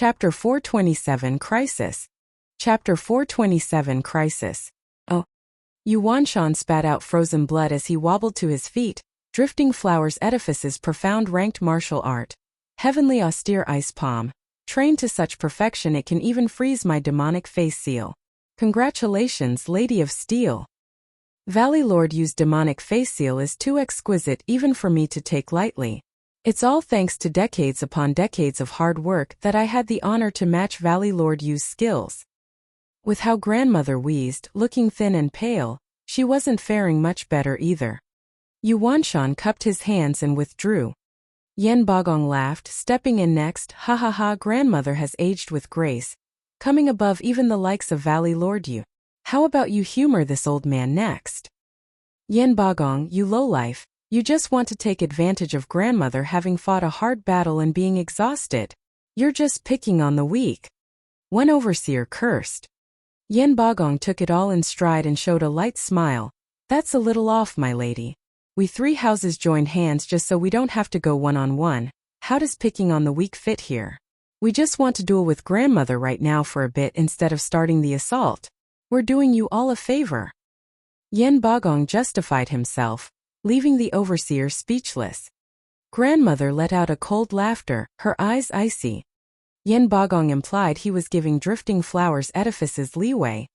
Chapter 427 Crisis. Chapter 427 Crisis. Oh. Yuanshan spat out frozen blood as he wobbled to his feet. Drifting flowers edifices profound ranked martial art. Heavenly austere ice palm. Trained to such perfection it can even freeze my demonic face seal. Congratulations, Lady of Steel. Valley Lord Yu's demonic face seal is too exquisite even for me to take lightly. It's all thanks to decades upon decades of hard work that I had the honor to match Valley Lord Yu's skills. With how grandmother wheezed, looking thin and pale, she wasn't faring much better either. Yuanshan cupped his hands and withdrew. Yen Bagong laughed, stepping in next. Ha ha ha, grandmother has aged with grace, coming above even the likes of Valley Lord Yu. How about you humor this old man next? Yen Bagong, you lowlife, you just want to take advantage of grandmother having fought a hard battle and being exhausted. You're just picking on the weak. One overseer cursed. Yen Bagong took it all in stride and showed a light smile. That's a little off, my lady. We three houses joined hands just so we don't have to go one-on-one. How does picking on the weak fit here? We just want to duel with grandmother right now for a bit instead of starting the assault. We're doing you all a favor. Yen Bagong justified himself, leaving the overseer speechless. Grandmother let out a cold laughter, her eyes icy. Yen Bagong implied he was giving drifting flowers edifices leeway.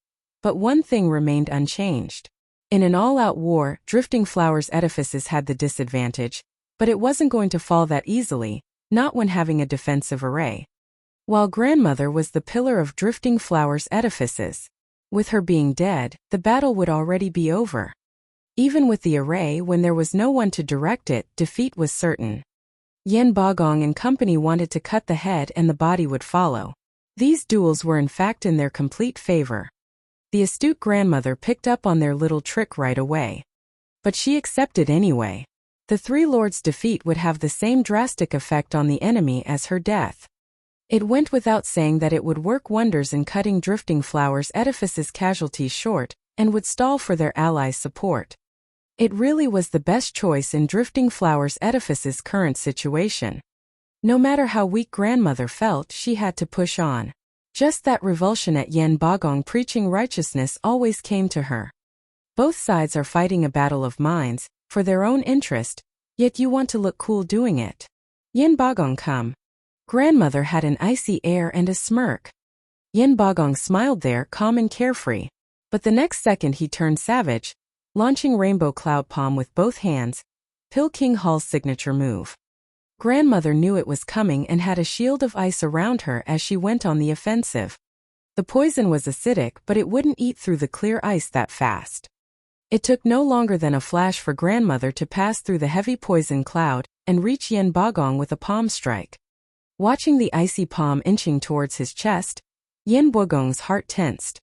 But one thing remained unchanged. In an all-out war, drifting flowers edifices had the disadvantage, but it wasn't going to fall that easily, not when having a defensive array. While grandmother was the pillar of drifting flowers edifices. With her being dead, the battle would already be over. Even with the array, when there was no one to direct it, defeat was certain. Yen Bagong and company wanted to cut the head and the body would follow. These duels were in fact in their complete favor. The astute grandmother picked up on their little trick right away. But she accepted anyway. The three lords' defeat would have the same drastic effect on the enemy as her death. It went without saying that it would work wonders in cutting drifting flowers edifices' casualties short, and would stall for their allies' support. It really was the best choice in drifting flowers edifices' current situation. No matter how weak grandmother felt, she had to push on. Just that revulsion at Yen Bagong preaching righteousness always came to her. Both sides are fighting a battle of minds, for their own interest, yet you want to look cool doing it. Yen Bagong come. Grandmother had an icy air and a smirk. Yen Bagong smiled there, calm and carefree. But the next second he turned savage, launching Rainbow Cloud Palm with both hands, Pill King Hall's signature move. Grandmother knew it was coming and had a shield of ice around her as she went on the offensive. The poison was acidic, but it wouldn't eat through the clear ice that fast. It took no longer than a flash for grandmother to pass through the heavy poison cloud and reach Yen Bagong with a palm strike. Watching the icy palm inching towards his chest, Yen Bagong's heart tensed.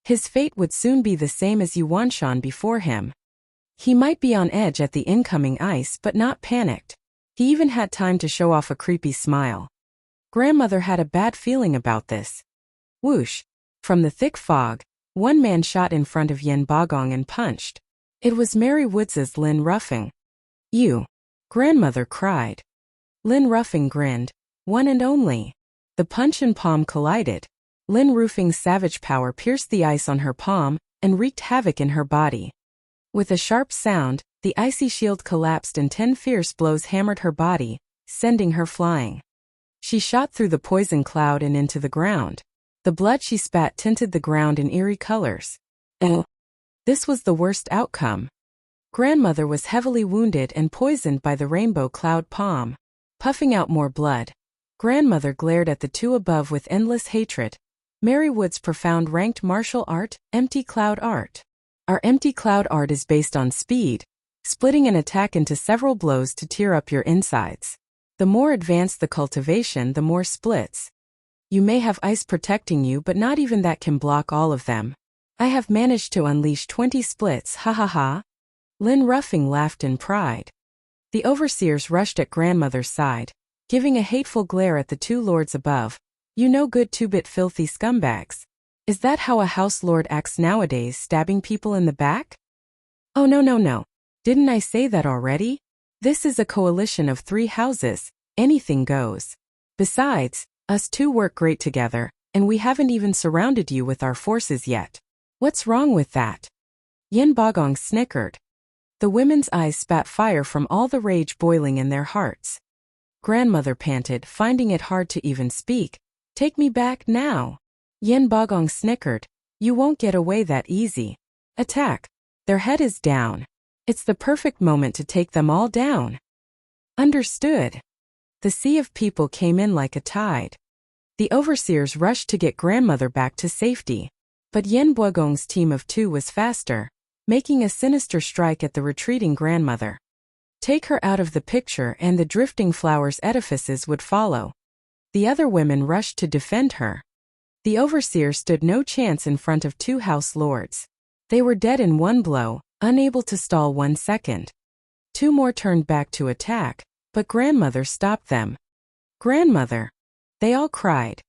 His fate would soon be the same as Yuanshan before him. He might be on edge at the incoming ice but not panicked. He even had time to show off a creepy smile. Grandmother had a bad feeling about this. Whoosh! From the thick fog, one man shot in front of Yen Bagong and punched. It was Mary Woods' Lin Ruffing. You! Grandmother cried. Lin Ruffing grinned. One and only. The punch and palm collided. Lin Ruffing's savage power pierced the ice on her palm and wreaked havoc in her body. With a sharp sound, the icy shield collapsed and 10 fierce blows hammered her body, sending her flying. She shot through the poison cloud and into the ground. The blood she spat tinted the ground in eerie colors. Oh! This was the worst outcome. Grandmother was heavily wounded and poisoned by the Rainbow Cloud Palm. Puffing out more blood, grandmother glared at the two above with endless hatred. Mary Wood's profound ranked martial art, Empty Cloud Art. Our Empty Cloud Art is based on speed, splitting an attack into several blows to tear up your insides. The more advanced the cultivation, the more splits. You may have ice protecting you, but not even that can block all of them. I have managed to unleash 20 splits, ha ha ha. Lin Ruffing laughed in pride. The overseers rushed at grandmother's side, giving a hateful glare at the two lords above. You no good two-bit filthy scumbags. Is that how a house lord acts nowadays, stabbing people in the back? Oh no. Didn't I say that already? This is a coalition of 3 houses, anything goes. Besides, Us two work great together, and we haven't even surrounded you with our forces yet. What's wrong with that? Yin Bagong snickered. The women's eyes spat fire from all the rage boiling in their hearts. Grandmother panted, finding it hard to even speak. Take me back now. Yin Bagong snickered. You won't get away that easy. Attack. Their head is down. It's the perfect moment to take them all down. Understood. The sea of people came in like a tide. The overseers rushed to get grandmother back to safety. But Yin Bagong's team of two was faster, making a sinister strike at the retreating grandmother. Take her out of the picture and the drifting flowers edifices would follow. The other women rushed to defend her. The overseer stood no chance in front of two house lords. They were dead in one blow, unable to stall 1 second. Two more turned back to attack, but grandmother stopped them. Grandmother! They all cried.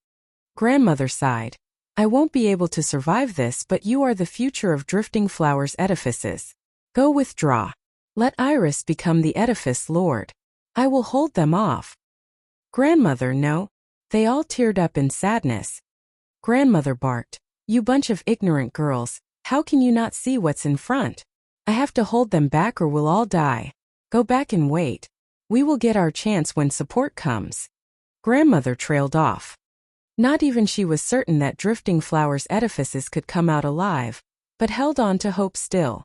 Grandmother sighed. I won't be able to survive this, but you are the future of drifting flowers edifices. Go withdraw. Let Iris become the edifice lord. I will hold them off. Grandmother, no. They all teared up in sadness. Grandmother barked. You bunch of ignorant girls, how can you not see what's in front? I have to hold them back or we'll all die. Go back and wait. We will get our chance when support comes. Grandmother trailed off. Not even she was certain that drifting flowers edifices could come out alive, but held on to hope still.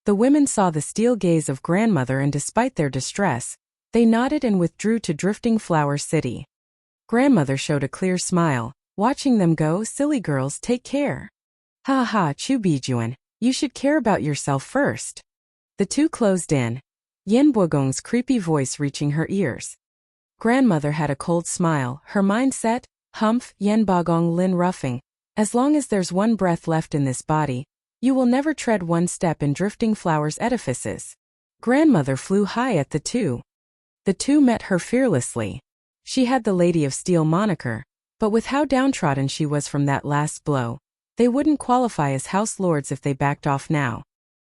The women saw the steel gaze of grandmother and despite their distress, they nodded and withdrew to drifting flower city. Grandmother showed a clear smile, watching them go. Silly girls, take care. Ha ha, Chubijuan, you should care about yourself first. The two closed in, Yin Bagong's creepy voice reaching her ears. Grandmother had a cold smile, her mind set, humph, Yin Bagong Lin roughing. As long as there's one breath left in this body, you will never tread one step in drifting flowers edifices. Grandmother flew high at the two. The two met her fearlessly. She had the Lady of Steel moniker, but with how downtrodden she was from that last blow, they wouldn't qualify as house lords if they backed off now.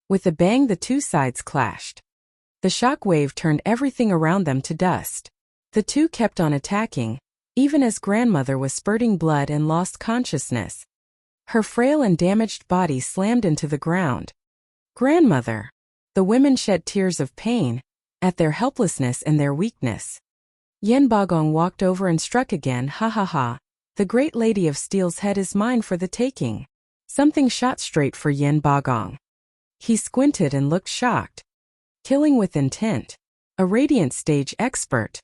With a bang, the two sides clashed. The shock wave turned everything around them to dust. The two kept on attacking, even as grandmother was spurting blood and lost consciousness. Her frail and damaged body slammed into the ground. Grandmother! The women shed tears of pain, at their helplessness and their weakness. Yin Bagong walked over and struck again. Ha ha ha. The great Lady of Steel's head is mine for the taking. Something shot straight for Yin Bagong. He squinted and looked shocked. Killing with intent. A radiant stage expert.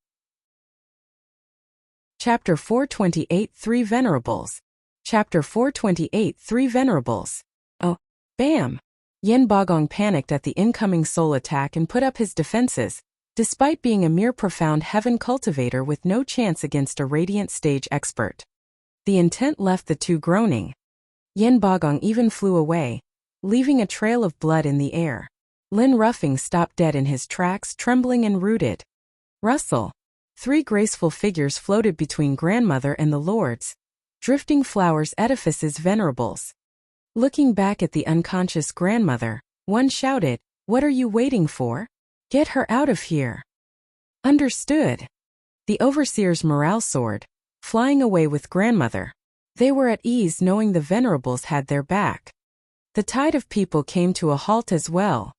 Chapter 428 Three Venerables. Chapter 428 Three Venerables. Oh, bam! Yin Bagong panicked at the incoming soul attack and put up his defenses, despite being a mere profound heaven cultivator with no chance against a radiant stage expert. The intent left the two groaning. Yin Bagong even flew away, leaving a trail of blood in the air. Lin Ruffing stopped dead in his tracks, trembling and rooted. Rustle. Three graceful figures floated between grandmother and the lords, drifting flowers edifices venerables. Looking back at the unconscious grandmother, one shouted, "What are you waiting for? Get her out of here." Understood. The overseer's morale soared, flying away with grandmother. They were at ease knowing the venerables had their back. The tide of people came to a halt as well.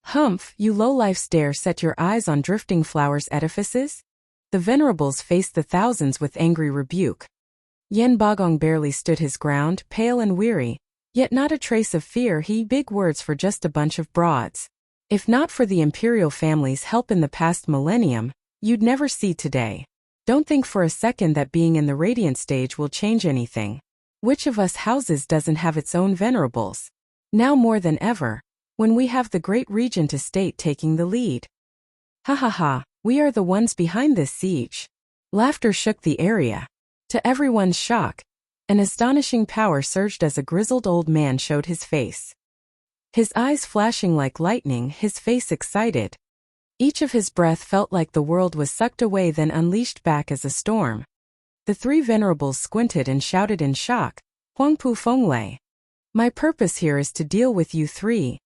Humph, you lowlifes dare set your eyes on drifting flowers edifices? The venerables faced the thousands with angry rebuke. Yin Bagong barely stood his ground, pale and weary, yet not a trace of fear. He big words for just a bunch of broads. If not for the imperial family's help in the past millennium, you'd never see today. Don't think for a second that being in the radiant stage will change anything. Which of us houses doesn't have its own venerables? Now more than ever, when we have the great regent estate taking the lead. Ha ha ha, we are the ones behind this siege. Laughter shook the area. To everyone's shock, an astonishing power surged as a grizzled old man showed his face. His eyes flashing like lightning, his face excited. Each of his breath felt like the world was sucked away then unleashed back as a storm. The three venerables squinted and shouted in shock, "Huangpu Fenglei. My purpose here is to deal with you three."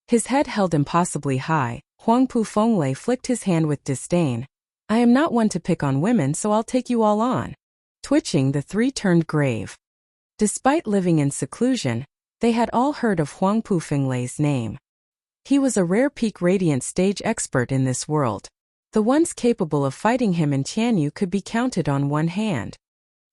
His head held impossibly high, Huangpu Fenglei flicked his hand with disdain. "I am not one to pick on women, so I'll take you all on." Twitching, the three turned grave. Despite living in seclusion, they had all heard of Huangpu Fenglei's name. He was a rare peak radiant stage expert in this world. The ones capable of fighting him in Tianyu could be counted on one hand.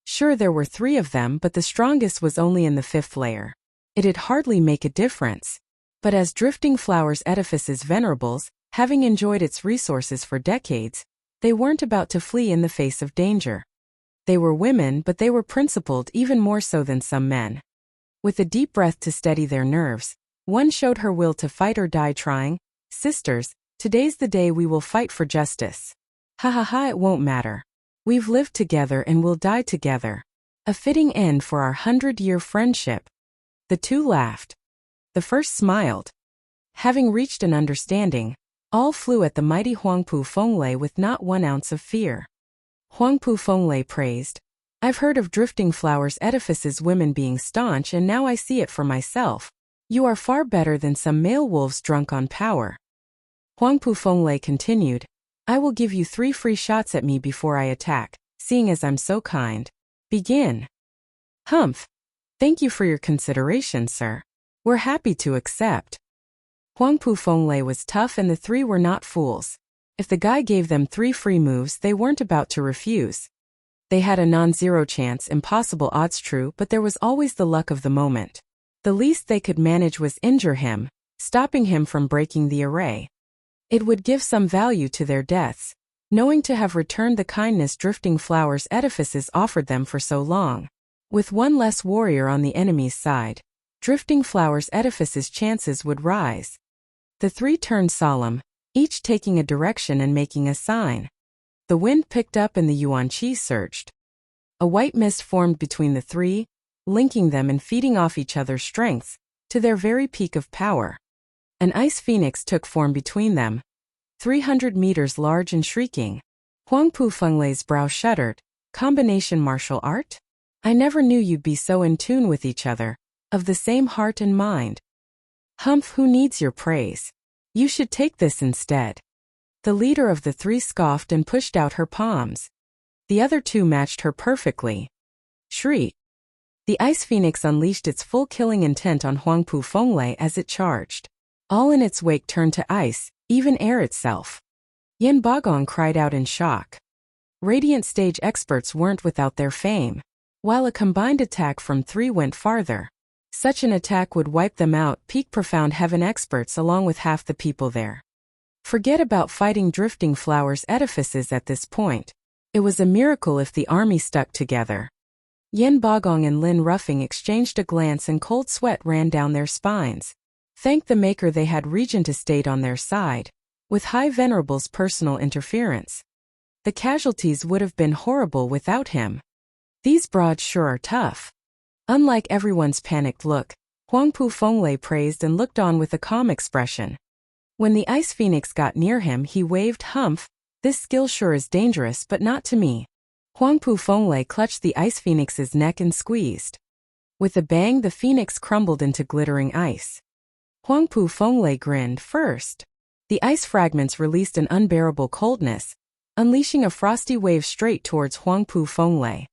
Sure, there were 3 of them, but the strongest was only in the 5th layer. It'd hardly make a difference. But as Drifting Flowers Edifice's venerables, having enjoyed its resources for decades, they weren't about to flee in the face of danger. They were women, but they were principled even more so than some men. With a deep breath to steady their nerves, one showed her will to fight or die trying. Sisters, today's the day we will fight for justice. Ha ha ha, it won't matter. We've lived together and we'll die together. A fitting end for our 100-year friendship. The two laughed. The first smiled. Having reached an understanding, all flew at the mighty Huangpu Fenglei with not 1 ounce of fear. Huangpu Fenglei praised, I've heard of Drifting Flowers Edifice's women being staunch, and now I see it for myself. You are far better than some male wolves drunk on power. Huangpu Fenglei continued, I will give you 3 free shots at me before I attack, seeing as I'm so kind. Begin. Humph. Thank you for your consideration, sir. We're happy to accept. Huangpu Fenglei was tough, and the 3 were not fools. If the guy gave them 3 free moves, they weren't about to refuse. They had a non-zero chance, impossible odds true, but there was always the luck of the moment. The least they could manage was injure him, stopping him from breaking the array. It would give some value to their deaths, knowing to have returned the kindness Drifting Flowers Edifices offered them for so long. With 1 less warrior on the enemy's side, Drifting Flowers Edifices' chances would rise. The 3 turned solemn, each taking a direction and making a sign. The wind picked up and the yuan-qi surged. A white mist formed between the 3, linking them and feeding off each other's strengths, to their very peak of power. An ice phoenix took form between them, 300 meters large and shrieking. Huangpu Fenglei's brow shuddered. Combination martial art? I never knew you'd be so in tune with each other, of the same heart and mind. Humph, who needs your praise? You should take this instead. The leader of the 3 scoffed and pushed out her palms. The other 2 matched her perfectly. Shriek. The ice phoenix unleashed its full killing intent on Huangpu Fenglei as it charged. All in its wake turned to ice, even air itself. Yin Bagong cried out in shock. Radiant stage experts weren't without their fame. While a combined attack from 3 went farther, such an attack would wipe them out, peak profound heaven experts along with half the people there. Forget about fighting Drifting Flowers Edifices at this point. It was a miracle if the army stuck together. Yin Bagong and Lin Ruffing exchanged a glance and cold sweat ran down their spines. Thank the Maker they had Regent Estate on their side, with High Venerable's personal interference. The casualties would have been horrible without him. These broads sure are tough. Unlike everyone's panicked look, Huangpu Fenglei praised and looked on with a calm expression. When the ice phoenix got near him, he waved, Humph, this skill sure is dangerous, but not to me. Huangpu Fenglei clutched the ice phoenix's neck and squeezed. With a bang, the phoenix crumbled into glittering ice. Huangpu Fenglei grinned first. The ice fragments released an unbearable coldness, unleashing a frosty wave straight towards Huangpu Fenglei.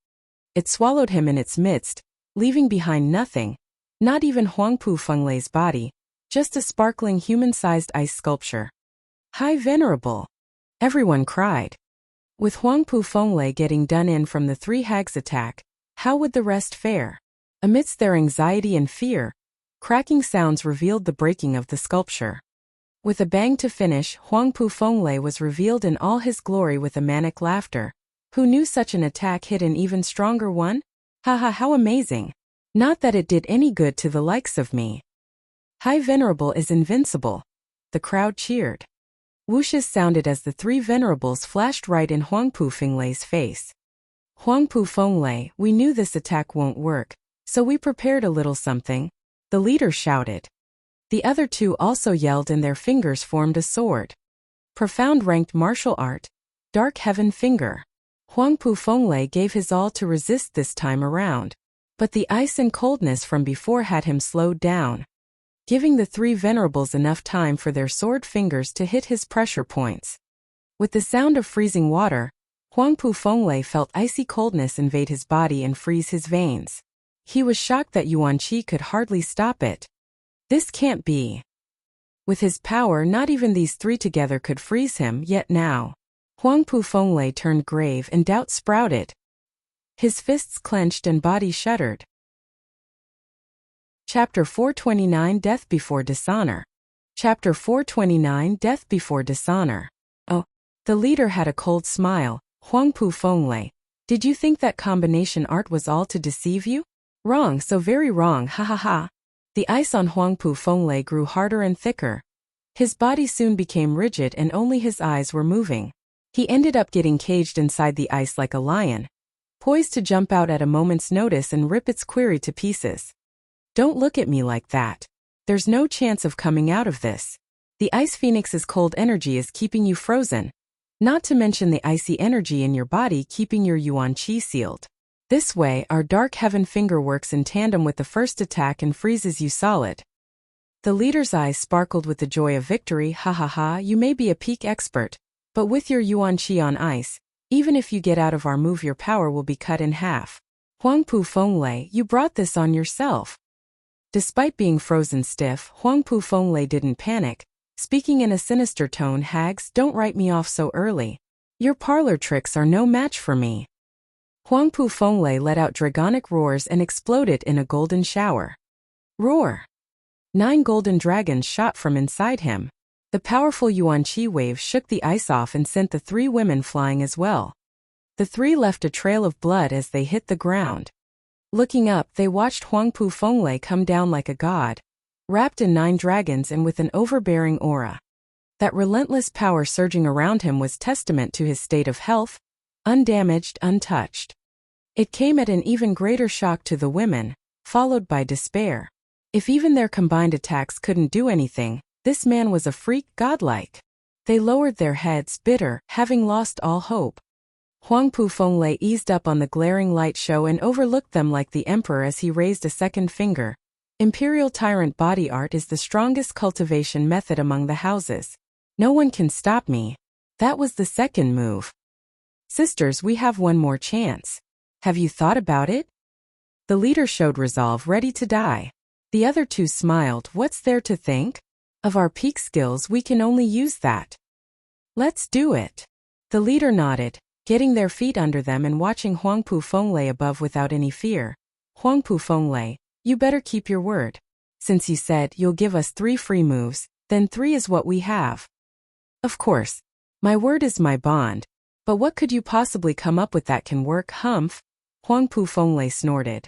It swallowed him in its midst, leaving behind nothing, not even Huangpu Fenglei's body, just a sparkling human-sized ice sculpture. High Venerable! Everyone cried. With Huangpu Fenglei getting done in from the 3 hags' attack, how would the rest fare? Amidst their anxiety and fear, cracking sounds revealed the breaking of the sculpture. With a bang to finish, Huangpu Fenglei was revealed in all his glory with a manic laughter. Who knew such an attack hit an even stronger one? Haha, how amazing. Not that it did any good to the likes of me. High Venerable is invincible. The crowd cheered. Whooshes sounded as the 3 venerables flashed right in Huangpu Fenglei's face. Huangpu Fenglei, we knew this attack won't work, so we prepared a little something, the leader shouted. The other 2 also yelled and their fingers formed a sword. Profound ranked martial art, Dark Heaven Finger. Huangpu Fenglei gave his all to resist this time around, but the ice and coldness from before had him slowed down, giving the 3 venerables enough time for their sword fingers to hit his pressure points. With the sound of freezing water, Huangpu Fenglai felt icy coldness invade his body and freeze his veins. He was shocked that Yuan Qi could hardly stop it. This can't be. With his power, not even these three together could freeze him, yet now. Huangpu Fenglai turned grave and doubt sprouted. His fists clenched and body shuddered. Chapter 429 Death Before Dishonor. Chapter 429 Death Before Dishonor. Oh. The leader had a cold smile. Huangpu Fenglai, did you think that combination art was all to deceive you? Wrong, so very wrong, ha ha ha. The ice on Huangpu Fenglai grew harder and thicker. His body soon became rigid and only his eyes were moving. He ended up getting caged inside the ice like a lion, poised to jump out at a moment's notice and rip its quarry to pieces. Don't look at me like that. There's no chance of coming out of this. The Ice Phoenix's cold energy is keeping you frozen. Not to mention the icy energy in your body keeping your Yuan Qi sealed. This way, our Dark Heaven finger works in tandem with the first attack and freezes you solid. The leader's eyes sparkled with the joy of victory. Ha ha ha, you may be a peak expert, but with your Yuan Qi on ice, even if you get out of our move your power will be cut in half. Huangpu Fenglai, you brought this on yourself. Despite being frozen stiff, Huangpu Fenglai didn't panic, speaking in a sinister tone. Hags, don't write me off so early. Your parlor tricks are no match for me. Huangpu Fenglai let out dragonic roars and exploded in a golden shower. Roar! 9 golden dragons shot from inside him. The powerful Yuan Qi wave shook the ice off and sent the 3 women flying as well. The 3 left a trail of blood as they hit the ground. Looking up, they watched Huangpu Fenglai come down like a god, wrapped in 9 dragons and with an overbearing aura. That relentless power surging around him was testament to his state of health, undamaged, untouched. It came at an even greater shock to the women, followed by despair. If even their combined attacks couldn't do anything, this man was a freak godlike. They lowered their heads, bitter, having lost all hope. Huangpu Fenglai eased up on the glaring light show and overlooked them like the emperor as he raised a second finger. Imperial Tyrant body art is the strongest cultivation method among the houses. No one can stop me. That was the second move. Sisters, we have one more chance. Have you thought about it? The leader showed resolve, ready to die. The other 2 smiled. What's there to think? Of our peak skills, we can only use that. Let's do it. The leader nodded, getting their feet under them and watching Huangpu Fenglai above without any fear. Huangpu Fenglai, you better keep your word. Since you said you'll give us 3 free moves, then 3 is what we have. Of course. My word is my bond. But what could you possibly come up with that can work? Humph. Huangpu Fenglai snorted.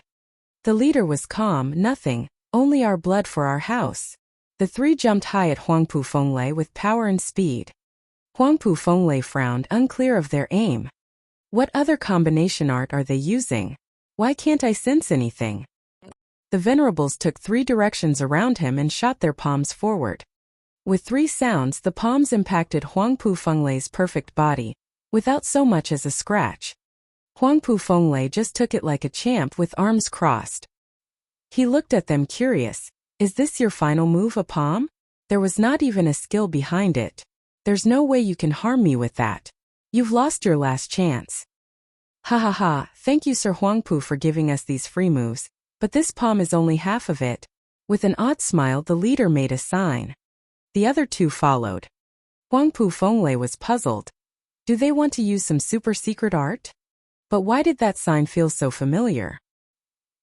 The leader was calm. Nothing, only our blood for our house. The 3 jumped high at Huangpu Fenglai with power and speed. Huangpu Fenglai frowned, unclear of their aim. What other combination art are they using? Why can't I sense anything? The venerables took 3 directions around him and shot their palms forward. With 3 sounds, the palms impacted Huangpu Fenglai's perfect body, without so much as a scratch. Huangpu Fenglai just took it like a champ with arms crossed. He looked at them curious. Is this your final move, a palm? There was not even a skill behind it. There's no way you can harm me with that. You've lost your last chance. Ha ha ha, thank you Sir Huangpu for giving us these free moves, but this palm is only half of it. With an odd smile, the leader made a sign. The other 2 followed. Huangpu Fenglai was puzzled. Do they want to use some super secret art? But why did that sign feel so familiar?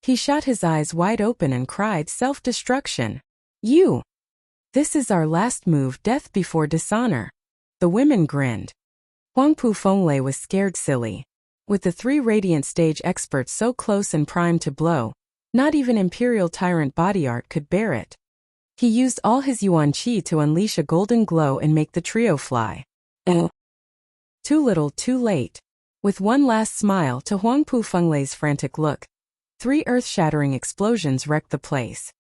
He shot his eyes wide open and cried, self-destruction. You! This is our last move, death before dishonor. The women grinned. Huangpu Fenglai was scared silly. With the 3 radiant stage experts so close and primed to blow, not even Imperial Tyrant body art could bear it. He used all his Yuan Qi to unleash a golden glow and make the trio fly. Too little, too late. With one last smile to Huangpu Fenglai's frantic look, 3 earth-shattering explosions wrecked the place.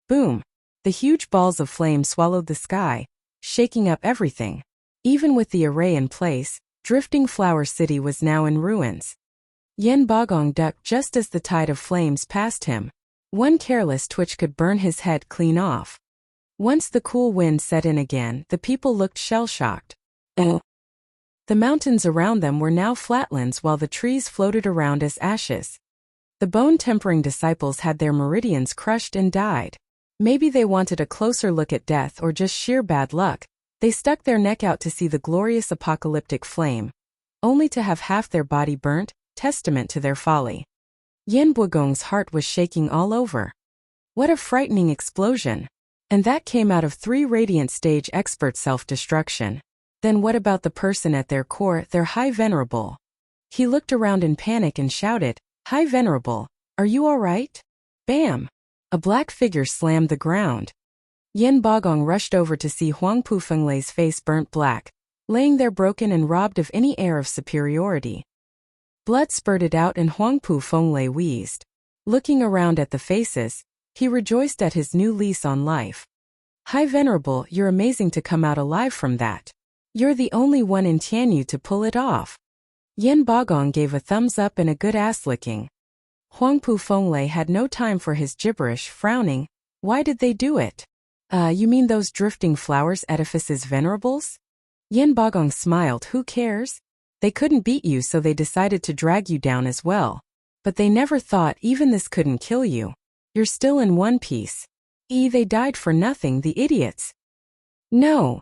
Boom! The huge balls of flame swallowed the sky, shaking up everything. Even with the array in place, Drifting Flower City was now in ruins. Yen Bagong ducked just as the tide of flames passed him. One careless twitch could burn his head clean off. Once the cool wind set in again, the people looked shell-shocked. The mountains around them were now flatlands while the trees floated around as ashes. The bone-tempering disciples had their meridians crushed and died. Maybe they wanted a closer look at death or just sheer bad luck. They stuck their neck out to see the glorious apocalyptic flame, only to have half their body burnt, testament to their folly. Yin Buogong's heart was shaking all over. What a frightening explosion! And that came out of 3 radiant stage expert self-destruction. Then what about the person at their core, their High Venerable? He looked around in panic and shouted, "High Venerable, are you all right?" Bam! A black figure slammed the ground. Yin Bogong rushed over to see Huangpu Fenglei's face burnt black, laying there broken and robbed of any air of superiority. Blood spurted out and Huangpu Fenglei wheezed. Looking around at the faces, he rejoiced at his new lease on life. "High Venerable, you're amazing to come out alive from that. You're the only one in Tianyu to pull it off." Yin Bogong gave a thumbs up and a good ass-licking. Huangpu Fenglei had no time for his gibberish, frowning. "Why did they do it?" You mean those drifting flowers edifices venerables?" Yin Bogong smiled. "Who cares? They couldn't beat you, so they decided to drag you down as well. But they never thought even this couldn't kill you. You're still in one piece. They died for nothing, the idiots." "No."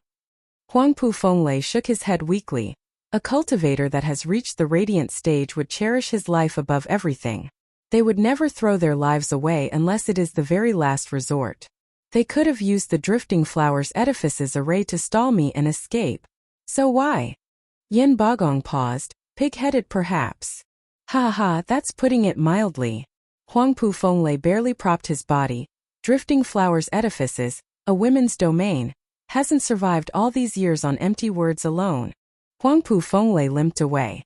Huangpu Fenglei shook his head weakly. A cultivator that has reached the radiant stage would cherish his life above everything. They would never throw their lives away unless it is the very last resort. They could have used the drifting flowers edifices array to stall me and escape. So why? Yin Bogong paused, pig-headed perhaps. "Ha ha, that's putting it mildly." Huangpu Fenglei barely propped his body. "Drifting flowers edifices, a women's domain, hasn't survived all these years on empty words alone." Huangpu Fenglei limped away.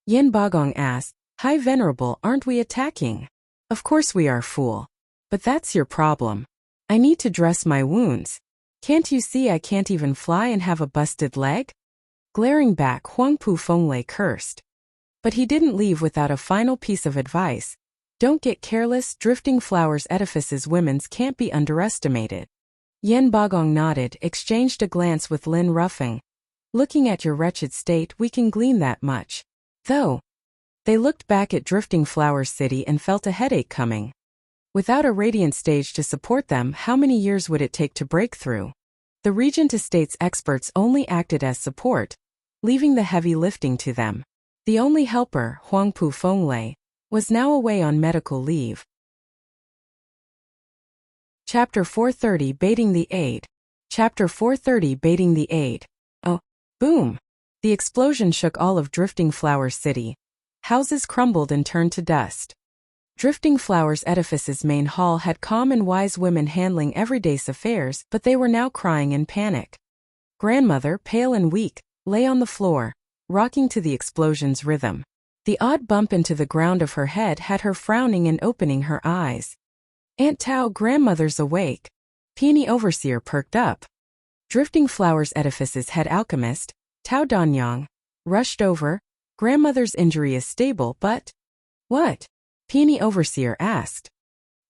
Yin Bogong asked, "High Venerable, aren't we attacking?" "Of course we are, fool. But that's your problem. I need to dress my wounds. Can't you see I can't even fly and have a busted leg?" Glaring back, Huangpu Fenglei cursed. But he didn't leave without a final piece of advice. "Don't get careless, drifting flowers edifices women's can't be underestimated." Yin Bogong nodded, exchanged a glance with Lin Ruffing. "Looking at your wretched state, we can glean that much. Though." They looked back at Drifting Flowers City and felt a headache coming. Without a radiant stage to support them, how many years would it take to break through? The Regent Estate's experts only acted as support, leaving the heavy lifting to them. The only helper, Huangpu Fenglei, was now away on medical leave. Chapter 430 Baiting the Aid. Chapter 430 Baiting the Aid. Oh, boom! The explosion shook all of Drifting Flowers City. Houses crumbled and turned to dust. Drifting Flowers Edifice's main hall had calm and wise women handling everyday affairs, but they were now crying in panic. Grandmother, pale and weak, lay on the floor, rocking to the explosion's rhythm. The odd bump into the ground of her head had her frowning and opening her eyes. "Aunt Tao, grandmother's awake." Peony Overseer perked up. Drifting Flowers Edifice's head alchemist, Tao Danyang, rushed over. "Grandmother's injury is stable, but..." "What?" Peony Overseer asked.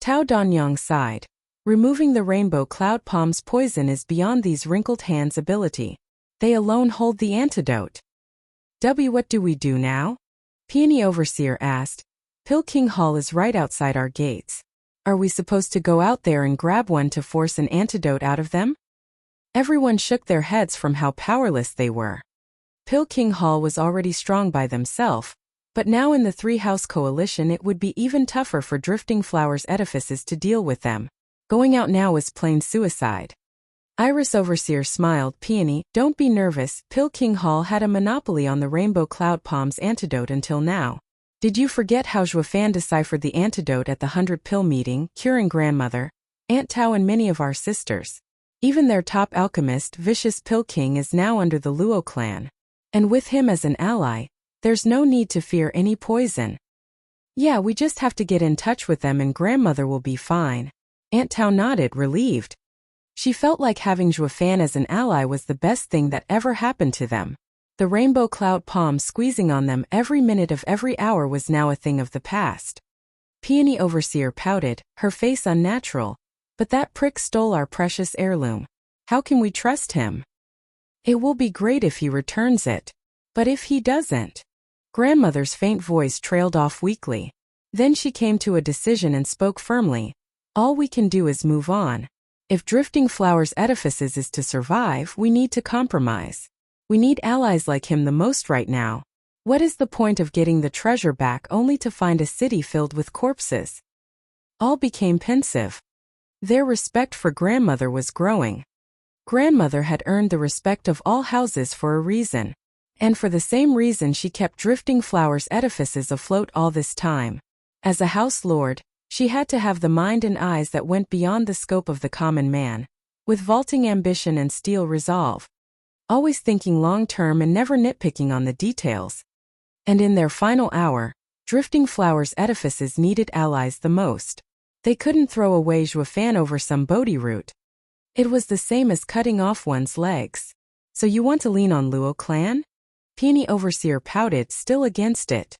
Tao Danyang sighed. "Removing the rainbow cloud palm's poison is beyond these wrinkled hands' ability. They alone hold the antidote." What do we do now?" Peony Overseer asked. "Pilking Hall is right outside our gates. Are we supposed to go out there and grab one to force an antidote out of them?" Everyone shook their heads from how powerless they were. Pilking Hall was already strong by themselves, but now in the three-house coalition it would be even tougher for Drifting Flowers Edifices to deal with them. Going out now was plain suicide. Iris Overseer smiled. "Peony, don't be nervous. Pilking Hall had a monopoly on the Rainbow Cloud Palm's antidote until now. Did you forget how Zhuofan deciphered the antidote at the 100-pill meeting, curing grandmother, Aunt Tao and many of our sisters? Even their top alchemist, Vicious Pill King, is now under the Luo clan. And with him as an ally, there's no need to fear any poison. Yeah, we just have to get in touch with them and grandmother will be fine." Aunt Tao nodded, relieved. She felt like having Zhuofan as an ally was the best thing that ever happened to them. The Rainbow Cloud Palm squeezing on them every minute of every hour was now a thing of the past. Peony Overseer pouted, her face unnatural. "But that prick stole our precious heirloom. How can we trust him?" "It will be great if he returns it. But if he doesn't? Grandmother's faint voice trailed off weakly. Then she came to a decision and spoke firmly. All we can do is move on. If Drifting Flowers Edifices is to survive, we need to compromise. We need allies like him the most right now. What is the point of getting the treasure back only to find a city filled with corpses? All became pensive. Their respect for grandmother was growing. Grandmother had earned the respect of all houses for a reason. And for the same reason she kept Drifting Flowers Edifices afloat all this time. As a house lord, she had to have the mind and eyes that went beyond the scope of the common man, with vaulting ambition and steel resolve. Always thinking long-term and never nitpicking on the details. And in their final hour, Drifting Flowers Edifices needed allies the most. They couldn't throw away Zhuofan over some Bodhi root. It was the same as cutting off one's legs. So you want to lean on Luo clan? Peony Overseer pouted, still against it.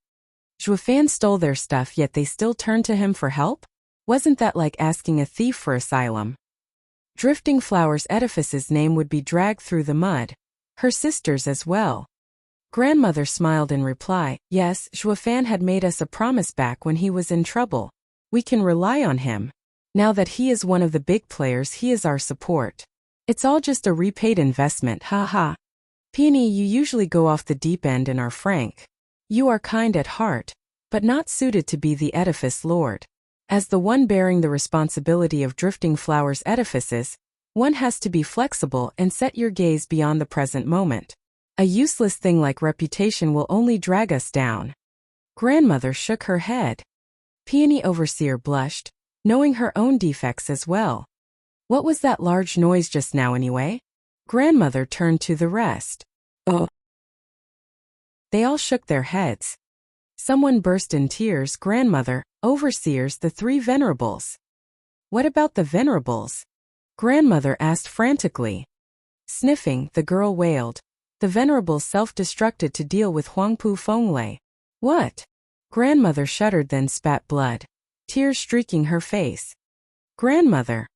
Zhuofan stole their stuff yet they still turned to him for help? Wasn't that like asking a thief for asylum? Drifting Flowers Edifice's name would be dragged through the mud. Her sisters as well. Grandmother smiled in reply. Yes, Zhuofan had made us a promise back when he was in trouble. We can rely on him. Now that he is one of the big players, he is our support. It's all just a repaid investment, haha. Peony, you usually go off the deep end and are frank. You are kind at heart, but not suited to be the edifice lord. As the one bearing the responsibility of Drifting Flowers Edifices, one has to be flexible and set your gaze beyond the present moment. A useless thing like reputation will only drag us down. Grandmother shook her head. Peony Overseer blushed, knowing her own defects as well. What was that large noise just now anyway? Grandmother turned to the rest. Oh. They all shook their heads. Someone burst in tears. Grandmother, overseers, the three venerables. What about the venerables? Grandmother asked frantically. Sniffing, the girl wailed. The venerables self-destructed to deal with Huangpu Fenglei. What? Grandmother shuddered, then spat blood. Tears streaking her face. Grandmother.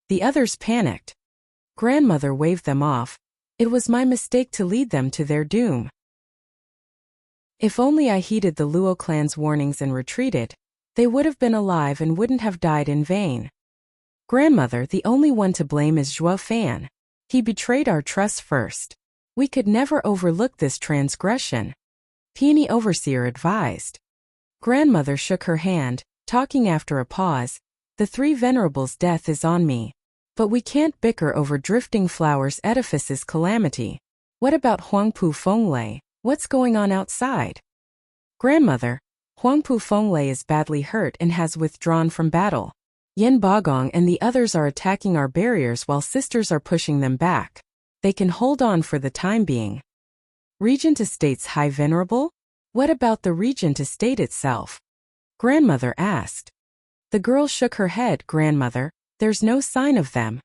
The others panicked. Grandmother waved them off. It was my mistake to lead them to their doom. If only I heeded the Luo clan's warnings and retreated, they would have been alive and wouldn't have died in vain. Grandmother, the only one to blame is Zhuofan. He betrayed our trust first. We could never overlook this transgression. Peony Overseer advised. Grandmother shook her hand, talking after a pause. The three venerables' death is on me. But we can't bicker over Drifting Flowers Edifice's calamity. What about Huangpu Fenglei? What's going on outside? Grandmother, Huangpu Fenglei is badly hurt and has withdrawn from battle. Yin Bagong and the others are attacking our barriers while sisters are pushing them back. They can hold on for the time being. Regent Estate's High Venerable? What about the Regent Estate itself? Grandmother asked. The girl shook her head. Grandmother, there's no sign of them.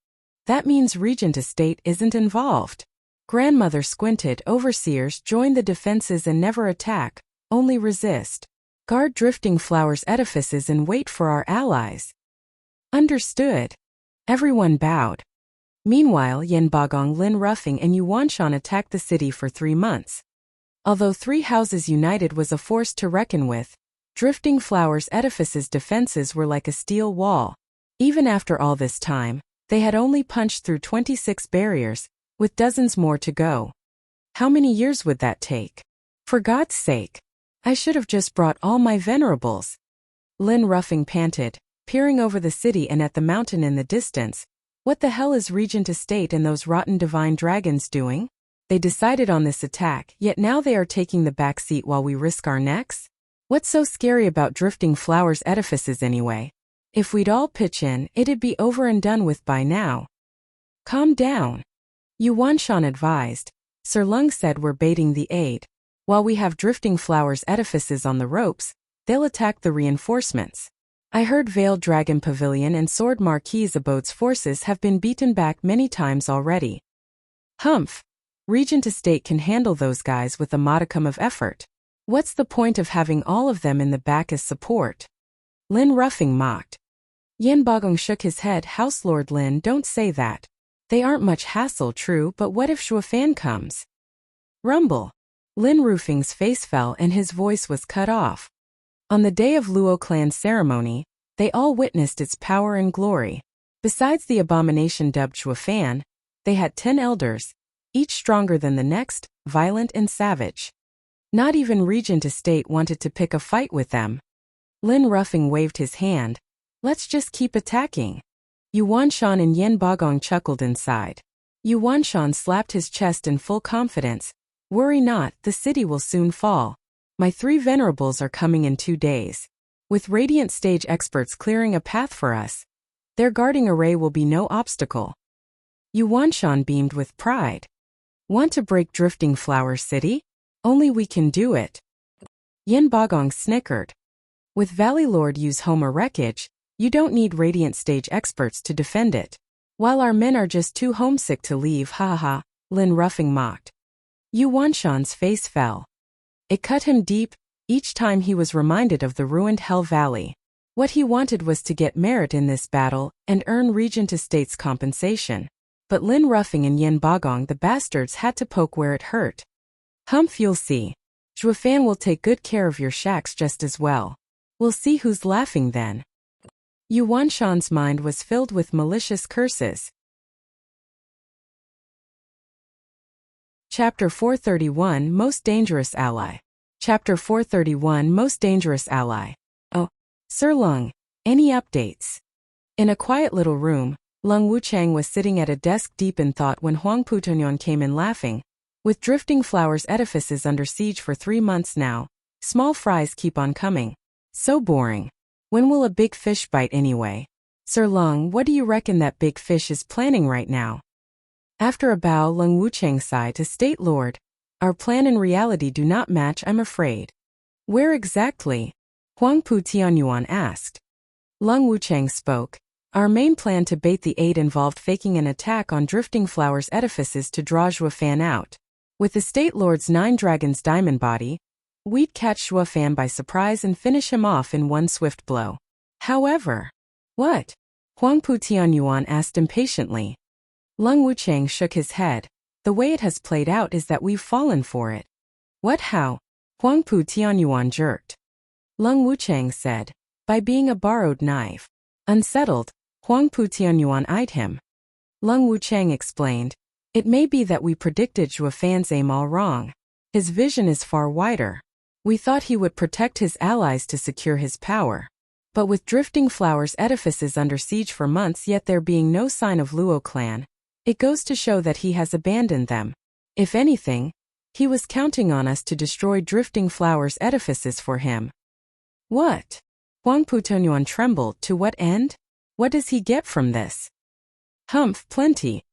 That means Regent Estate isn't involved. Grandmother squinted. Overseers, join the defenses and never attack, only resist. Guard Drifting Flowers Edifices and wait for our allies. Understood. Everyone bowed. Meanwhile, Yin Bagong, Lin Ruffing and Yuanshan attacked the city for 3 months. Although three houses united was a force to reckon with, Drifting Flowers Edifices' defenses were like a steel wall. Even after all this time, they had only punched through 26 barriers, with dozens more to go. How many years would that take? For God's sake! I should have just brought all my venerables. Lin Ruffing panted, peering over the city and at the mountain in the distance. What the hell is Regent Estate and those rotten divine dragons doing? They decided on this attack, yet now they are taking the back seat while we risk our necks? What's so scary about Drifting Flowers Edifices anyway? If we'd all pitch in, it'd be over and done with by now. Calm down. Yuanshan advised. Sir Lung said we're baiting the aid. While we have Drifting Flowers Edifices on the ropes, they'll attack the reinforcements. I heard Veiled Dragon Pavilion and Sword Marquis Abode's forces have been beaten back many times already. Humph. Regent Estate can handle those guys with a modicum of effort. What's the point of having all of them in the back as support? Lin Ruffing mocked. Yin Bagong shook his head. House Lord Lin, don't say that. They aren't much hassle, true, but what if Zhuofan comes? Rumble. Lin Rufing's face fell and his voice was cut off. On the day of Luo clan's ceremony, they all witnessed its power and glory. Besides the abomination dubbed Shuofan, they had 10 elders, each stronger than the next, violent and savage. Not even Regent Estate wanted to pick a fight with them. Lin Rufing waved his hand. Let's just keep attacking. Yuan Shan and Yen Bagong chuckled inside. Yuan Shan slapped his chest in full confidence. Worry not, the city will soon fall. My 3 venerables are coming in 2 days. With Radiant Stage experts clearing a path for us, their guarding array will be no obstacle. Yuan Shan beamed with pride. Want to break Drifting Flower City? Only we can do it. Yen Bagong snickered. With Valley Lord Yu's home a wreckage, you don't need Radiant Stage experts to defend it. While our men are just too homesick to leave, ha ha ha, Lin Rufing mocked. Yuan Shan's face fell. It cut him deep, each time he was reminded of the ruined Hell Valley. What he wanted was to get merit in this battle and earn Regent Estate's compensation. But Lin Rufing and Yen Bagong the bastards had to poke where it hurt. Humph, you'll see. Shuofan will take good care of your shacks just as well. We'll see who's laughing then. Yuan Shan's mind was filled with malicious curses. Chapter 431 Most Dangerous Ally. Chapter 431 Most Dangerous Ally. Oh, Sir Lung, any updates? In a quiet little room, Lung Wuchang was sitting at a desk deep in thought when Huang Putonyon came in laughing. With Drifting Flowers edifices under siege for 3 months now, small fries keep on coming. So boring. When will a big fish bite anyway? Sir Lung, what do you reckon that big fish is planning right now? After a bow, Lung Wuchang sighed to state, Lord, our plan and reality do not match, I'm afraid. Where exactly? Huang Pu Tianyuan asked. Lung Wuchang spoke. Our main plan to bait the aid involved faking an attack on Drifting Flowers edifices to draw Shuofan out. With the State Lord's 9 Dragons diamond body, we'd catch Shuofan by surprise and finish him off in one swift blow. However, what? Huang Pu Tianyuan asked impatiently. Lung Wuchang shook his head. The way it has played out is that we've fallen for it. What, how? Huang Pu Tianyuan jerked. Lung Wuchang said, by being a borrowed knife. Unsettled, Huang Pu Tianyuan eyed him. Lung Wuchang explained, it may be that we predicted Shuofan's aim all wrong. His vision is far wider. We thought he would protect his allies to secure his power. But with Drifting Flowers edifices under siege for months yet there being no sign of Luo clan, it goes to show that he has abandoned them. If anything, he was counting on us to destroy Drifting Flowers edifices for him. What? Huang Putonyuan trembled. To what end? What does he get from this? Humph, plenty.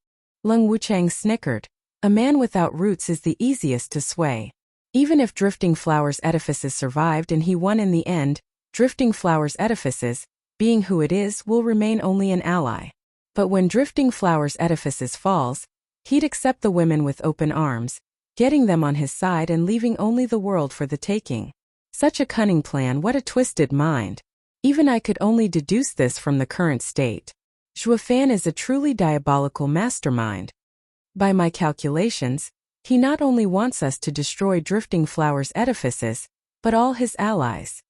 Lung Wuchang snickered. A man without roots is the easiest to sway. Even if Drifting Flowers edifices survived and he won in the end, Drifting Flowers edifices, being who it is, will remain only an ally. But when Drifting Flowers edifices falls, he'd accept the women with open arms, getting them on his side and leaving only the world for the taking. Such a cunning plan, what a twisted mind. Even I could only deduce this from the current state. Shuofan is a truly diabolical mastermind. By my calculations, he not only wants us to destroy Drifting Flowers edifices, but all his allies.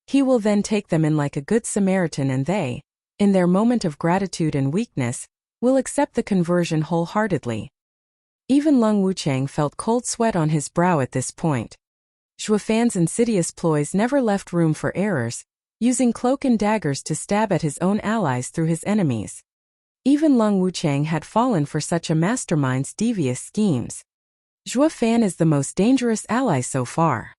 He will then take them in like a good Samaritan and they, in their moment of gratitude and weakness, will accept the conversion wholeheartedly. Even Lung Wuchang felt cold sweat on his brow at this point. Shuofan's insidious ploys never left room for errors, using cloak and daggers to stab at his own allies through his enemies. Even Lung Wuchang had fallen for such a mastermind's devious schemes. Shuofan is the most dangerous ally so far.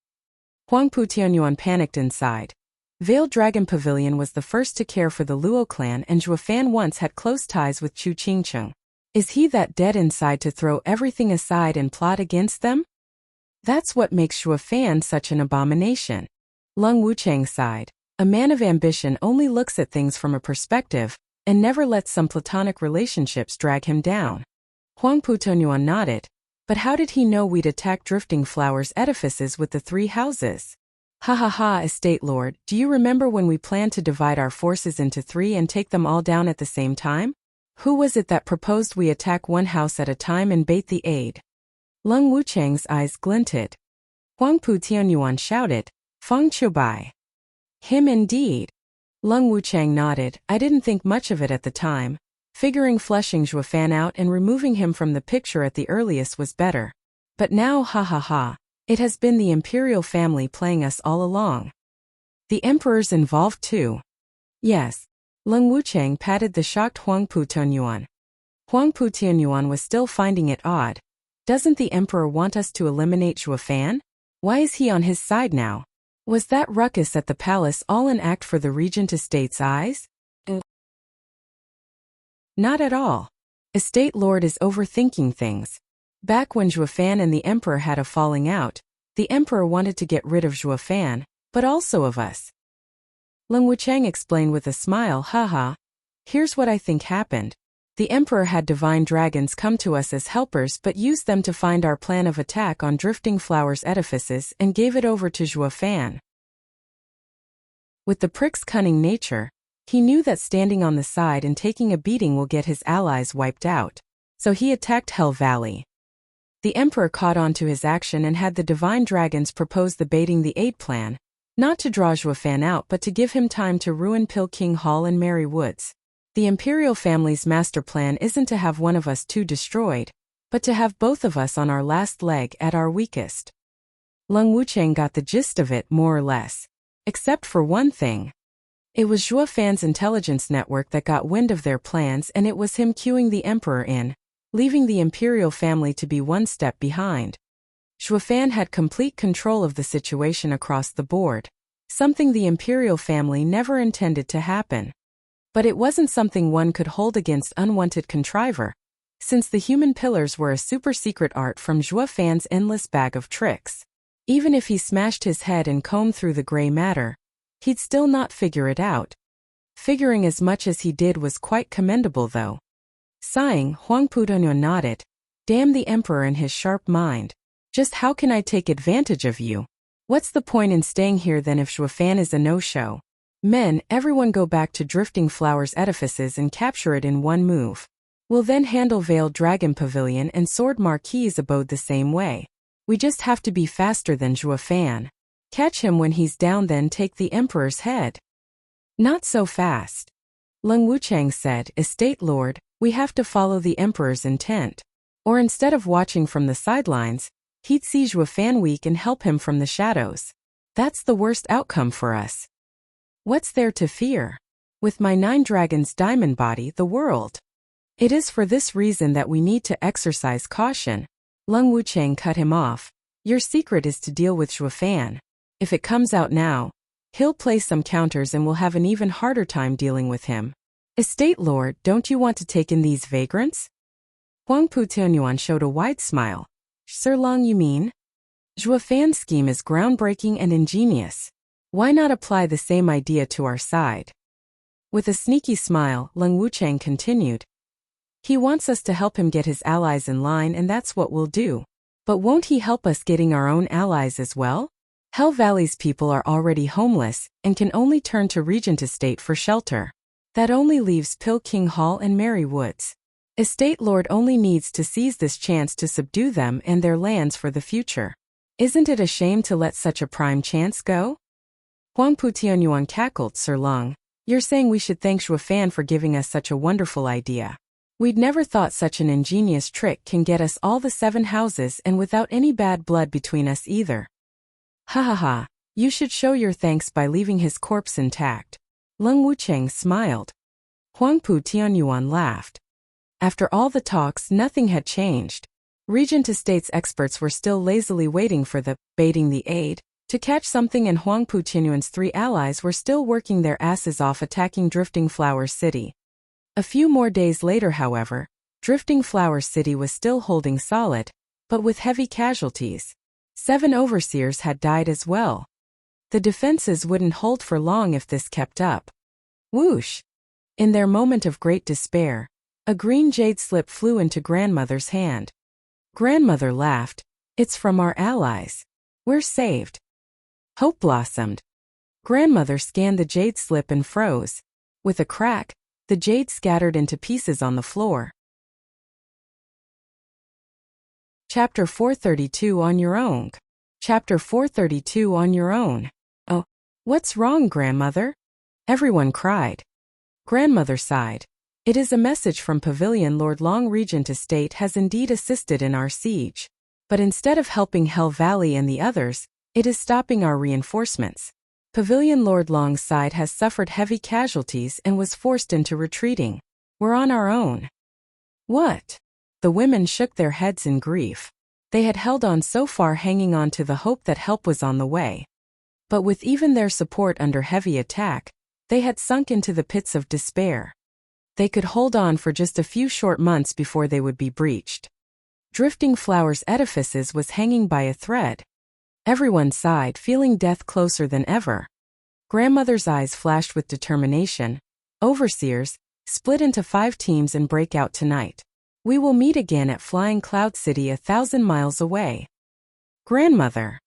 Huang Pu Tianyuan panicked inside. Veiled Dragon Pavilion was the first to care for the Luo clan and Shuofan once had close ties with Chu Qingcheng. Is he that dead inside to throw everything aside and plot against them? That's what makes Shuofan such an abomination. Lung Wuchang sighed. A man of ambition only looks at things from a perspective, and never lets some platonic relationships drag him down. Huang Putonyuan nodded. But how did he know we'd attack Drifting Flowers edifices with the 3 houses? Ha ha ha, Estate Lord, do you remember when we planned to divide our forces into 3 and take them all down at the same time? Who was it that proposed we attack one house at a time and bait the aid? Leng Wuchang's eyes glinted. Huangpu Tianyuan shouted, Feng Chubai. Him indeed. Leng Wuchang nodded. I didn't think much of it at the time, figuring flushing Zhuofan out and removing him from the picture at the earliest was better. But now ha ha ha, it has been the imperial family playing us all along. The emperor's involved too. Yes. Leng Wuchang patted the shocked Huangpu Tianyuan. Huangpu Tianyuan was still finding it odd. Doesn't the emperor want us to eliminate Zhuofan? Why is he on his side now? Was that ruckus at the palace all an act for the regent estate's eyes? Not at all. Estate lord is overthinking things. Back when Zhuofan and the emperor had a falling out, the emperor wanted to get rid of Zhuofan, but also of us. Leng Wuchang explained with a smile, haha. Here's what I think happened. The emperor had divine dragons come to us as helpers but used them to find our plan of attack on Drifting Flowers edifices and gave it over to Zhuofan. With the prick's cunning nature, he knew that standing on the side and taking a beating will get his allies wiped out, so he attacked Hell Valley. The emperor caught on to his action and had the divine dragons propose the baiting the aid plan, not to draw Zhuofan out but to give him time to ruin Pilking Hall and Merry Woods. The imperial family's master plan isn't to have one of us two destroyed, but to have both of us on our last leg at our weakest. Leng Wuchang got the gist of it more or less, except for one thing. It was Zhuofan's intelligence network that got wind of their plans, and it was him cueing the emperor in, leaving the imperial family to be one step behind. Zhuofan had complete control of the situation across the board, something the imperial family never intended to happen. But it wasn't something one could hold against unwanted contriver, since the human pillars were a super-secret art from Zhuofan's endless bag of tricks. Even if he smashed his head and combed through the gray matter, he'd still not figure it out. Figuring as much as he did was quite commendable though. Sighing, Huangpu Tianyuan nodded. Damn the emperor and his sharp mind. Just how can I take advantage of you? What's the point in staying here then if Zhuofan is a no-show? Men, everyone go back to Drifting Flowers edifices and capture it in one move. We'll then handle Veiled Dragon Pavilion and Sword Marquis abode the same way. We just have to be faster than Zhuofan. Catch him when he's down, then take the emperor's head. Not so fast. Leng Wuchang said, Estate Lord, we have to follow the emperor's intent. Or instead of watching from the sidelines, he'd see Zhuofan weak and help him from the shadows. That's the worst outcome for us. What's there to fear? With my 9 dragons diamond body the world. It is for this reason that we need to exercise caution. Leng Wuchang cut him off. Your secret is to deal with Zhuofan. If it comes out now, he'll play some counters and we'll have an even harder time dealing with him. Estate Lord, don't you want to take in these vagrants? Huangpu Tianyuan showed a wide smile. Sir Leng, you mean? Zhuofan's scheme is groundbreaking and ingenious. Why not apply the same idea to our side? With a sneaky smile, Leng Wuchang continued. He wants us to help him get his allies in line, and that's what we'll do. But won't he help us getting our own allies as well? Hell Valley's people are already homeless and can only turn to Regent Estate for shelter. That only leaves Pilking Hall and Merry Woods. Estate Lord only needs to seize this chance to subdue them and their lands for the future. Isn't it a shame to let such a prime chance go? Huangpu Tianyuan cackled. Sir Leng, you're saying we should thank Zhuofan for giving us such a wonderful idea. We'd never thought such an ingenious trick can get us all the 7 houses and without any bad blood between us either. Ha ha ha, you should show your thanks by leaving his corpse intact. Leng Wuchang smiled. Huangpu Tianyuan laughed. After all the talks, nothing had changed. Regent Estate's experts were still lazily waiting for the baiting the aid to catch something, and Huangpu Tianyuan's 3 allies were still working their asses off attacking Drifting Flowers City. A few more days later, however, Drifting Flowers City was still holding solid, but with heavy casualties. 7 overseers had died as well. The defenses wouldn't hold for long if this kept up. Whoosh! In their moment of great despair, a green jade slip flew into Grandmother's hand. Grandmother laughed. It's from our allies. We're saved. Hope blossomed. Grandmother scanned the jade slip and froze. With a crack, the jade scattered into pieces on the floor. Chapter 432 On Your Own. Chapter 432 On Your Own. Oh, what's wrong, grandmother? Everyone cried. Grandmother sighed. It is a message from Pavilion. Lord Long, Regent Estate, has indeed assisted in our siege. But instead of helping Hell Valley and the others, it is stopping our reinforcements. Pavilion Lord Long's side has suffered heavy casualties and was forced into retreating. We're on our own. What? The women shook their heads in grief. They had held on so far, hanging on to the hope that help was on the way. But with even their support under heavy attack, they had sunk into the pits of despair. They could hold on for just a few short months before they would be breached. Drifting Flowers' edifices was hanging by a thread. Everyone sighed, feeling death closer than ever. Grandmother's eyes flashed with determination. Overseers, split into 5 teams and break out tonight. We will meet again at Flying Cloud City 1,000 miles away. Grandmother.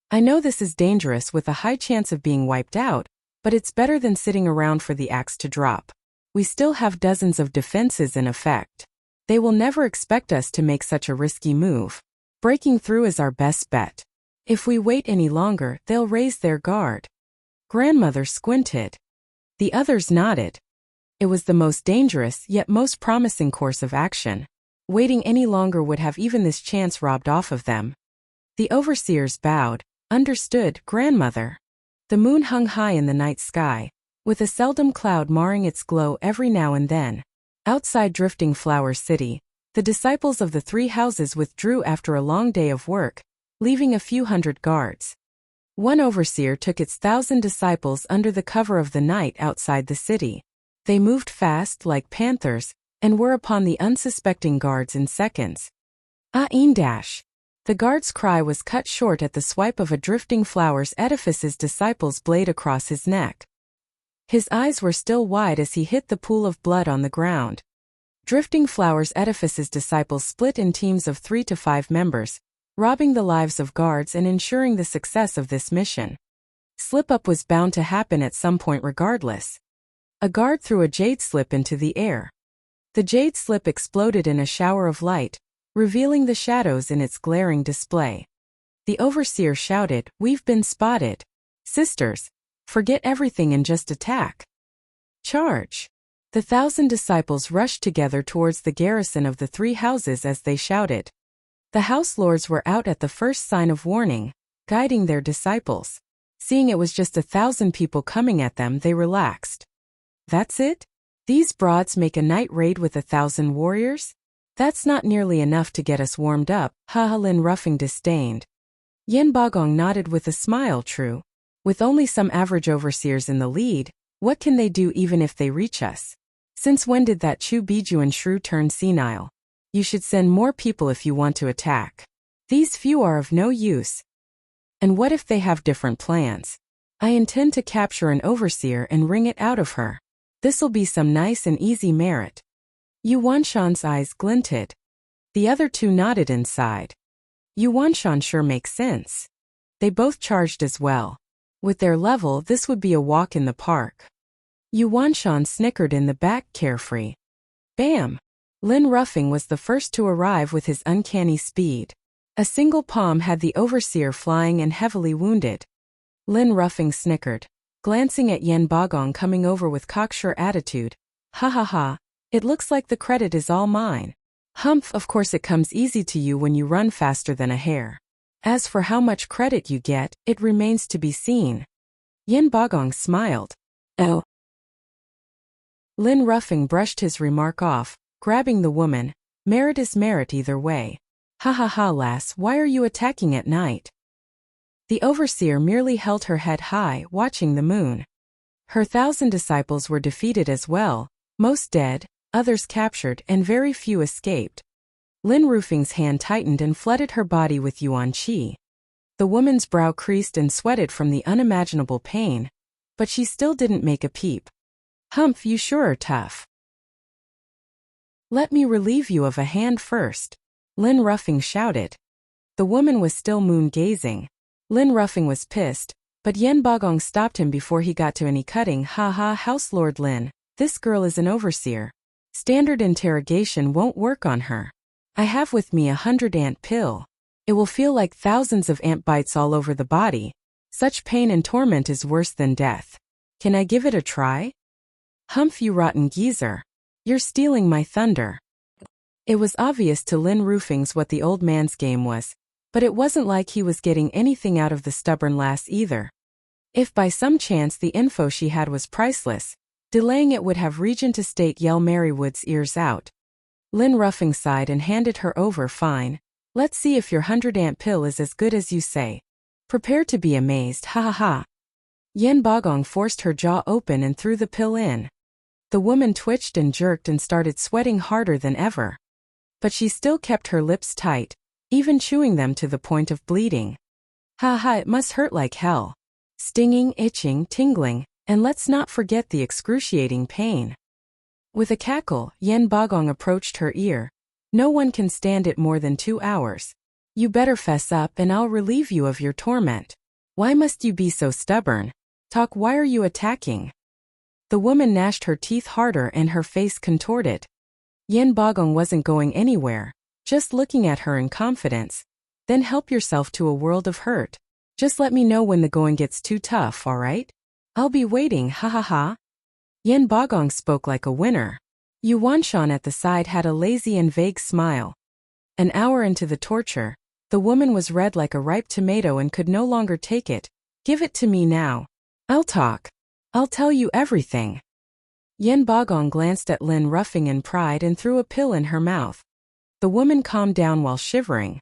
I know this is dangerous with a high chance of being wiped out, but it's better than sitting around for the axe to drop. We still have dozens of defenses in effect. They will never expect us to make such a risky move. Breaking through is our best bet. If we wait any longer, they'll raise their guard. Grandmother squinted. The others nodded. It was the most dangerous yet most promising course of action. Waiting any longer would have even this chance robbed off of them. The overseers bowed. Understood, grandmother. The moon hung high in the night sky, with a seldom cloud marring its glow every now and then. Outside Drifting Flower City, the disciples of the 3 houses withdrew after a long day of work, leaving a few hundred guards. One overseer took its 1,000 disciples under the cover of the night outside the city. They moved fast like panthers, and were upon the unsuspecting guards in seconds. Dash! The guard's cry was cut short at the swipe of a Drifting Flowers edifice's disciple's blade across his neck. His eyes were still wide as he hit the pool of blood on the ground. Drifting Flowers edifice's disciples split in teams of 3 to 5 members, robbing the lives of guards and ensuring the success of this mission. Slip-up was bound to happen at some point regardless. A guard threw a jade slip into the air. The jade slip exploded in a shower of light, revealing the shadows in its glaring display. The overseer shouted, "We've been spotted. Sisters, forget everything and just attack. Charge!" The 1,000 disciples rushed together towards the garrison of the 3 houses as they shouted. The house lords were out at the first sign of warning, guiding their disciples. Seeing it was just 1,000 people coming at them, they relaxed. That's it? These broads make a night raid with 1,000 warriors? That's not nearly enough to get us warmed up, Lin Ruffing disdained. Yen Bagong nodded with a smile. True. With only some average overseers in the lead, what can they do even if they reach us? Since when did that Chu Bijuan shrew turn senile? You should send more people if you want to attack. These few are of no use. And what if they have different plans? I intend to capture an overseer and wring it out of her. This'll be some nice and easy merit. Yuan Shan's eyes glinted. The other 2 nodded inside. Yuan Shan sure makes sense. They both charged as well. With their level, this would be a walk in the park. Yuan Shan snickered in the back, carefree. Bam! Lin Ruffing was the first to arrive with his uncanny speed. A single palm had the overseer flying and heavily wounded. Lin Ruffing snickered, glancing at Yen Bagong coming over with cocksure attitude. Ha ha ha, it looks like the credit is all mine. Humph, of course it comes easy to you when you run faster than a hare. As for how much credit you get, it remains to be seen. Yen Bagong smiled. Oh. Lin Ruffing brushed his remark off, grabbing the woman. Merit is merit either way. Ha ha ha, lass, why are you attacking at night? The overseer merely held her head high, watching the moon. Her 1,000 disciples were defeated as well, most dead, others captured, and very few escaped. Lin Ruffing's hand tightened and flooded her body with yuan qi. The woman's brow creased and sweated from the unimaginable pain, but she still didn't make a peep. Humph, you sure are tough. Let me relieve you of a hand first. Lin Ruffing shouted. The woman was still moon-gazing. Lin Ruffing was pissed, but Yen Bagong stopped him before he got to any cutting. Ha ha, House Lord Lin, this girl is an overseer. Standard interrogation won't work on her. I have with me 100 ant pill. It will feel like thousands of ant bites all over the body. Such pain and torment is worse than death. Can I give it a try? Humph, you rotten geezer. You're stealing my thunder. It was obvious to Lin Roofings what the old man's game was, but it wasn't like he was getting anything out of the stubborn lass either. If by some chance the info she had was priceless, delaying it would have Regent Estate yell Marywood's ears out. Lin Ruffing sighed and handed her over. Fine. Let's see if your 100 ant pill is as good as you say. Prepare to be amazed, ha ha ha. Yen Bagong forced her jaw open and threw the pill in. The woman twitched and jerked and started sweating harder than ever. But she still kept her lips tight, even chewing them to the point of bleeding. Ha ha, it must hurt like hell. Stinging, itching, tingling, and let's not forget the excruciating pain. With a cackle, Yen Bagong approached her ear. No one can stand it more than 2 hours. You better fess up and I'll relieve you of your torment. Why must you be so stubborn? Talk, why are you attacking? The woman gnashed her teeth harder and her face contorted. Yen Bagong wasn't going anywhere, just looking at her in confidence. Then help yourself to a world of hurt. Just let me know when the going gets too tough, alright? I'll be waiting, ha ha ha. Yen Bagong spoke like a winner. Yu Wanshan at the side had a lazy and vague smile. An hour into the torture, the woman was red like a ripe tomato and could no longer take it. Give it to me now. I'll talk. I'll tell you everything. Yen Bagong glanced at Lin Ruffing in pride and threw a pill in her mouth. The woman calmed down while shivering.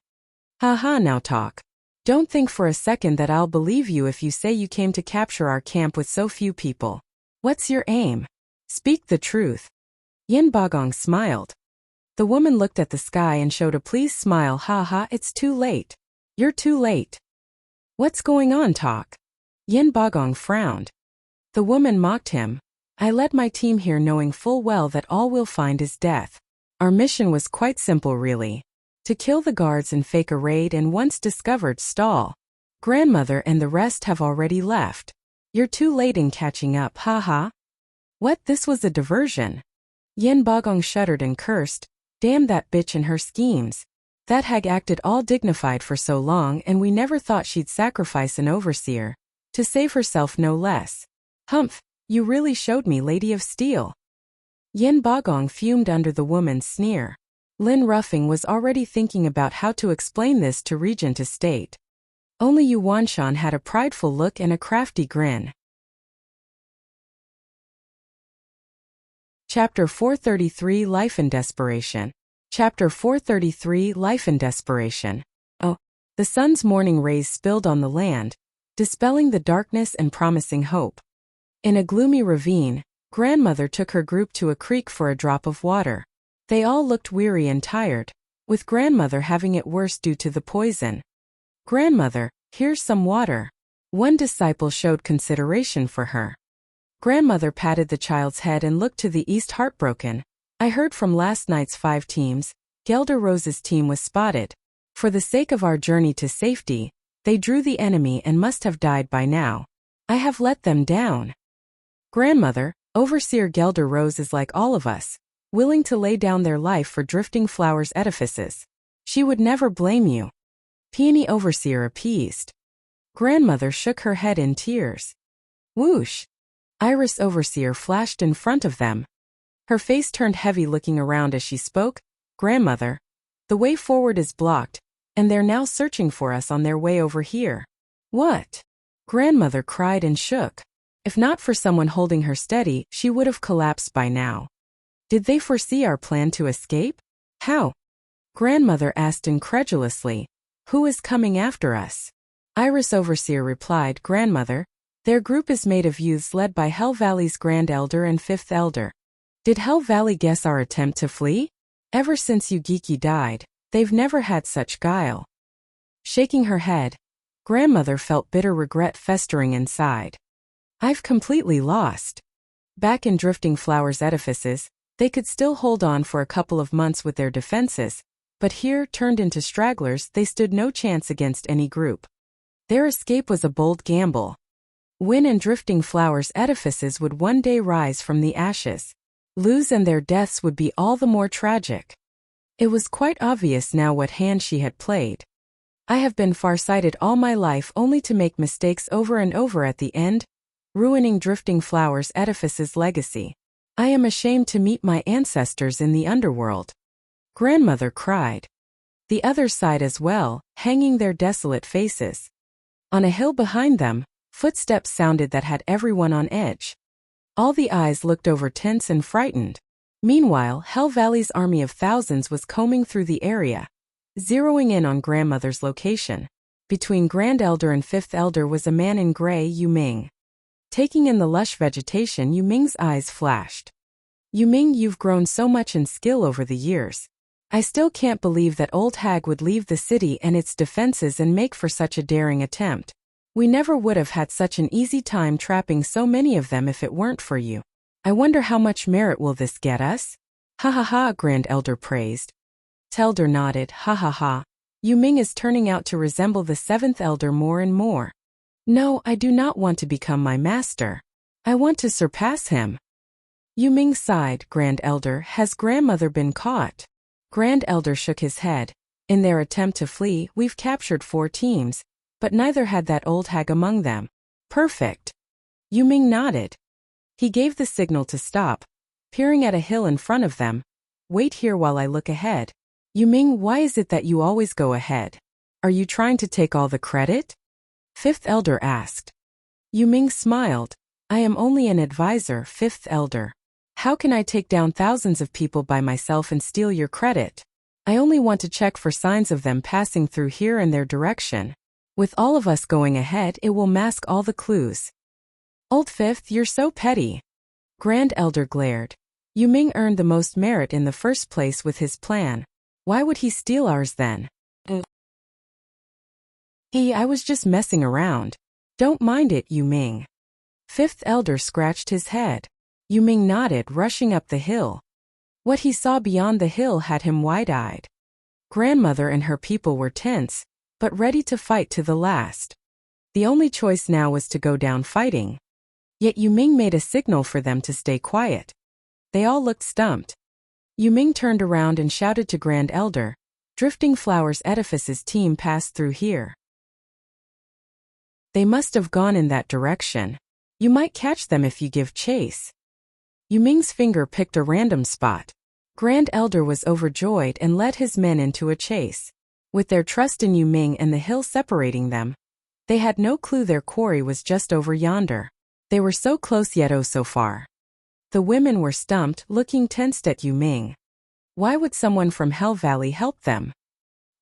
Ha ha, now talk. Don't think for a second that I'll believe you if you say you came to capture our camp with so few people. What's your aim? Speak the truth. Yen Bagong smiled. The woman looked at the sky and showed a pleased smile. Ha ha, it's too late. You're too late. What's going on, talk? Yen Bagong frowned. The woman mocked him. I led my team here knowing full well that all we'll find is death. Our mission was quite simple really. To kill the guards and fake a raid and once discovered stall. Grandmother and the rest have already left. You're too late in catching up, ha ha. What, this was a diversion? Yen Bagong shuddered and cursed. Damn that bitch and her schemes. That hag acted all dignified for so long and we never thought she'd sacrifice an overseer. To save herself no less. Humph, you really showed me, Lady of Steel. Yen Bagong fumed under the woman's sneer. Lin Ruffing was already thinking about how to explain this to Regent Estate. Only Yu Wanshan had a prideful look and a crafty grin. Chapter 433 Life in Desperation. Chapter 433 Life in Desperation. Oh, the sun's morning rays spilled on the land, dispelling the darkness and promising hope. In a gloomy ravine, Grandmother took her group to a creek for a drop of water. They all looked weary and tired, with Grandmother having it worse due to the poison. Grandmother, here's some water. One disciple showed consideration for her. Grandmother patted the child's head and looked to the east heartbroken. I heard from last night's 5 teams, Gelder Rose's team was spotted. For the sake of our journey to safety, they drew the enemy and must have died by now. I have let them down. Grandmother, Overseer Gelder Rose is like all of us, willing to lay down their life for Drifting Flowers edifices. She would never blame you. Peony Overseer appeased. Grandmother shook her head in tears. Whoosh! Iris Overseer flashed in front of them. Her face turned heavy looking around as she spoke. Grandmother, the way forward is blocked, and they're now searching for us on their way over here. What? Grandmother cried and shook. If not for someone holding her steady, she would have collapsed by now. Did they foresee our plan to escape? How? Grandmother asked incredulously. Who is coming after us? Iris Overseer replied, Grandmother, their group is made of youths led by Hell Valley's Grand Elder and Fifth Elder. Did Hell Valley guess our attempt to flee? Ever since Ugiki died, they've never had such guile. Shaking her head, Grandmother felt bitter regret festering inside. I've completely lost. Back in Drifting Flowers edifices, they could still hold on for a couple of months with their defenses, but here, turned into stragglers, they stood no chance against any group. Their escape was a bold gamble. Win and Drifting Flowers edifices would one day rise from the ashes. Lose and their deaths would be all the more tragic. It was quite obvious now what hand she had played. I have been farsighted all my life only to make mistakes over and over at the end, ruining Drifting Flowers Edifice's legacy. I am ashamed to meet my ancestors in the underworld. Grandmother cried. The others sighed as well, hanging their desolate faces. On a hill behind them, footsteps sounded that had everyone on edge. All the eyes looked over tense and frightened. Meanwhile, Hell Valley's army of thousands was combing through the area, zeroing in on grandmother's location. Between Grand Elder and Fifth Elder was a man in gray, Yu Ming. Taking in the lush vegetation, Yu Ming's eyes flashed. Yu Ming, you've grown so much in skill over the years. I still can't believe that old hag would leave the city and its defenses and make for such a daring attempt. We never would have had such an easy time trapping so many of them if it weren't for you. I wonder how much merit will this get us? Ha ha ha, Grand Elder praised. Elder nodded, ha ha ha. Yu Ming is turning out to resemble the seventh elder more and more. No, I do not want to become my master. I want to surpass him. Yu Ming sighed. Grand Elder, has grandmother been caught? Grand Elder shook his head. In their attempt to flee, we've captured 4 teams, but neither had that old hag among them. Perfect. Yu Ming nodded. He gave the signal to stop, peering at a hill in front of them. Wait here while I look ahead. Yu Ming, why is it that you always go ahead? Are you trying to take all the credit? Fifth Elder asked. Yu Ming smiled. I am only an advisor, Fifth Elder. How can I take down thousands of people by myself and steal your credit? I only want to check for signs of them passing through here and their direction. With all of us going ahead, it will mask all the clues. Old Fifth, you're so petty. Grand Elder glared. Yu Ming earned the most merit in the first place with his plan. Why would he steal ours then? I was just messing around. Don't mind it, Yu Ming. Fifth Elder scratched his head. Yu Ming nodded, rushing up the hill. What he saw beyond the hill had him wide-eyed. Grandmother and her people were tense, but ready to fight to the last. The only choice now was to go down fighting. Yet Yu Ming made a signal for them to stay quiet. They all looked stumped. Yu Ming turned around and shouted to Grand Elder, Drifting Flowers Edifice's team passed through here. They must have gone in that direction. You might catch them if you give chase. Yu Ming's finger picked a random spot. Grand Elder was overjoyed and led his men into a chase. With their trust in Yu Ming and the hill separating them, they had no clue their quarry was just over yonder. They were so close yet oh so far. The women were stumped, looking tensed at Yu Ming. Why would someone from Hell Valley help them?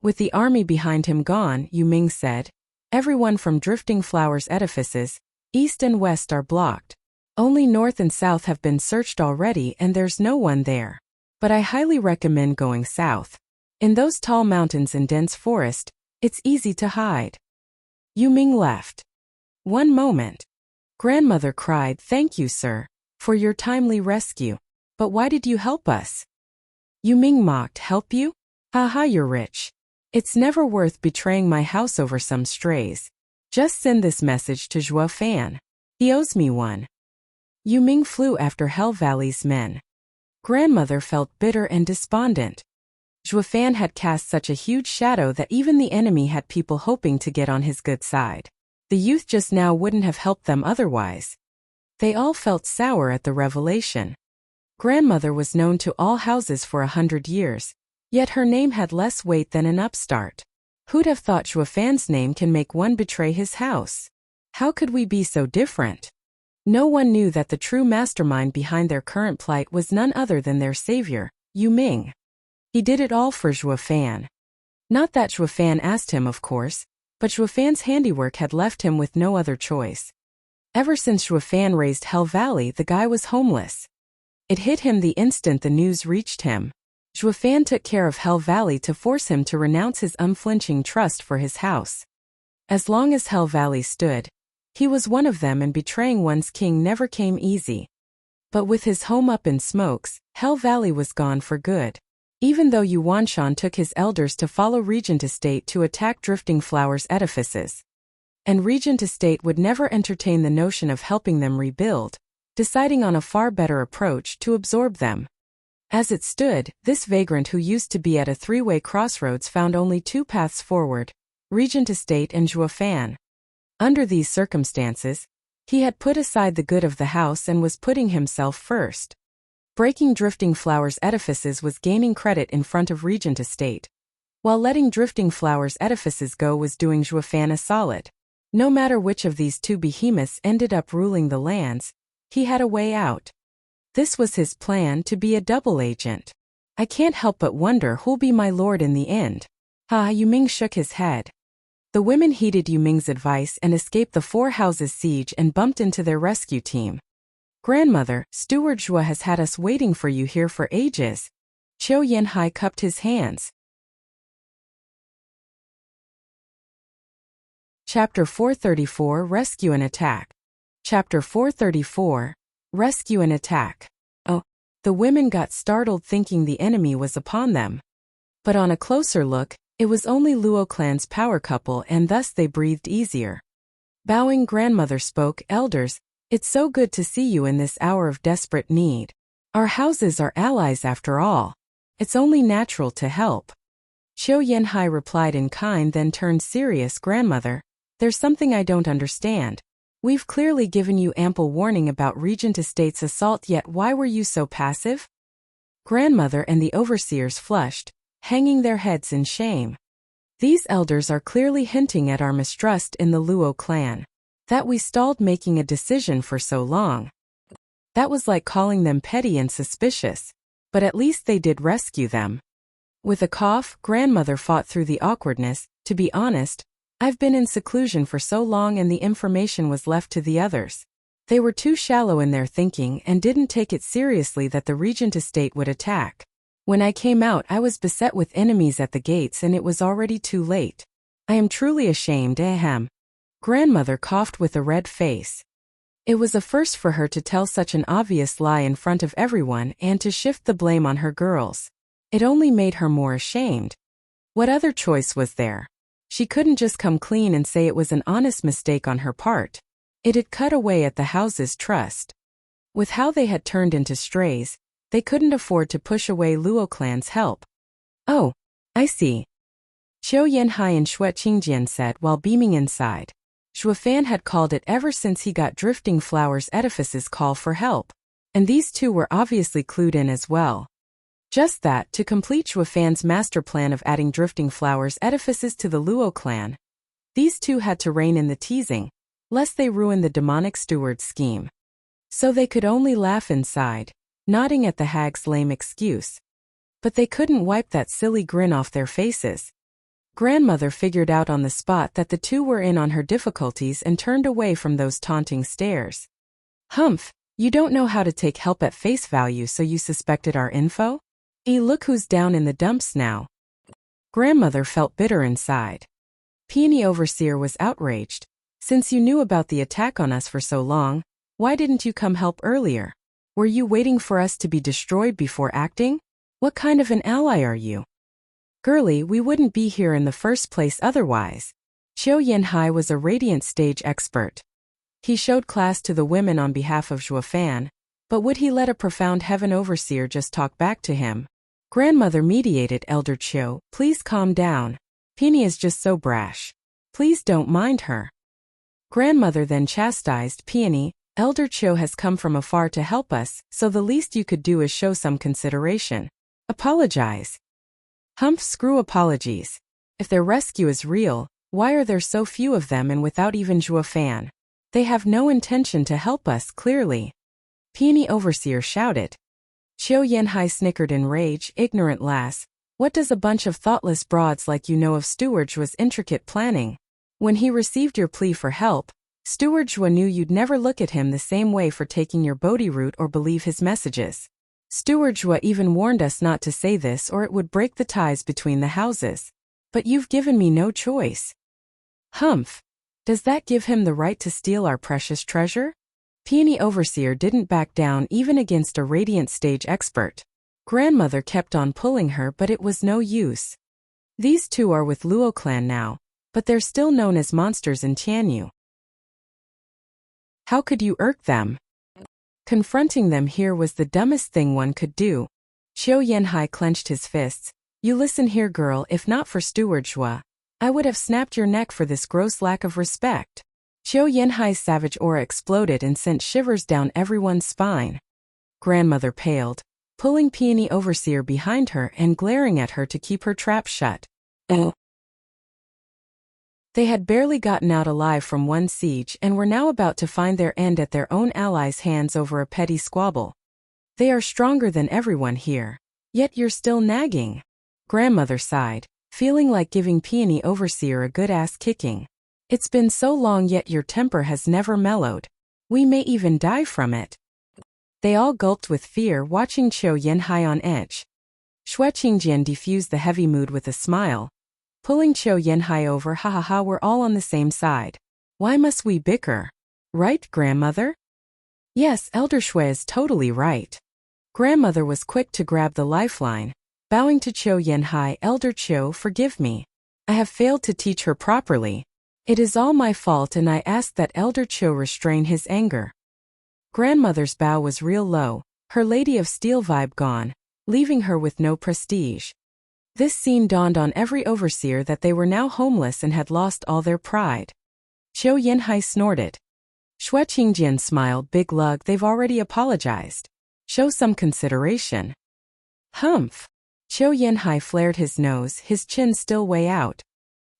With the army behind him gone, Yu Ming said, everyone from Drifting Flowers Edifices, east and west are blocked. Only north and south have been searched already and there's no one there. But I highly recommend going south. In those tall mountains and dense forest, it's easy to hide. Yu Ming left. One moment. Grandmother cried, thank you, sir, for your timely rescue. But why did you help us? Yu Ming mocked, help you? Haha, you're rich. It's never worth betraying my house over some strays. Just send this message to Zhuo Fan. He owes me one. Yu Ming flew after Hell Valley's men. Grandmother felt bitter and despondent. Zhuo Fan had cast such a huge shadow that even the enemy had people hoping to get on his good side. The youth just now wouldn't have helped them otherwise. They all felt sour at the revelation. Grandmother was known to all houses for 100 years, yet her name had less weight than an upstart. Who'd have thought Zhuo Fan's name can make one betray his house? How could we be so different? No one knew that the true mastermind behind their current plight was none other than their savior, Yu Ming. He did it all for Zhuo Fan. Not that Zhuo Fan asked him, of course, but Zhuo Fan's handiwork had left him with no other choice. Ever since Zhuo Fan raised Hell Valley, the guy was homeless. It hit him the instant the news reached him. Zhuo Fan took care of Hell Valley to force him to renounce his unflinching trust for his house. As long as Hell Valley stood, he was one of them, and betraying one's king never came easy. But with his home up in smokes, Hell Valley was gone for good. Even though Yu Wanshan took his elders to follow Regent Estate to attack Drifting Flowers Edifices. And Regent Estate would never entertain the notion of helping them rebuild, deciding on a far better approach to absorb them. As it stood, this vagrant who used to be at a three-way crossroads found only two paths forward: Regent Estate and Zhuofan. Under these circumstances, he had put aside the good of the house and was putting himself first. Breaking Drifting Flowers' edifices was gaining credit in front of Regent Estate, while letting Drifting Flowers' edifices go was doing Zhuofan a solid. No matter which of these two behemoths ended up ruling the lands, he had a way out. This was his plan, to be a double agent. I can't help but wonder who'll be my lord in the end. Yuming shook his head. The women heeded Yuming's advice and escaped the Four Houses siege and bumped into their rescue team. Grandmother, Steward Zhua has had us waiting for you here for ages. Qiu Yanhai cupped his hands. Chapter 434 Rescue and Attack. Chapter 434 Rescue and Attack. Oh, the women got startled thinking the enemy was upon them. But on a closer look, it was only Luo clan's power couple, and thus they breathed easier. Bowing, Grandmother spoke. Elders, it's so good to see you in this hour of desperate need. Our houses are allies after all. It's only natural to help. Qiu Yanhai replied in kind, then turned serious. Grandmother, there's something I don't understand. We've clearly given you ample warning about Regent Estate's assault, yet why were you so passive? Grandmother and the overseers flushed, hanging their heads in shame. These elders are clearly hinting at our mistrust in the Luo clan. That we stalled making a decision for so long. That was like calling them petty and suspicious. But at least they did rescue them. With a cough, Grandmother fought through the awkwardness. To be honest, I've been in seclusion for so long and the information was left to the others. They were too shallow in their thinking and didn't take it seriously that the Regent Estate would attack. When I came out, I was beset with enemies at the gates and it was already too late. I am truly ashamed. Ahem. Grandmother coughed with a red face. It was a first for her to tell such an obvious lie in front of everyone and to shift the blame on her girls. It only made her more ashamed. What other choice was there? She couldn't just come clean and say it was an honest mistake on her part. It had cut away at the house's trust. With how they had turned into strays, they couldn't afford to push away Luo clan's help. Oh, I see. Qiu Yanhai and Xue Qingjian said while beaming inside. Zhuofan had called it ever since he got Drifting Flowers' edifice's call for help. And these two were obviously clued in as well. Just that, to complete Zhuofan's master plan of adding Drifting Flowers' edifices to the Luo clan, these two had to rein in the teasing, lest they ruin the demonic steward's scheme. So they could only laugh inside, nodding at the hag's lame excuse. But they couldn't wipe that silly grin off their faces. Grandmother figured out on the spot that the two were in on her difficulties and turned away from those taunting stares. Humph, you don't know how to take help at face value, so you suspected our info? Look who's down in the dumps now. Grandmother felt bitter inside. Peony Overseer was outraged. Since you knew about the attack on us for so long, why didn't you come help earlier? Were you waiting for us to be destroyed before acting? What kind of an ally are you? Girlie, we wouldn't be here in the first place otherwise. Qiu Yanhai was a radiant stage expert. He showed class to the women on behalf of Zhuofan, but would he let a profound heaven overseer just talk back to him? Grandmother mediated. Elder Qiu, please calm down. Peony is just so brash. Please don't mind her. Grandmother then chastised. Peony, Elder Qiu has come from afar to help us, so the least you could do is show some consideration. Apologize. Humph, screw apologies. If their rescue is real, why are there so few of them and without even Zhuofan? They have no intention to help us, clearly. Peony Overseer shouted. Qiu Yanhai snickered in rage. Ignorant lass, what does a bunch of thoughtless broads like you know of Steward Zhua's intricate planning? When he received your plea for help, Steward Zhua knew you'd never look at him the same way for taking your Bodhi route or believe his messages. Steward Zhua even warned us not to say this or it would break the ties between the houses. But you've given me no choice. Humph. Does that give him the right to steal our precious treasure? Peony Overseer didn't back down even against a radiant stage expert. Grandmother kept on pulling her, but it was no use. These two are with Luo clan now, but they're still known as monsters in Tianyu. How could you irk them? Confronting them here was the dumbest thing one could do. Qiu Yanhai clenched his fists. You listen here, girl, if not for Steward Zhua, I would have snapped your neck for this gross lack of respect. Qiu Yanhai's savage aura exploded and sent shivers down everyone's spine. Grandmother paled, pulling Peony Overseer behind her and glaring at her to keep her trap shut. Oh. They had barely gotten out alive from one siege and were now about to find their end at their own allies' hands over a petty squabble. They are stronger than everyone here. Yet you're still nagging. Grandmother sighed, feeling like giving Peony Overseer a good ass kicking. It's been so long yet your temper has never mellowed. We may even die from it. They all gulped with fear, watching Qiu Yanhai on edge. Xue Qingjian diffused the heavy mood with a smile, pulling Qiu Yanhai over. Ha ha ha, we're all on the same side. Why must we bicker? Right, grandmother? Yes, Elder Xue is totally right. Grandmother was quick to grab the lifeline, bowing to Qiu Yanhai. Elder Qiu, forgive me. I have failed to teach her properly. It is all my fault and I ask that Elder Qiu restrain his anger. Grandmother's bow was real low, her Lady of Steel vibe gone, leaving her with no prestige. This scene dawned on every overseer that they were now homeless and had lost all their pride. Qiu Yanhai snorted. Xue Qingjian smiled. Big lug, they've already apologized. Show some consideration. Humph. Qiu Yanhai flared his nose, his chin still way out.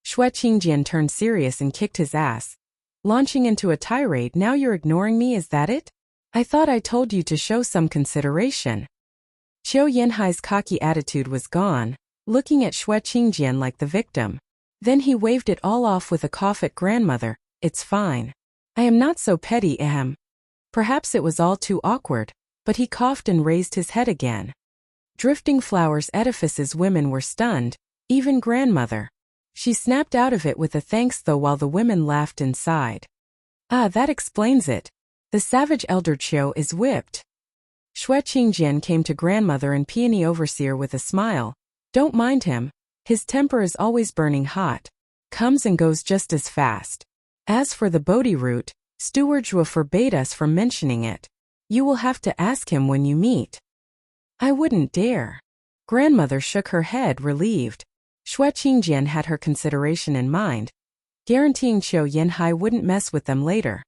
Xue Qingjian turned serious and kicked his ass, launching into a tirade. Now you're ignoring me, is that it? I thought I told you to show some consideration. Qiu Yanhai's cocky attitude was gone, looking at Xue Qingjian like the victim. Then he waved it all off with a cough at grandmother. It's fine. I am not so petty, ahem. Perhaps it was all too awkward, but he coughed and raised his head again. Drifting Flowers Edifice's women were stunned, even grandmother. She snapped out of it with a thanks though while the women laughed inside. Ah, that explains it. The savage Elder Qiu is whipped. Xue Qingjian came to grandmother and Peony Overseer with a smile. Don't mind him. His temper is always burning hot. Comes and goes just as fast. As for the Bodhi root, Steward Zhua forbade us from mentioning it. You will have to ask him when you meet. I wouldn't dare. Grandmother shook her head, relieved. Xue Qingjian had her consideration in mind, guaranteeing Qiu Yanhai wouldn't mess with them later.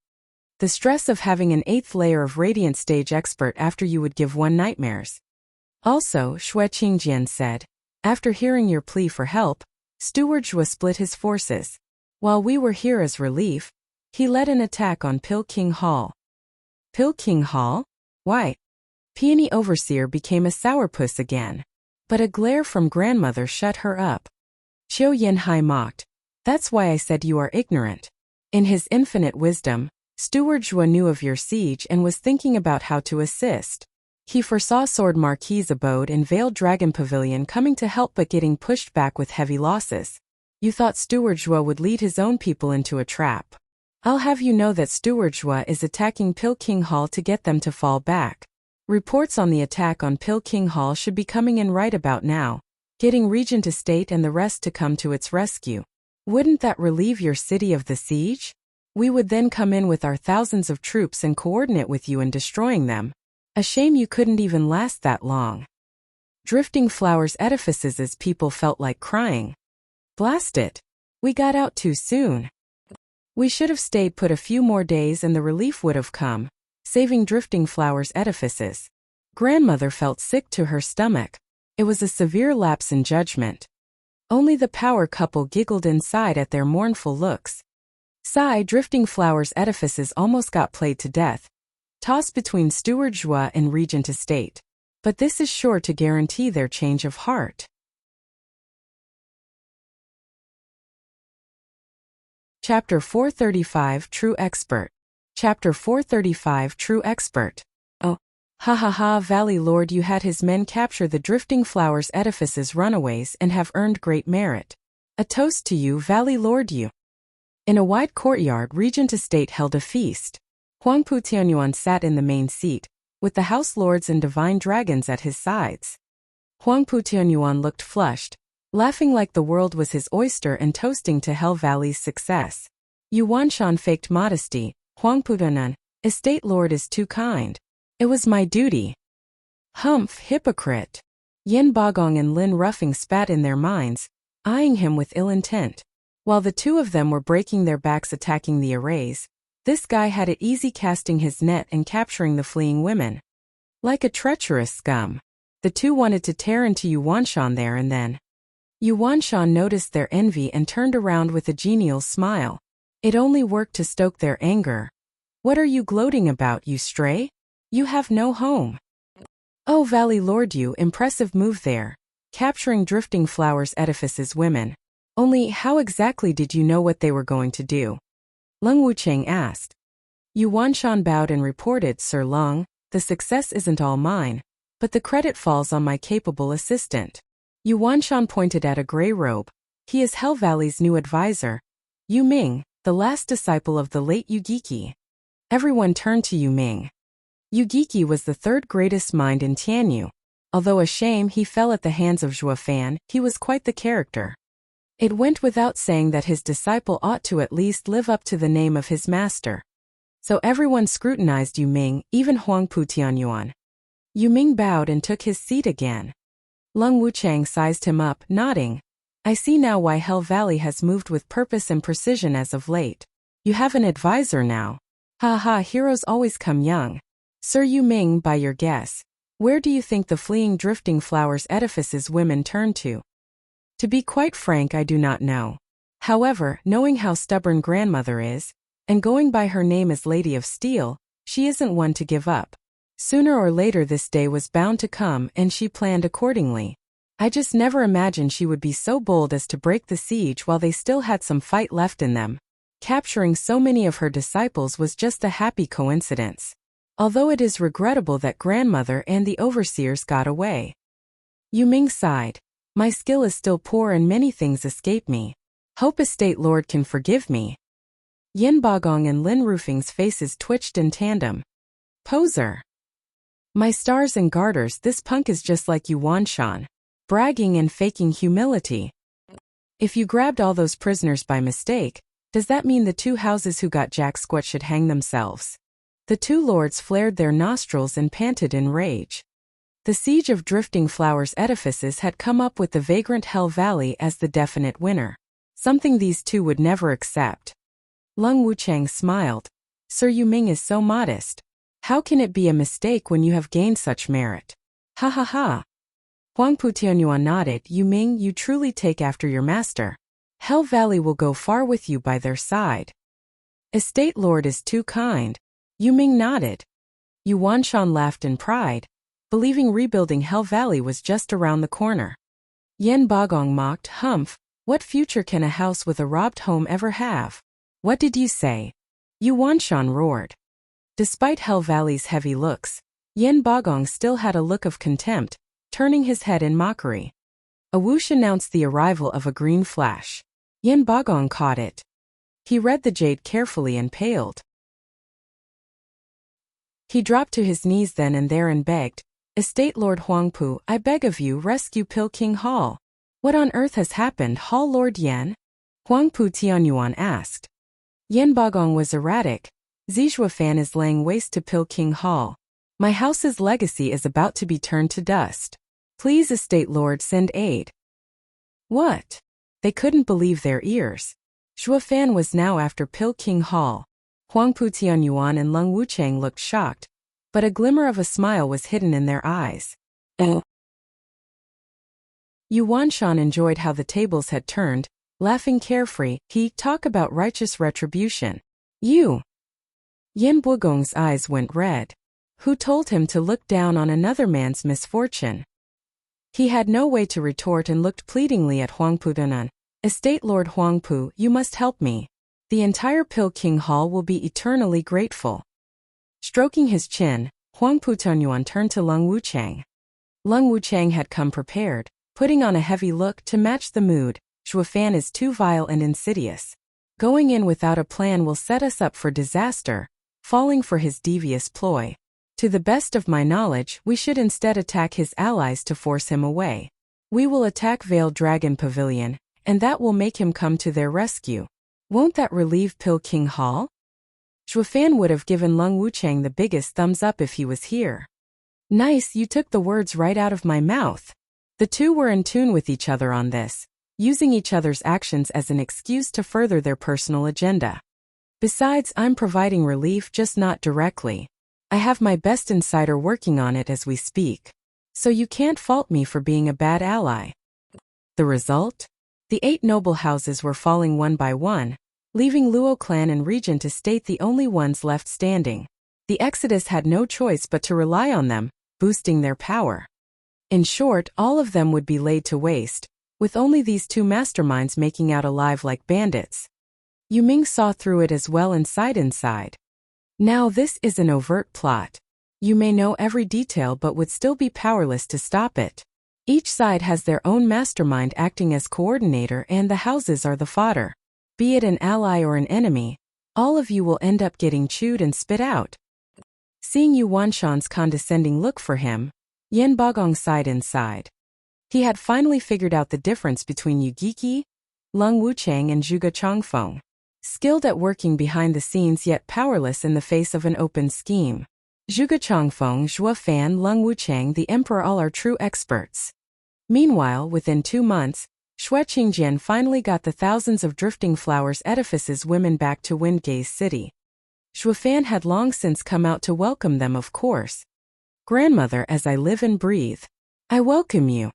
The stress of having an 8th layer of Radiant Stage expert after you would give one nightmares. Also, Xue Qingjian said, after hearing your plea for help, Steward Zhua split his forces. While we were here as relief, he led an attack on Pilking Hall. Pilking Hall? Why? Peony Overseer became a sourpuss again. But a glare from grandmother shut her up. Qiu Yanhai mocked. That's why I said you are ignorant. In his infinite wisdom, Steward Zhua knew of your siege and was thinking about how to assist. He foresaw Sword Marquis's abode and Veiled Dragon Pavilion coming to help but getting pushed back with heavy losses. You thought Steward Zhua would lead his own people into a trap. I'll have you know that Steward Zhua is attacking Pilking Hall to get them to fall back. Reports on the attack on Pilking Hall should be coming in right about now, getting Regent Estate and the rest to come to its rescue. Wouldn't that relieve your city of the siege? We would then come in with our thousands of troops and coordinate with you in destroying them. A shame you couldn't even last that long. Drifting Flowers Edifices people felt like crying. Blast it. We got out too soon. We should have stayed put a few more days and the relief would have come, saving Drifting Flowers Edifices. Grandmother felt sick to her stomach. It was a severe lapse in judgment. Only the power couple giggled inside at their mournful looks. Sigh, Drifting Flowers Edifices almost got played to death, tossed between Steward Zhua and Regent Estate. But this is sure to guarantee their change of heart. Chapter 435 True Expert. Chapter 435 True Expert. Oh, ha ha ha, Valley Lord, you had his men capture the Drifting Flowers Edifices runaways and have earned great merit. A toast to you, Valley Lord, you. In a wide courtyard, Regent Estate held a feast. Huangpu Tianyuan sat in the main seat, with the house lords and divine dragons at his sides. Huangpu Tianyuan looked flushed, laughing like the world was his oyster and toasting to Hell Valley's success. Yuanshan faked modesty. Huangpu Tianyuan, estate lord is too kind. It was my duty. Humph, hypocrite. Yin Bagong and Lin Ruffing spat in their minds, eyeing him with ill intent. While the two of them were breaking their backs attacking the arrays, this guy had it easy casting his net and capturing the fleeing women. Like a treacherous scum, the two wanted to tear into Yuanshan there and then. Yuanshan noticed their envy and turned around with a genial smile. It only worked to stoke their anger. What are you gloating about, you stray? You have no home. Oh Valley Lord, you impressive move there, capturing Drifting Flowers Edifice's women. Only how exactly did you know what they were going to do? Lung Wucheng asked. Yuanshan bowed and reported, Sir Lung, the success isn't all mine, but the credit falls on my capable assistant. Yuanshan pointed at a gray robe. He is Hell Valley's new advisor, Yu Ming, the last disciple of the late Yugiki. Everyone turned to Yu Ming. Yugiki was the third greatest mind in Tianyu. Although a shame he fell at the hands of Zhuo Fan, he was quite the character. It went without saying that his disciple ought to at least live up to the name of his master. So everyone scrutinized Yu Ming, even Huangpu Tianyuan. Yu Ming bowed and took his seat again. Lung Wucheng sized him up, nodding. I see now why Hell Valley has moved with purpose and precision as of late. You have an advisor now. Ha ha, heroes always come young. Sir Yu Ming, by your guess, where do you think the fleeing Drifting Flowers Edifice's women turn to? To be quite frank, I do not know. However, knowing how stubborn grandmother is, and going by her name as Lady of Steel, she isn't one to give up. Sooner or later this day was bound to come and she planned accordingly. I just never imagined she would be so bold as to break the siege while they still had some fight left in them. Capturing so many of her disciples was just a happy coincidence. Although it is regrettable that grandmother and the overseers got away. Yu Ming sighed. My skill is still poor and many things escape me. Hope Estate Lord can forgive me. Yin Bagong and Lin Rufing's faces twitched in tandem. Poser. My stars and garters, this punk is just like Yuanshan. Bragging and faking humility. If you grabbed all those prisoners by mistake, does that mean the two houses who got Jack Squat should hang themselves? The two lords flared their nostrils and panted in rage. The siege of Drifting Flowers Edifices had come up with the vagrant Hell Valley as the definite winner. Something these two would never accept. Lung Wucheng smiled. Sir Yu Ming is so modest. How can it be a mistake when you have gained such merit? Ha ha ha. Huangpu Tianyuan nodded. Yu Ming, you truly take after your master. Hell Valley will go far with you by their side. Estate Lord is too kind. Yu Ming nodded. Yuanshan laughed in pride, believing rebuilding Hell Valley was just around the corner. Yen Bagong mocked, Humph, what future can a house with a robbed home ever have? What did you say? Yuanshan roared. Despite Hell Valley's heavy looks, Yen Bagong still had a look of contempt, turning his head in mockery. A whoosh announced the arrival of a green flash. Yen Bagong caught it. He read the jade carefully and paled. He dropped to his knees then and there and begged, Estate Lord Huangpu, I beg of you, rescue Pil King Hall. What on earth has happened, Hall Lord Yen? Huangpu Tianyuan asked. Yen Bagong was erratic. Zizhua Fan is laying waste to Pil King Hall. My house's legacy is about to be turned to dust. Please, Estate Lord, send aid. What? They couldn't believe their ears. Zhuo Fan was now after Pil King Hall. Huangpu Tianyuan and Lung Wucheng looked shocked, but a glimmer of a smile was hidden in their eyes. Yuanshan enjoyed how the tables had turned, laughing carefree. Talk about righteous retribution. You. Yen Bagong's eyes went red. Who told him to look down on another man's misfortune? He had no way to retort and looked pleadingly at Huangpu Dunan. Estate Lord Huangpu, you must help me. The entire Pil King Hall will be eternally grateful. Stroking his chin, Huangpu Tianyuan turned to Lung Wucheng. Lung Wucheng had come prepared, putting on a heavy look to match the mood. Zhuo Fan is too vile and insidious. Going in without a plan will set us up for disaster, falling for his devious ploy. To the best of my knowledge, we should instead attack his allies to force him away. We will attack Veiled Dragon Pavilion, and that will make him come to their rescue. Won't that relieve Pil King Hall? Zhuo Fan would have given Lung Wucheng the biggest thumbs up if he was here. Nice, you took the words right out of my mouth. The two were in tune with each other on this, using each other's actions as an excuse to further their personal agenda. Besides, I'm providing relief, just not directly. I have my best insider working on it as we speak. So you can't fault me for being a bad ally. The result? The 8 noble houses were falling one by one, leaving Luo clan and Regent Estate the only ones left standing. The Exodus had no choice but to rely on them, boosting their power. In short, all of them would be laid to waste, with only these 2 masterminds making out alive like bandits. Yu Ming saw through it as well inside. Now this is an overt plot. You may know every detail but would still be powerless to stop it. Each side has their own mastermind acting as coordinator, and the houses are the fodder. Be it an ally or an enemy, all of you will end up getting chewed and spit out. Seeing Yu Wanshan's condescending look for him, Yan Bagong sighed inside. He had finally figured out the difference between Yu Giki, Lung Wuchang and Zhuge Changfeng. Skilled at working behind the scenes yet powerless in the face of an open scheme. Zhuge Changfeng, Zhuo Fan, Lung Wuchang, the Emperor, all are true experts. Meanwhile, within 2 months, Xue Qingjian finally got the thousands of Drifting Flowers edifices women back to Windgaze City. Zhuo Fan had long since come out to welcome them, of course. Grandmother, as I live and breathe, I welcome you.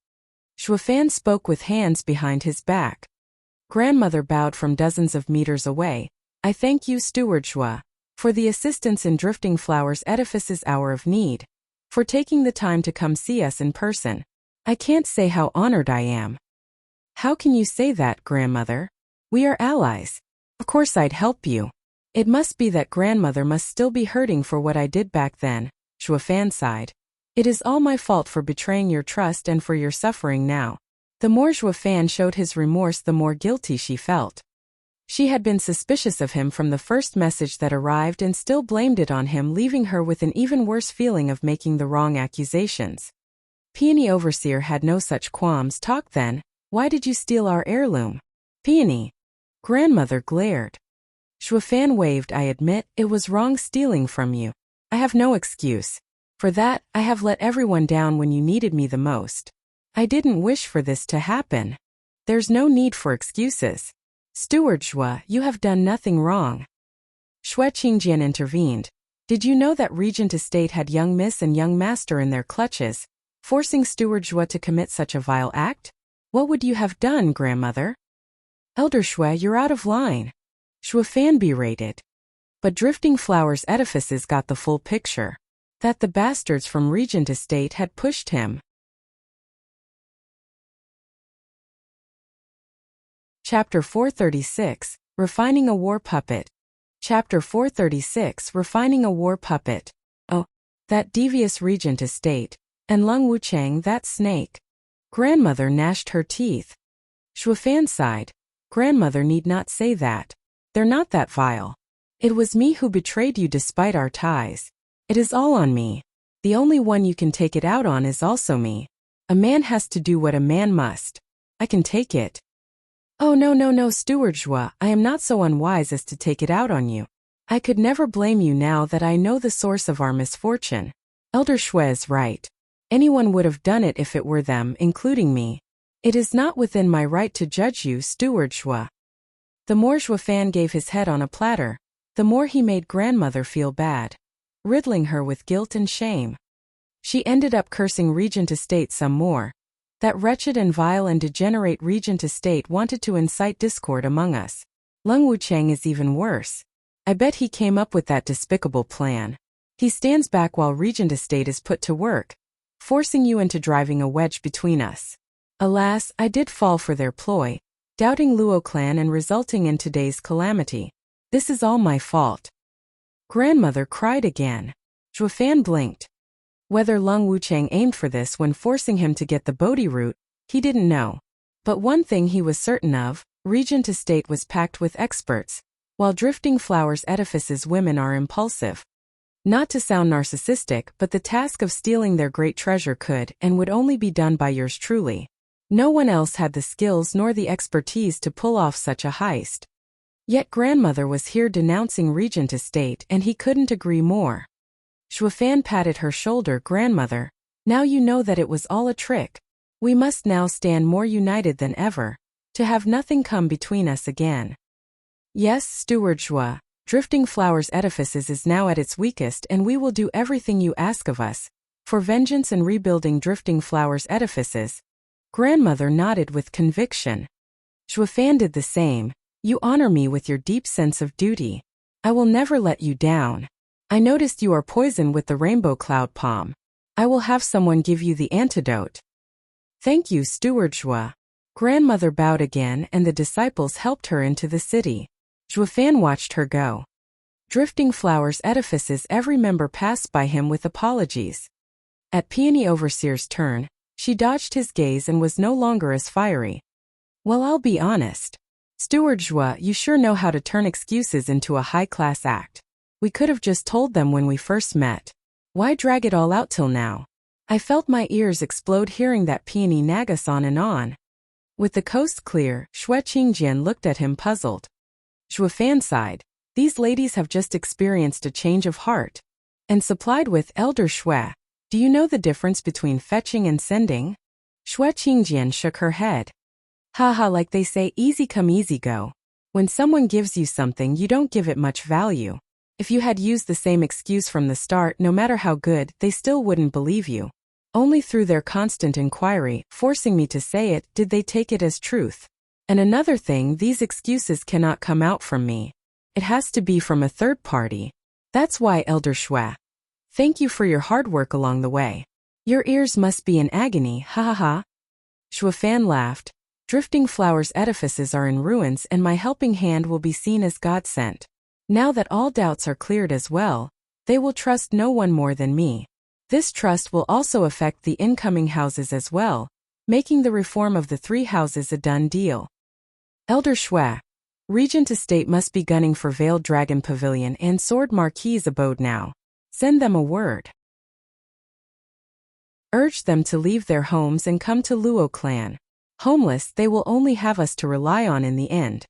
Zhuo Fan spoke with hands behind his back. Grandmother bowed from dozens of meters away. I thank you, Steward Zhuo, for the assistance in Drifting Flowers Edifice's hour of need, for taking the time to come see us in person. I can't say how honored I am. How can you say that, Grandmother? We are allies. Of course I'd help you. It must be that Grandmother must still be hurting for what I did back then, Zhuo Fan sighed. It is all my fault for betraying your trust and for your suffering now. The more Zhuo Fan showed his remorse, the more guilty she felt. She had been suspicious of him from the first message that arrived and still blamed it on him, leaving her with an even worse feeling of making the wrong accusations. Peony Overseer had no such qualms. Talk then, why did you steal our heirloom? Peony. Grandmother glared. Zhuo Fan waved. I admit, it was wrong stealing from you. I have no excuse. For that, I have let everyone down when you needed me the most. I didn't wish for this to happen. There's no need for excuses. Steward Zhuo, you have done nothing wrong. Xue Qingjian intervened. Did you know that Regent Estate had young Miss and young Master in their clutches, forcing Steward Zhuo to commit such a vile act? What would you have done, Grandmother? Elder Xue, you're out of line. Zhuo Fan berated. But Drifting Flowers Edifices got the full picture. That the bastards from Regent Estate had pushed him. Chapter 436, Refining a War Puppet. Chapter 436, Refining a War Puppet. Oh, that devious Regent Estate. And Lung Wuchang, that snake. Grandmother gnashed her teeth. Zhuo Fan sighed. Grandmother need not say that. They're not that vile. It was me who betrayed you despite our ties. It is all on me. The only one you can take it out on is also me. A man has to do what a man must. I can take it. Oh no, Steward Zhuo, I am not so unwise as to take it out on you. I could never blame you now that I know the source of our misfortune. Elder Xue is right. Anyone would have done it if it were them, including me. It is not within my right to judge you, Steward Zhuo. The more Zhuo Fan gave his head on a platter, the more he made Grandmother feel bad, riddling her with guilt and shame. She ended up cursing Regent Estate some more. That wretched and vile and degenerate Regent Estate wanted to incite discord among us. Lung Wuchang is even worse. I bet he came up with that despicable plan. He stands back while Regent Estate is put to work, forcing you into driving a wedge between us. Alas, I did fall for their ploy, doubting Luo clan and resulting in today's calamity. This is all my fault. Grandmother cried again. Zhuo Fan blinked. Whether Lung Wuchang aimed for this when forcing him to get the Bodhi route, he didn't know. But one thing he was certain of, Regent Estate was packed with experts, while Drifting Flowers Edifice's women are impulsive. Not to sound narcissistic, but the task of stealing their great treasure could and would only be done by yours truly. No one else had the skills nor the expertise to pull off such a heist. Yet Grandmother was here denouncing Regent Estate, and he couldn't agree more. Zhuo Fan patted her shoulder. Grandmother, now you know that it was all a trick. We must now stand more united than ever, to have nothing come between us again. Yes, Steward Zhua, Drifting Flowers Edifices is now at its weakest, and we will do everything you ask of us, for vengeance and rebuilding Drifting Flowers Edifices. Grandmother nodded with conviction. Zhuofan did the same. You honor me with your deep sense of duty. I will never let you down. I noticed you are poisoned with the rainbow cloud palm. I will have someone give you the antidote. Thank you, Steward Zhua. Grandmother bowed again, and the disciples helped her into the city. Zhuofan watched her go. Drifting Flowers Edifices, every member passed by him with apologies. At Peony Overseer's turn, she dodged his gaze and was no longer as fiery. Well, I'll be honest. Steward Zhua, you sure know how to turn excuses into a high-class act. We could have just told them when we first met. Why drag it all out till now? I felt my ears explode hearing that Peony nag us on and on. With the coast clear, Xue Qingjian looked at him puzzled. Zhuofan sighed. These ladies have just experienced a change of heart. And supplied with Elder Xue. Do you know the difference between fetching and sending? Xue Qingjian shook her head. Haha, like they say, easy come easy go. When someone gives you something, you don't give it much value. If you had used the same excuse from the start, no matter how good, they still wouldn't believe you. Only through their constant inquiry, forcing me to say it, did they take it as truth. And another thing, these excuses cannot come out from me. It has to be from a third party. That's why, Elder Xue. Thank you for your hard work along the way. Your ears must be in agony, ha ha ha. Zhuofan laughed. Drifting Flowers Edifices are in ruins, and my helping hand will be seen as God sent. Now that all doubts are cleared as well, they will trust no one more than me. This trust will also affect the incoming houses as well, making the reform of the 3 houses a done deal. Elder Xue, Regent Estate must be gunning for Veiled Dragon Pavilion and Sword Marquis' abode now. Send them a word. Urge them to leave their homes and come to Luo Clan. Homeless, they will only have us to rely on in the end.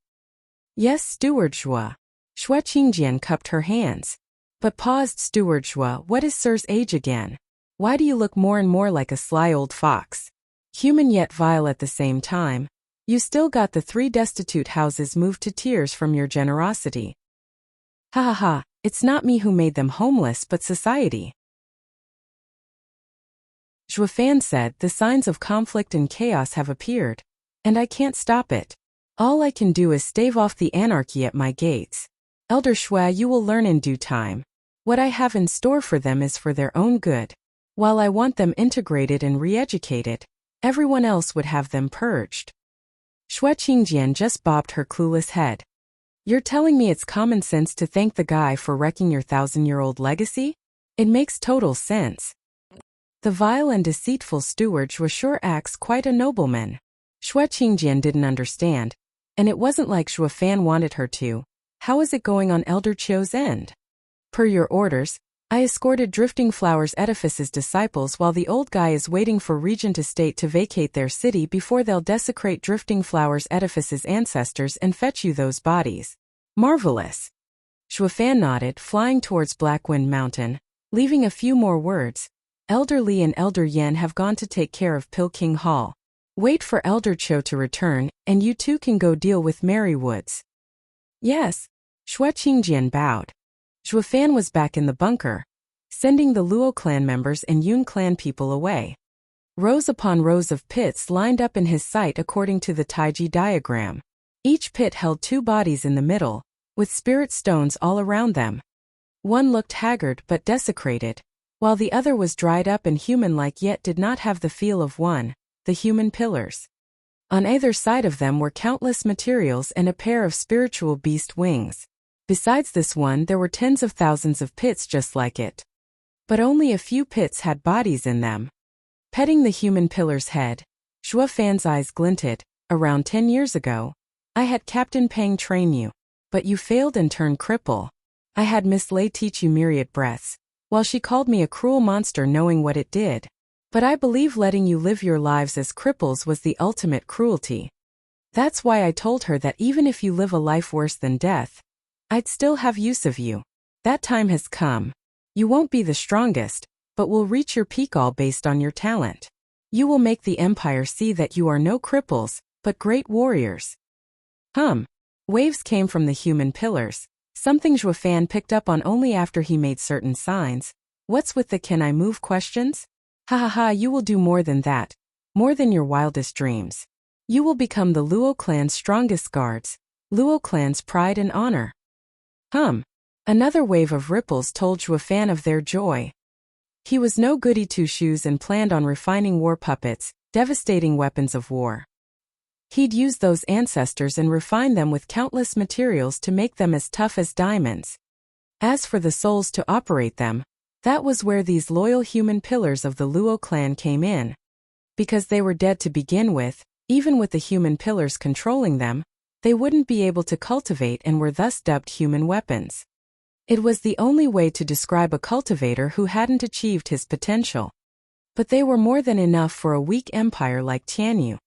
Yes, Steward Zhua. Xue Qingjian cupped her hands. But paused. Steward Zhua, what is Sir's age again? Why do you look more and more like a sly old fox? Human yet vile at the same time. You still got the 3 destitute houses moved to tears from your generosity. Ha ha ha, it's not me who made them homeless but society. Zhuofan said, the signs of conflict and chaos have appeared. And I can't stop it. All I can do is stave off the anarchy at my gates. Elder Xue, you will learn in due time. What I have in store for them is for their own good. While I want them integrated and re-educated, everyone else would have them purged. Xue Qingjian just bobbed her clueless head. You're telling me it's common sense to thank the guy for wrecking your 1,000-year-old legacy? It makes total sense. The vile and deceitful Steward Zhua sure acts quite a nobleman. Xue Qingjian didn't understand, and it wasn't like Zhuofan wanted her to. How is it going on Elder Qiu's end? Per your orders, I escorted Drifting Flowers Edifices disciples while the old guy is waiting for Regent Estate to vacate their city before they'll desecrate Drifting Flowers Edifices' ancestors and fetch you those bodies. Marvelous. Zhuofan nodded, flying towards Blackwind Mountain, leaving a few more words. Elder Li and Elder Yan have gone to take care of Pilking Hall. Wait for Elder Qiu to return, and you two can go deal with Mary Woods. Yes. Xue Qingjian bowed. Zhuofan was back in the bunker, sending the Luo clan members and Yun clan people away. Rows upon rows of pits lined up in his sight according to the Taiji diagram. Each pit held 2 bodies in the middle, with spirit stones all around them. One looked haggard but desecrated, while the other was dried up and human-like yet did not have the feel of one, the human pillars. On either side of them were countless materials and a pair of spiritual beast wings. Besides this one, there were tens of thousands of pits just like it. But only a few pits had bodies in them. Petting the human pillar's head, Zhuofan's eyes glinted. Around 10 years ago, I had Captain Peng train you, but you failed and turned cripple. I had Miss Lei teach you myriad breaths, while she called me a cruel monster knowing what it did. But I believe letting you live your lives as cripples was the ultimate cruelty. That's why I told her that even if you live a life worse than death, I'd still have use of you. That time has come. You won't be the strongest, but will reach your peak all based on your talent. You will make the empire see that you are no cripples, but great warriors. Waves came from the human pillars, something Zhuo Fan picked up on only after he made certain signs. What's with the "can I move" questions? Ha ha ha, you will do more than that. More than your wildest dreams. You will become the Luo clan's strongest guards, Luo clan's pride and honor. Another wave of ripples told Zhuo Fan of their joy. He was no goody two-shoes and planned on refining war puppets, devastating weapons of war. He'd use those ancestors and refine them with countless materials to make them as tough as diamonds. As for the souls to operate them, that was where these loyal human pillars of the Luo clan came in. Because they were dead to begin with, even with the human pillars controlling them, they wouldn't be able to cultivate and were thus dubbed human weapons. It was the only way to describe a cultivator who hadn't achieved his potential. But they were more than enough for a weak empire like Tianyu.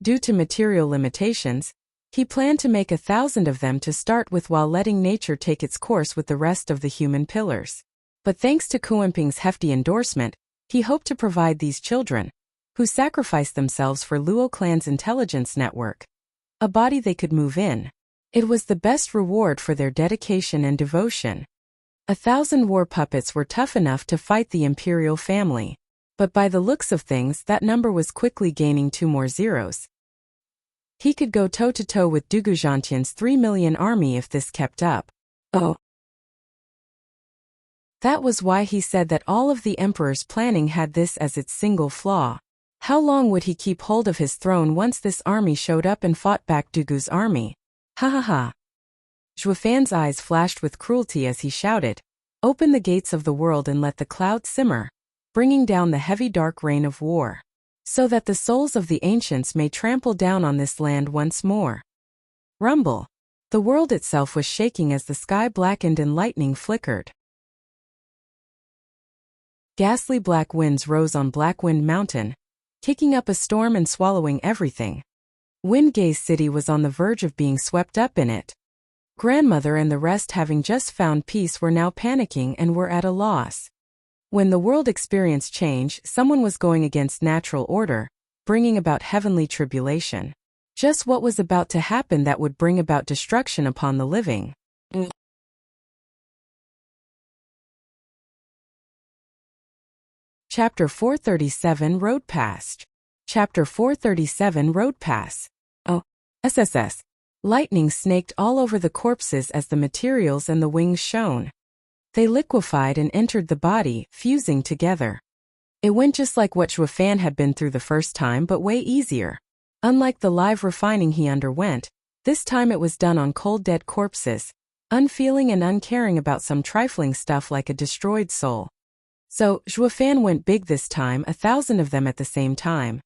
Due to material limitations, he planned to make 1,000 of them to start with while letting nature take its course with the rest of the human pillars. But thanks to Kuenping's hefty endorsement, he hoped to provide these children, who sacrificed themselves for Luo clan's intelligence network, a body they could move in. It was the best reward for their dedication and devotion. 1,000 war puppets were tough enough to fight the imperial family. But by the looks of things, that number was quickly gaining 2 more zeros. He could go toe-to-toe with Dugu Zhantian's 3 million army if this kept up. That was why he said that all of the emperor's planning had this as its single flaw. How long would he keep hold of his throne once this army showed up and fought back Dugu's army? Ha ha ha. Zhuo Fan's eyes flashed with cruelty as he shouted, "Open the gates of the world and let the clouds simmer, bringing down the heavy dark rain of war, so that the souls of the ancients may trample down on this land once more." Rumble. The world itself was shaking as the sky blackened and lightning flickered. Ghastly black winds rose on Blackwind Mountain, kicking up a storm and swallowing everything. Windgaze City was on the verge of being swept up in it. Grandmother and the rest, having just found peace, were now panicking and were at a loss. When the world experienced change, someone was going against natural order, bringing about heavenly tribulation. Just what was about to happen that would bring about destruction upon the living? Chapter 437 Road Past. Chapter 437 Road Pass. SSS. Lightning snaked all over the corpses as the materials and the wings shone. They liquefied and entered the body, fusing together. It went just like what Zhuo Fan had been through the first time, but way easier. Unlike the live refining he underwent, this time it was done on cold dead corpses, unfeeling and uncaring about some trifling stuff like a destroyed soul. So, Zhuo Fan went big this time, 1,000 of them at the same time.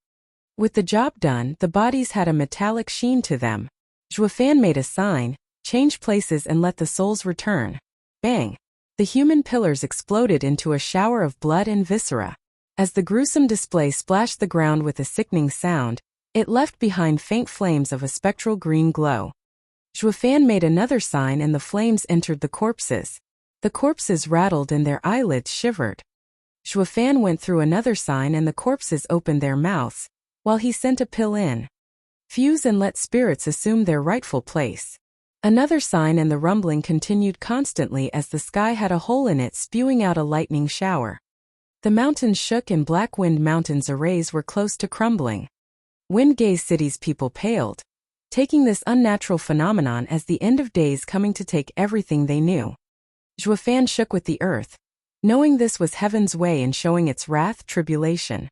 With the job done, the bodies had a metallic sheen to them. Zhuo Fan made a sign, change places and let the souls return. Bang! The human pillars exploded into a shower of blood and viscera. As the gruesome display splashed the ground with a sickening sound, it left behind faint flames of a spectral green glow. Zhuo Fan made another sign and the flames entered the corpses. The corpses rattled and their eyelids shivered. Zhuo Fan went through another sign and the corpses opened their mouths, while he sent a pill in. Fuse and let spirits assume their rightful place. Another sign and the rumbling continued constantly as the sky had a hole in it, spewing out a lightning shower. The mountains shook and Blackwind Mountain's arrays were close to crumbling. Windgaze City's people paled, taking this unnatural phenomenon as the end of days coming to take everything they knew. Zhuo Fan shook with the earth, knowing this was heaven's way in showing its wrath, tribulation.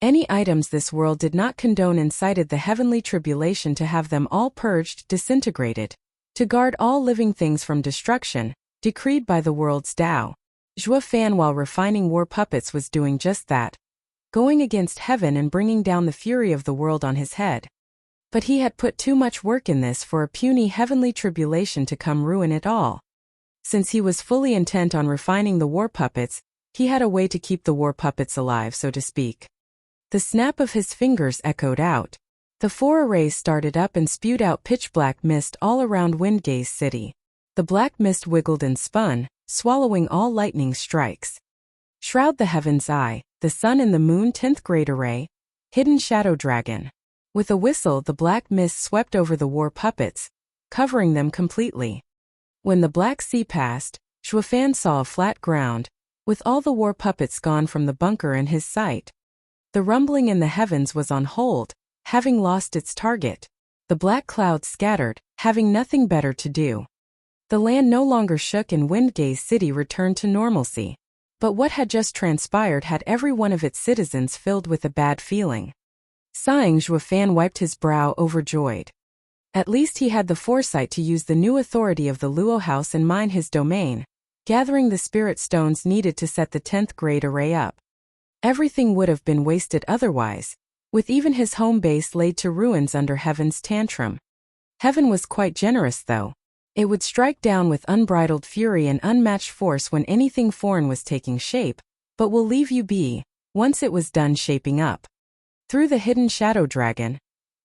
Any items this world did not condone incited the heavenly tribulation to have them all purged, disintegrated, to guard all living things from destruction, decreed by the world's Tao. Zhuo Fan, while refining war puppets, was doing just that, going against heaven and bringing down the fury of the world on his head. But he had put too much work in this for a puny heavenly tribulation to come ruin it all. Since he was fully intent on refining the war puppets, he had a way to keep the war puppets alive, so to speak. The snap of his fingers echoed out. The 4 arrays started up and spewed out pitch-black mist all around Windgaze City. The black mist wiggled and spun, swallowing all lightning strikes. Shroud the Heaven's Eye, the Sun and the Moon 10th grade array, Hidden Shadow Dragon. With a whistle, the black mist swept over the war puppets, covering them completely. When the Black Sea passed, Zhuofan saw a flat ground, with all the war puppets gone from the bunker in his sight. The rumbling in the heavens was on hold, having lost its target. The black clouds scattered, having nothing better to do. The land no longer shook and Windgaze City returned to normalcy. But what had just transpired had every one of its citizens filled with a bad feeling. Sighing, Zhuofan wiped his brow overjoyed. At least he had the foresight to use the new authority of the Luo House and mine his domain, gathering the spirit stones needed to set the 10th grade array up. Everything would have been wasted otherwise, with even his home base laid to ruins under Heaven's tantrum. Heaven was quite generous though. It would strike down with unbridled fury and unmatched force when anything foreign was taking shape, but will leave you be, once it was done shaping up. Through the Hidden Shadow Dragon,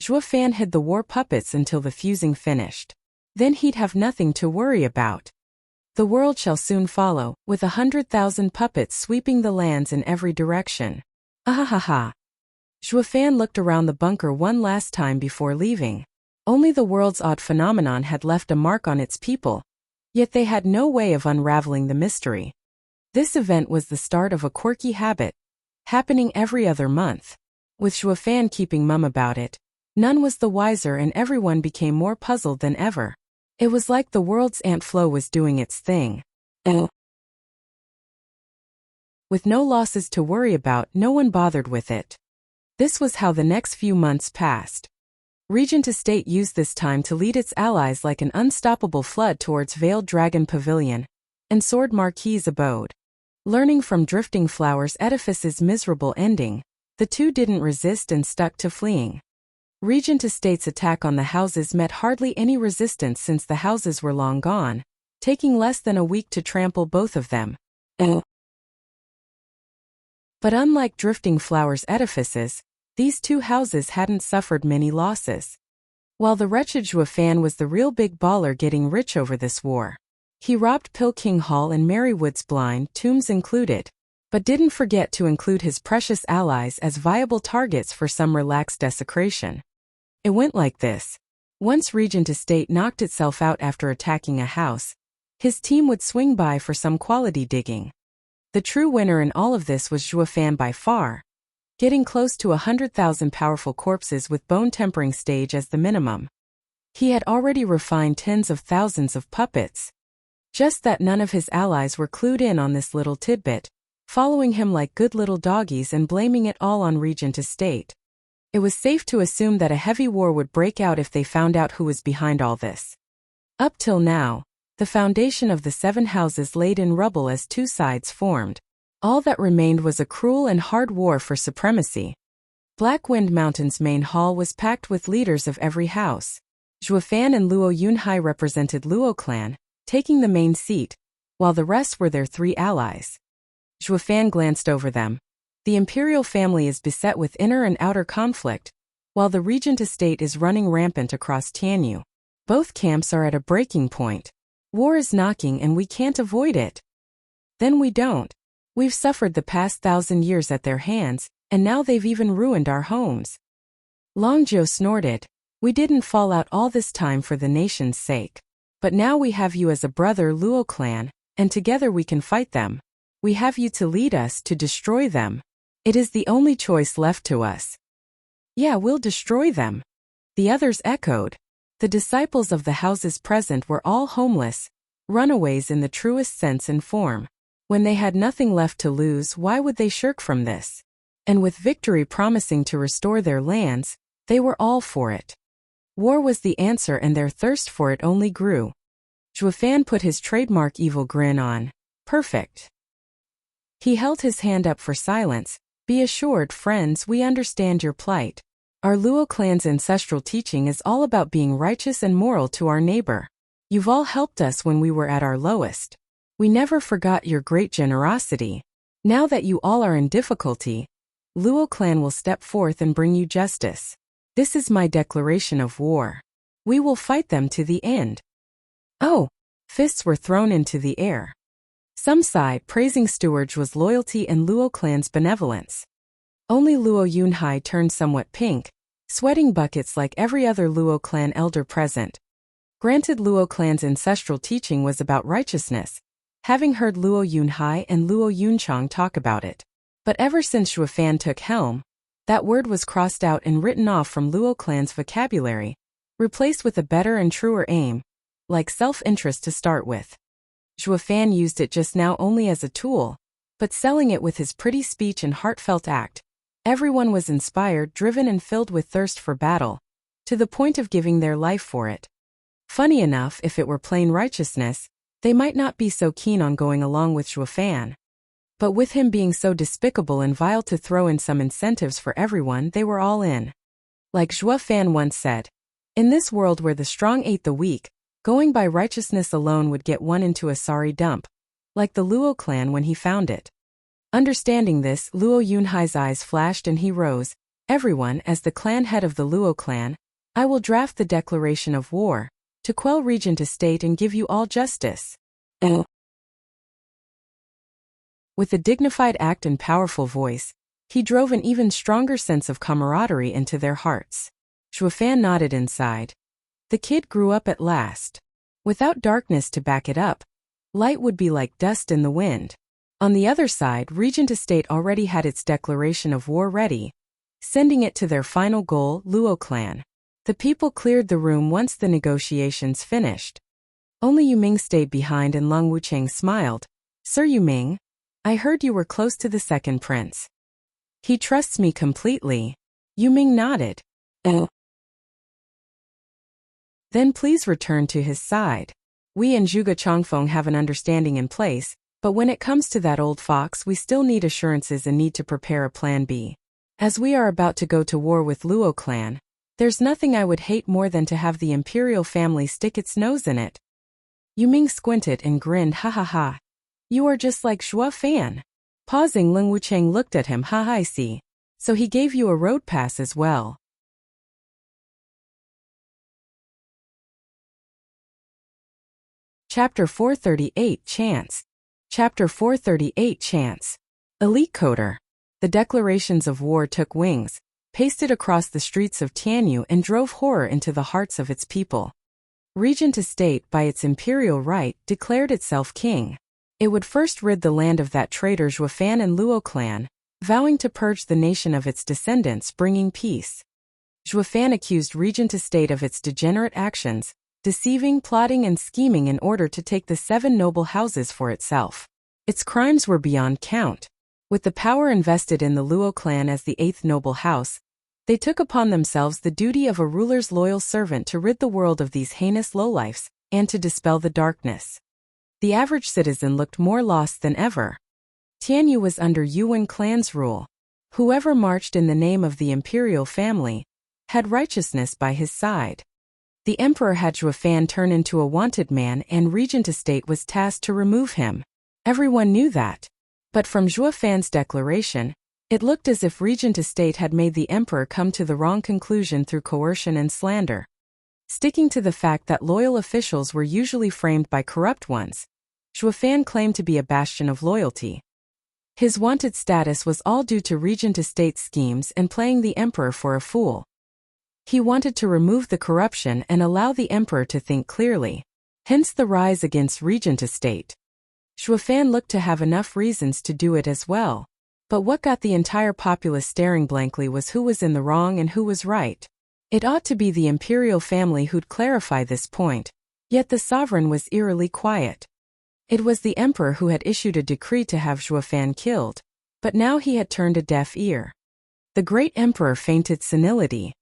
Zhuofan hid the war puppets until the fusing finished. Then he'd have nothing to worry about. The world shall soon follow, with 100,000 puppets sweeping the lands in every direction. Ahahaha. Zhuofan looked around the bunker one last time before leaving. Only the world's odd phenomenon had left a mark on its people, yet they had no way of unraveling the mystery. This event was the start of a quirky habit, happening every other month. With Zhuofan keeping mum about it, none was the wiser and everyone became more puzzled than ever. It was like the world's ant flow was doing its thing. With no losses to worry about, no one bothered with it. This was how the next few months passed. Regent Estate used this time to lead its allies like an unstoppable flood towards Veiled Dragon Pavilion and Sword Marquis's abode. Learning from Drifting Flower's edifice's miserable ending, the two didn't resist and stuck to fleeing. Regent Estate's attack on the houses met hardly any resistance since the houses were long gone, taking less than a week to trample both of them. But unlike Drifting Flower's edifices, these two houses hadn't suffered many losses. While the wretched Zhuofan was the real big baller getting rich over this war. He robbed Pilking Hall and Marywood's blind tombs included, but didn't forget to include his precious allies as viable targets for some relaxed desecration. It went like this. Once Regent Estate knocked itself out after attacking a house, his team would swing by for some quality digging. The true winner in all of this was Zhuofan by far, getting close to 100,000 powerful corpses with bone tempering stage as the minimum. He had already refined tens of thousands of puppets. Just that none of his allies were clued in on this little tidbit, following him like good little doggies and blaming it all on Regent Estate. It was safe to assume that a heavy war would break out if they found out who was behind all this. Up till now, the foundation of the 7 houses laid in rubble as two sides formed. All that remained was a cruel and hard war for supremacy. Blackwind Mountain's main hall was packed with leaders of every house. Zhuofan and Luo Yunhai represented Luo clan, taking the main seat, while the rest were their 3 allies. Zhuofan glanced over them. The imperial family is beset with inner and outer conflict, while the Regent Estate is running rampant across Tianyu. Both camps are at a breaking point. War is knocking and we can't avoid it. Then we don't. We've suffered the past 1,000 years at their hands, and now they've even ruined our homes. Longzhou snorted. We didn't fall out all this time for the nation's sake. But now we have you as a brother Luo clan, and together we can fight them. We have you to lead us to destroy them. It is the only choice left to us. Yeah, we'll destroy them. The others echoed. The disciples of the houses present were all homeless, runaways in the truest sense and form. When they had nothing left to lose, why would they shirk from this? And with victory promising to restore their lands, they were all for it. War was the answer and their thirst for it only grew. Zhuofan put his trademark evil grin on. Perfect. He held his hand up for silence. Be assured, friends, we understand your plight. Our Luo clan's ancestral teaching is all about being righteous and moral to our neighbor. You've all helped us when we were at our lowest. We never forgot your great generosity. Now that you all are in difficulty, Luo clan will step forth and bring you justice. This is my declaration of war. We will fight them to the end. Oh! Fists were thrown into the air. Some sighed, praising Steward's loyalty and Luo clan's benevolence. Only Luo Yunhai turned somewhat pink, sweating buckets like every other Luo clan elder present. Granted, Luo clan's ancestral teaching was about righteousness, having heard Luo Yunhai and Luo Yunchang talk about it. But ever since Zhuofan took helm, that word was crossed out and written off from Luo clan's vocabulary, replaced with a better and truer aim, like self-interest to start with. Zhuofan used it just now only as a tool, but selling it with his pretty speech and heartfelt act, everyone was inspired, driven and filled with thirst for battle, to the point of giving their life for it. Funny enough, if it were plain righteousness, they might not be so keen on going along with Zhuofan. But with him being so despicable and vile to throw in some incentives for everyone, they were all in. Like Zhuofan once said, in this world where the strong ate the weak, going by righteousness alone would get one into a sorry dump, like the Luo clan when he found it. Understanding this, Luo Yunhai's eyes flashed and he rose. Everyone, as the clan head of the Luo clan, I will draft the declaration of war, to quell regent estate and give you all justice. With a dignified act and powerful voice, he drove an even stronger sense of camaraderie into their hearts. Zhuofan nodded inside. The kid grew up at last. Without darkness to back it up, light would be like dust in the wind. On the other side, regent estate already had its declaration of war ready, sending it to their final goal, Luo clan. The people cleared the room once the negotiations finished. Only Yuming stayed behind and Lung Wucheng smiled. Sir Yuming, I heard you were close to the second prince. He trusts me completely. Yuming nodded. Then please return to his side. We and Zhuge Changfeng have an understanding in place, but when it comes to that old fox we still need assurances and need to prepare a plan B. As we are about to go to war with Luo clan, there's nothing I would hate more than to have the imperial family stick its nose in it. Yuming squinted and grinned, ha ha ha. You are just like Zhuofan. Pausing, Ling Wucheng looked at him, ha I see. So he gave you a road pass as well. Chapter 438 Chance. Chapter 438 Chance. Elite Coder. The declarations of war took wings, pasted across the streets of Tianyu and drove horror into the hearts of its people. Regent estate, by its imperial right, declared itself king. It would first rid the land of that traitor Zhuofan and Luo clan, vowing to purge the nation of its descendants, bringing peace. Zhuofan accused regent estate of its degenerate actions, deceiving, plotting and scheming in order to take the 7 noble houses for itself. Its crimes were beyond count. With the power invested in the Luo clan as the 8th noble house, they took upon themselves the duty of a ruler's loyal servant to rid the world of these heinous lowlifes, and to dispel the darkness. The average citizen looked more lost than ever. Tianyu was under Yuan clan's rule. Whoever marched in the name of the imperial family had righteousness by his side. The emperor had Zhuofan turn into a wanted man and regent estate was tasked to remove him. Everyone knew that. But from Zhuofan's declaration, it looked as if regent estate had made the emperor come to the wrong conclusion through coercion and slander. Sticking to the fact that loyal officials were usually framed by corrupt ones, Zhuofan claimed to be a bastion of loyalty. His wanted status was all due to regent estate's schemes and playing the emperor for a fool. He wanted to remove the corruption and allow the emperor to think clearly, hence the rise against regent estate. Zhuofan looked to have enough reasons to do it as well. But what got the entire populace staring blankly was who was in the wrong and who was right. It ought to be the imperial family who'd clarify this point, yet the sovereign was eerily quiet. It was the emperor who had issued a decree to have Zhuofan killed, but now he had turned a deaf ear. The great emperor feinted senility.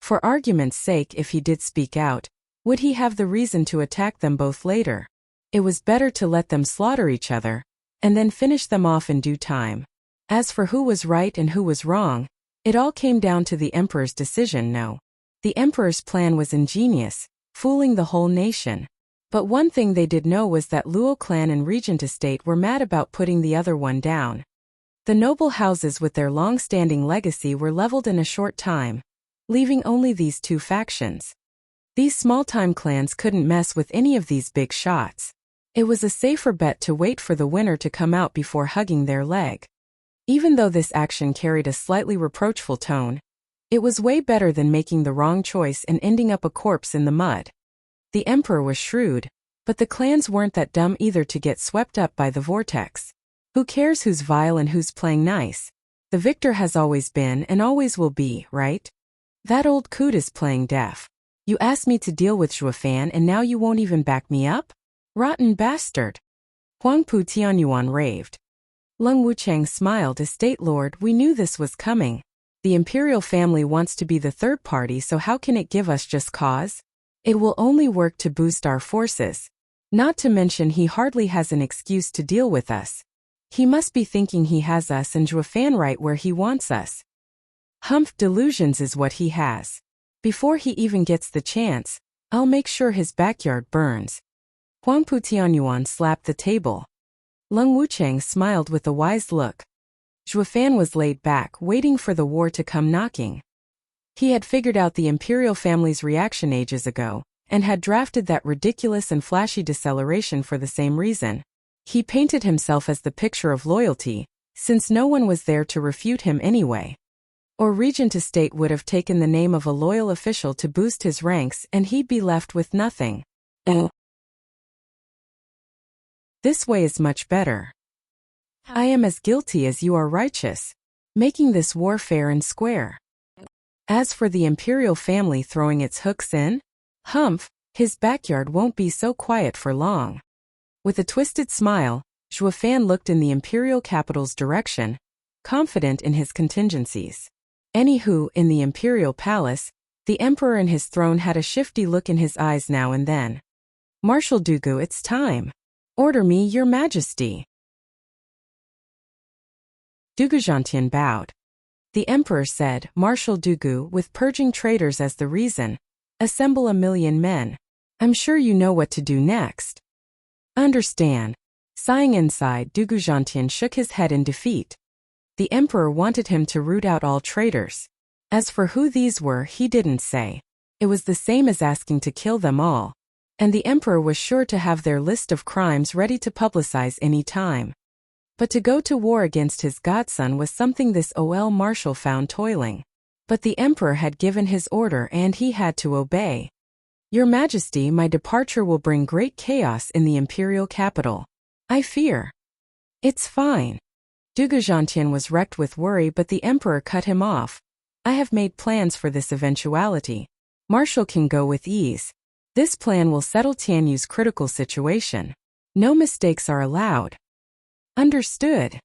For argument's sake, if he did speak out, would he have the reason to attack them both later? It was better to let them slaughter each other, and then finish them off in due time. As for who was right and who was wrong, it all came down to the emperor's decision. No. The emperor's plan was ingenious, fooling the whole nation. But one thing they did know was that Luo clan and regent estate were mad about putting the other one down. The noble houses with their long-standing legacy were leveled in a short time, leaving only these 2 factions. These small-time clans couldn't mess with any of these big shots. It was a safer bet to wait for the winner to come out before hugging their leg. Even though this action carried a slightly reproachful tone, it was way better than making the wrong choice and ending up a corpse in the mud. The emperor was shrewd, but the clans weren't that dumb either to get swept up by the vortex. Who cares who's vile and who's playing nice? The victor has always been and always will be, right? That old coot is playing deaf. You asked me to deal with Zhuofan and now you won't even back me up? Rotten bastard. Huangpu Tianyuan raved. Leng Wucheng smiled. Estate Lord, we knew this was coming. The imperial family wants to be the third party, so how can it give us just cause? It will only work to boost our forces. Not to mention he hardly has an excuse to deal with us. He must be thinking he has us and Zhuofan right where he wants us. Humph, delusions is what he has. Before he even gets the chance, I'll make sure his backyard burns. Huangpu Tianyuan slapped the table. Leng Wucheng smiled with a wise look. Zhuofan was laid back, waiting for the war to come knocking. He had figured out the imperial family's reaction ages ago, and had drafted that ridiculous and flashy deceleration for the same reason. He painted himself as the picture of loyalty, since no one was there to refute him anyway. Or Regent Estate would have taken the name of a loyal official to boost his ranks and he'd be left with nothing. This way is much better. I am as guilty as you are righteous, making this war fair and square. As for the imperial family throwing its hooks in, humph, his backyard won't be so quiet for long. With a twisted smile, Zhuofan looked in the imperial capital's direction, confident in his contingencies. Anywho, in the imperial palace, the emperor in his throne had a shifty look in his eyes now and then. Marshal Dugu, it's time. Order me, your majesty. Dugu Zhantian bowed. The emperor said, Marshal Dugu, with purging traitors as the reason, assemble 1,000,000 men. I'm sure you know what to do next. Understand. Sighing inside, Dugu Zhantian shook his head in defeat. The emperor wanted him to root out all traitors. As for who these were, he didn't say. It was the same as asking to kill them all. And the emperor was sure to have their list of crimes ready to publicize any time. But to go to war against his godson was something this OL marshal found toiling. But the emperor had given his order and he had to obey. Your Majesty, my departure will bring great chaos in the imperial capital. I fear. It's fine. Dugu Zhantian was wrecked with worry, but the emperor cut him off. I have made plans for this eventuality. Marshal can go with ease. This plan will settle Tianyu's critical situation. No mistakes are allowed. Understood.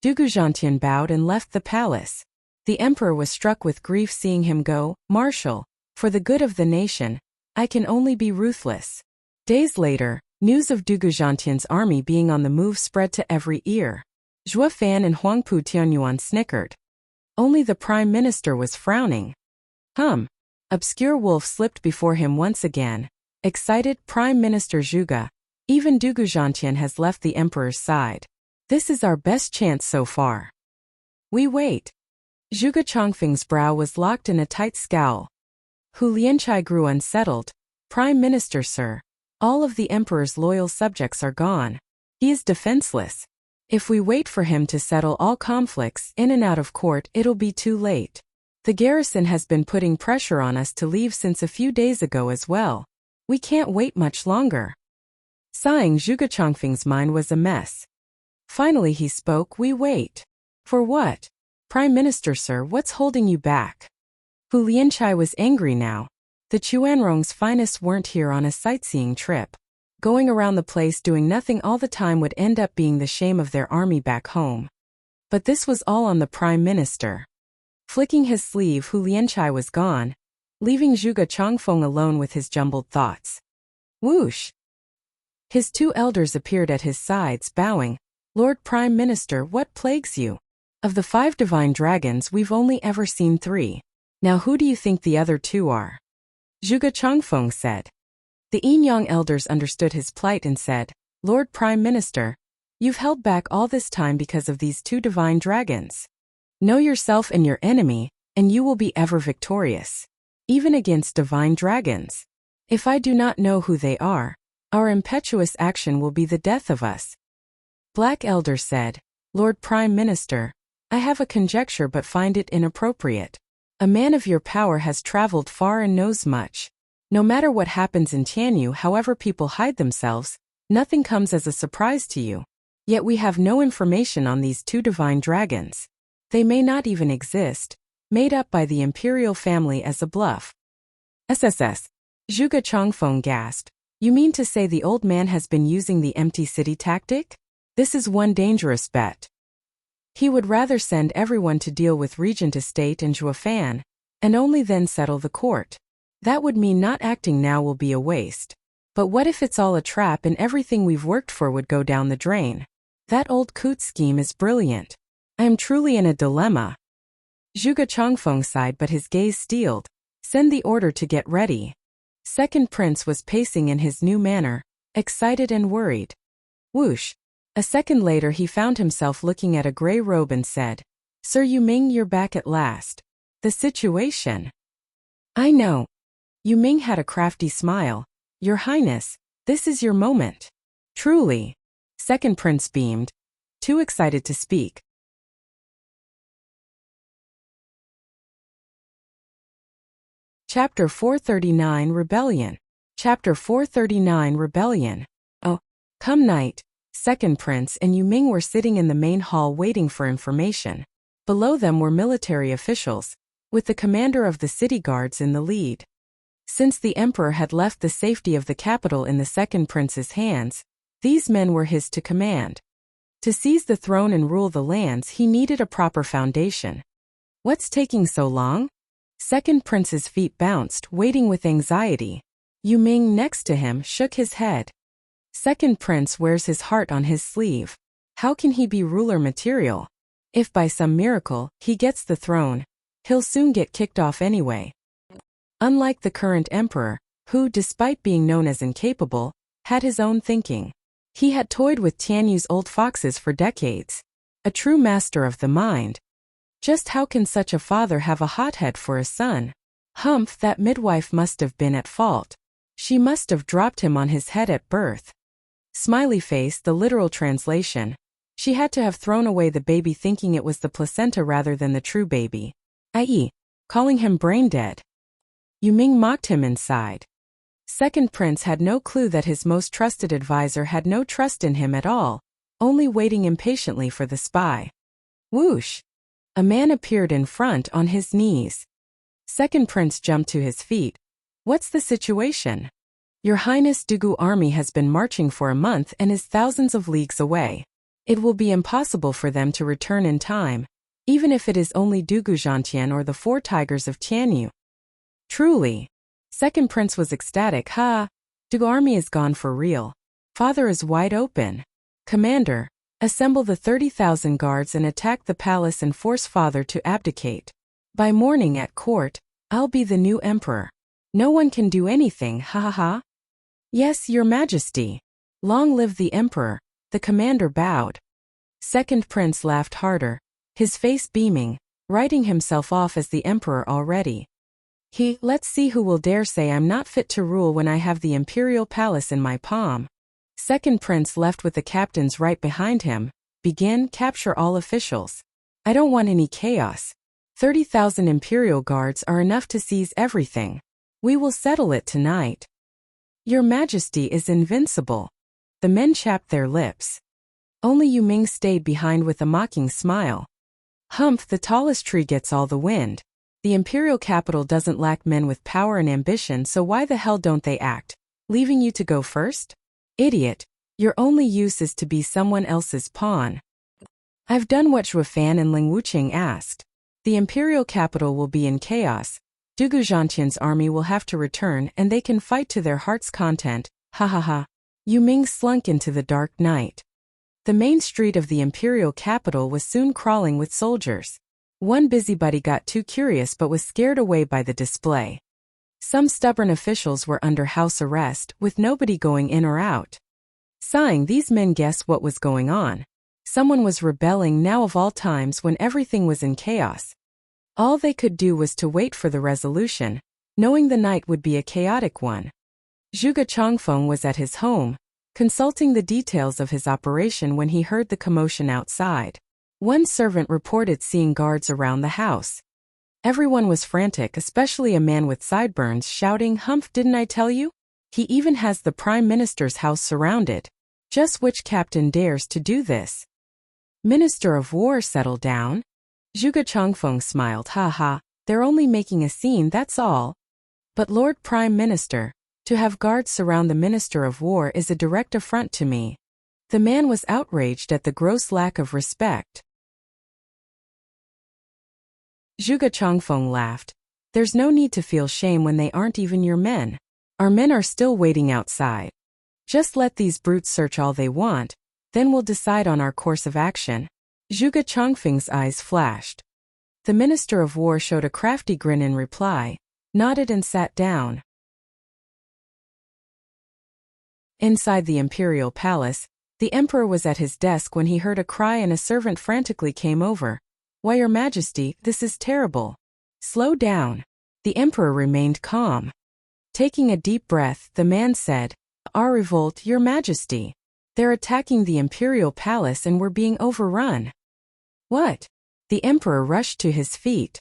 Dugu Zhantian bowed and left the palace. The emperor was struck with grief seeing him go. Marshal, for the good of the nation, I can only be ruthless. Days later, news of Dugu Zhantian's army being on the move spread to every ear. Zhuofan and Huangpu Tianyuan snickered. Only the prime minister was frowning. Obscure wolf slipped before him once again. Excited, Prime Minister Zhuge. Even Dugu Zhantian has left the emperor's side. This is our best chance so far. We wait. Zhuge Chongfeng's brow was locked in a tight scowl. Hu Lianchai grew unsettled. Prime Minister, sir. All of the emperor's loyal subjects are gone. He is defenseless. If we wait for him to settle all conflicts in and out of court, it'll be too late. The garrison has been putting pressure on us to leave since a few days ago as well. We can't wait much longer. Sighing, Zhuge Chongfeng's mind was a mess. Finally he spoke. We wait. For what? Prime Minister, sir, what's holding you back? Hu Lianchai was angry now. The Chuanrong's finest weren't here on a sightseeing trip. Going around the place doing nothing all the time would end up being the shame of their army back home. But this was all on the Prime Minister. Flicking his sleeve, Hu Lianchai was gone, leaving Zhuge Chongfeng alone with his jumbled thoughts. Whoosh! His two elders appeared at his sides, bowing. Lord Prime Minister, what plagues you? Of the 5 divine dragons, we've only ever seen 3. Now who do you think the other 2 are? Zhuge Chongfeng said. The Yinyang elders understood his plight and said, Lord Prime Minister, you've held back all this time because of these 2 divine dragons. Know yourself and your enemy, and you will be ever victorious. Even against divine dragons. If I do not know who they are, our impetuous action will be the death of us. Black Elder said, Lord Prime Minister, I have a conjecture but find it inappropriate. A man of your power has traveled far and knows much. No matter what happens in Tianyu, however people hide themselves, nothing comes as a surprise to you. Yet we have no information on these two divine dragons. They may not even exist, made up by the imperial family as a bluff. SSS. Zhuge Chongfeng gasped. You mean to say the old man has been using the empty city tactic? This is one dangerous bet. He would rather send everyone to deal with Regent Estate and Zhuofan, and only then settle the court. That would mean not acting now will be a waste. But what if it's all a trap and everything we've worked for would go down the drain? That old coot scheme is brilliant. I am truly in a dilemma. Zhuge Chongfeng sighed, but his gaze steeled. Send the order to get ready. Second Prince was pacing in his new manner, excited and worried. Whoosh. A second later he found himself looking at a gray robe and said, Sir Yuming, you're back at last. The situation. I know. Yuming had a crafty smile. Your Highness, this is your moment. Truly. Second Prince beamed. Too excited to speak. Chapter 439 Rebellion. Chapter 439 Rebellion. Oh, come night. Second Prince and Yuming were sitting in the main hall waiting for information. Below them were military officials, with the commander of the city guards in the lead. Since the emperor had left the safety of the capital in the Second Prince's hands, these men were his to command. To seize the throne and rule the lands, he needed a proper foundation. What's taking so long? Second Prince's feet bounced, waiting with anxiety. Yuming next to him shook his head. Second Prince wears his heart on his sleeve. How can he be ruler material? If by some miracle he gets the throne, he'll soon get kicked off anyway. Unlike the current emperor, who, despite being known as incapable, had his own thinking. He had toyed with Tianyu's old foxes for decades. A true master of the mind. Just how can such a father have a hothead for a son? Humph, that midwife must have been at fault. She must have dropped him on his head at birth. Smiley face, the literal translation. She had to have thrown away the baby thinking it was the placenta rather than the true baby. I.e., calling him brain dead. Yuming mocked him inside. Second Prince had no clue that his most trusted advisor had no trust in him at all, only waiting impatiently for the spy. Whoosh! A man appeared in front on his knees. Second Prince jumped to his feet. What's the situation? Your Highness, Dugu army has been marching for a month and is thousands of leagues away. It will be impossible for them to return in time, even if it is only Dugu Zhantian or the 4 tigers of Tianyu. Truly. Second Prince was ecstatic. Ha! Dugu army is gone for real. Father is wide open. Commander, assemble the 30,000 guards and attack the palace and force father to abdicate. By morning at court, I'll be the new emperor. No one can do anything, ha ha ha. Yes, your majesty. Long live the emperor, the commander bowed. Second Prince laughed harder, his face beaming, writing himself off as the emperor already. Let's see who will dare say I'm not fit to rule when I have the imperial palace in my palm. Second Prince left with the captains right behind him. Begin, capture all officials. I don't want any chaos. 30,000 imperial guards are enough to seize everything. We will settle it tonight. Your majesty is invincible. The men chapped their lips. Only Yuming stayed behind with a mocking smile. Humph, the tallest tree gets all the wind. The imperial capital doesn't lack men with power and ambition, so why the hell don't they act? Leaving you to go first? Idiot, your only use is to be someone else's pawn. I've done what Zhuofan and Ling Wuqing asked. The imperial capital will be in chaos. Dugu Zhantian's army will have to return and they can fight to their heart's content, ha ha ha. Yuming slunk into the dark night. The main street of the imperial capital was soon crawling with soldiers. One busybody got too curious but was scared away by the display. Some stubborn officials were under house arrest, with nobody going in or out. Sighing, these men guessed what was going on. Someone was rebelling now of all times when everything was in chaos. All they could do was to wait for the resolution, knowing the night would be a chaotic one. Zhuge Chongfeng was at his home, consulting the details of his operation when he heard the commotion outside. One servant reported seeing guards around the house. Everyone was frantic, especially a man with sideburns, shouting, "Humph, didn't I tell you? He even has the Prime Minister's house surrounded. Just which captain dares to do this?" Minister of War, settle down. Zhuge Chongfeng smiled. "Ha ha, they're only making a scene, that's all." "But Lord Prime Minister, to have guards surround the Minister of War is a direct affront to me." The man was outraged at the gross lack of respect. Zhuge Chongfeng laughed. "There's no need to feel shame when they aren't even your men. Our men are still waiting outside. Just let these brutes search all they want, then we'll decide on our course of action." Zhuge Chongfeng's eyes flashed. The Minister of War showed a crafty grin in reply, nodded and sat down. Inside the imperial palace, the emperor was at his desk when he heard a cry and a servant frantically came over. "Why, Your Majesty, this is terrible." "Slow down." The emperor remained calm. Taking a deep breath, the man said, "Our revolt, Your Majesty. They're attacking the imperial palace and we're being overrun." "What?" The emperor rushed to his feet.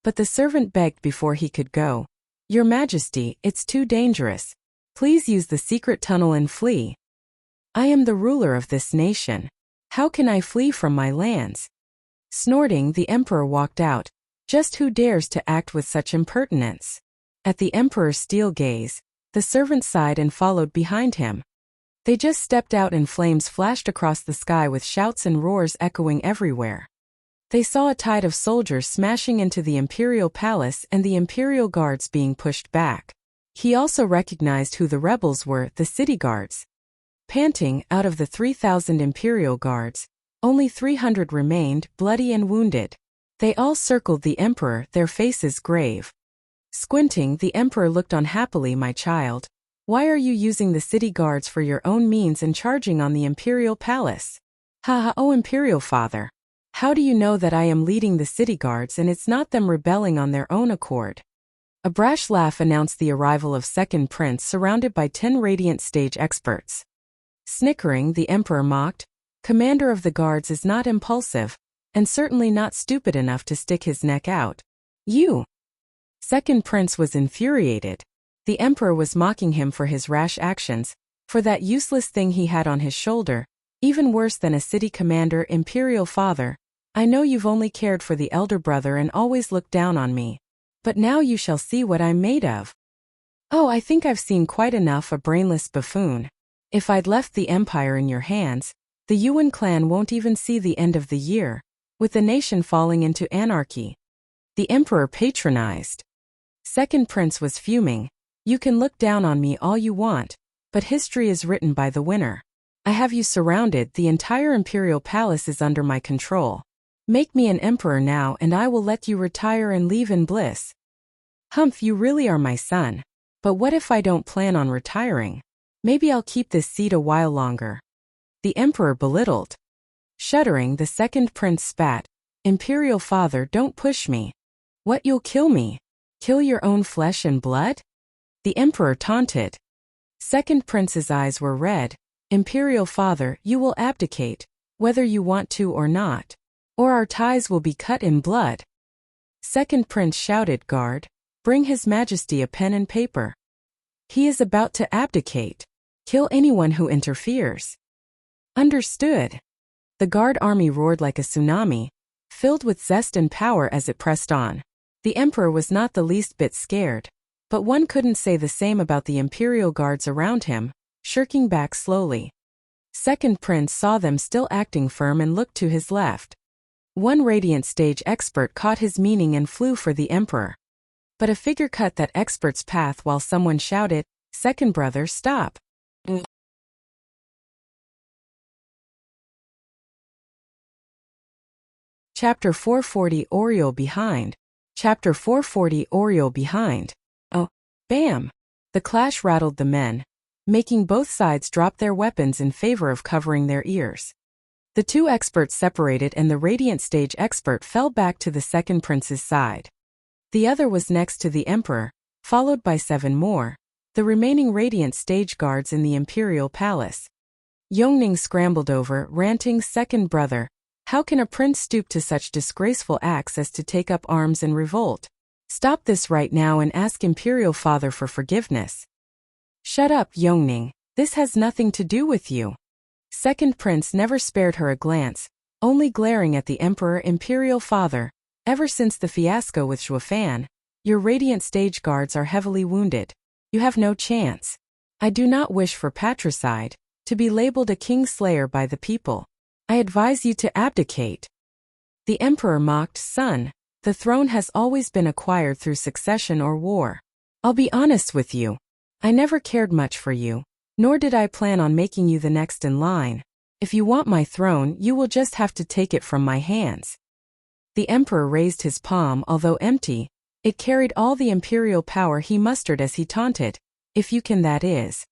But the servant begged before he could go. "Your Majesty, it's too dangerous. Please use the secret tunnel and flee." "I am the ruler of this nation. How can I flee from my lands?" Snorting, the emperor walked out. Just who dares to act with such impertinence? At the emperor's steel gaze, the servant sighed and followed behind him. They just stepped out and flames flashed across the sky with shouts and roars echoing everywhere. They saw a tide of soldiers smashing into the imperial palace and the imperial guards being pushed back. He also recognized who the rebels were, the city guards. Panting, out of the 3,000 imperial guards, only 300 remained, bloody and wounded. They all circled the emperor, their faces grave. Squinting, the emperor looked on happily. "My child, why are you using the city guards for your own means and charging on the imperial palace?" "Ha ha, oh imperial father. How do you know that I am leading the city guards and it's not them rebelling on their own accord?" A brash laugh announced the arrival of second prince surrounded by 10 radiant stage experts. Snickering, the emperor mocked, "Commander of the guards is not impulsive, and certainly not stupid enough to stick his neck out. You!" Second prince was infuriated. The emperor was mocking him for his rash actions, for that useless thing he had on his shoulder, even worse than a city commander. "Imperial father, I know you've only cared for the elder brother and always looked down on me. But now you shall see what I'm made of." "Oh, I think I've seen quite enough, a brainless buffoon. If I'd left the empire in your hands, the Yuan clan won't even see the end of the year, with the nation falling into anarchy." The emperor patronized. Second prince was fuming. "You can look down on me all you want, but history is written by the winner. I have you surrounded, the entire imperial palace is under my control. Make me an emperor now and I will let you retire and leave in bliss." "Humph, you really are my son. But what if I don't plan on retiring? Maybe I'll keep this seat a while longer." The emperor belittled. Shuddering, the second prince spat, "Imperial father, don't push me. What, you'll kill me? Kill your own flesh and blood?" The emperor taunted. Second prince's eyes were red. "Imperial father, you will abdicate, whether you want to or not, or our ties will be cut in blood." Second prince shouted, "Guard, bring His Majesty a pen and paper. He is about to abdicate. Kill anyone who interferes." "Understood." The guard army roared like a tsunami, filled with zest and power as it pressed on. The emperor was not the least bit scared, but one couldn't say the same about the imperial guards around him, shirking back slowly. Second prince saw them still acting firm and looked to his left. One radiant stage expert caught his meaning and flew for the emperor. But a figure cut that expert's path while someone shouted, "Second brother, stop." Chapter 440 Oriole Behind. Chapter 440 Oriole Behind. Oh, bam! The clash rattled the men, making both sides drop their weapons in favor of covering their ears. The two experts separated and the radiant stage expert fell back to the second prince's side. The other was next to the emperor, followed by 7 more, the remaining radiant stage guards in the imperial palace. Yongning scrambled over, ranting, "Second brother, How can a prince stoop to such disgraceful acts as to take up arms and revolt? Stop this right now and ask Imperial Father for forgiveness. Shut up, Yongning. This has nothing to do with you. Second Prince never spared her a glance, only glaring at the Emperor. Imperial Father, ever since the fiasco with Shuofan, your radiant stage guards are heavily wounded. You have no chance. I do not wish for patricide, to be labeled a king-slayer by the people. I advise you to abdicate. The Emperor mocked, Son, the throne has always been acquired through succession or war. I'll be honest with you. I never cared much for you, nor did I plan on making you the next in line. If you want my throne, you will just have to take it from my hands. The Emperor raised his palm. Although empty, it carried all the imperial power he mustered as he taunted, if you can, that is.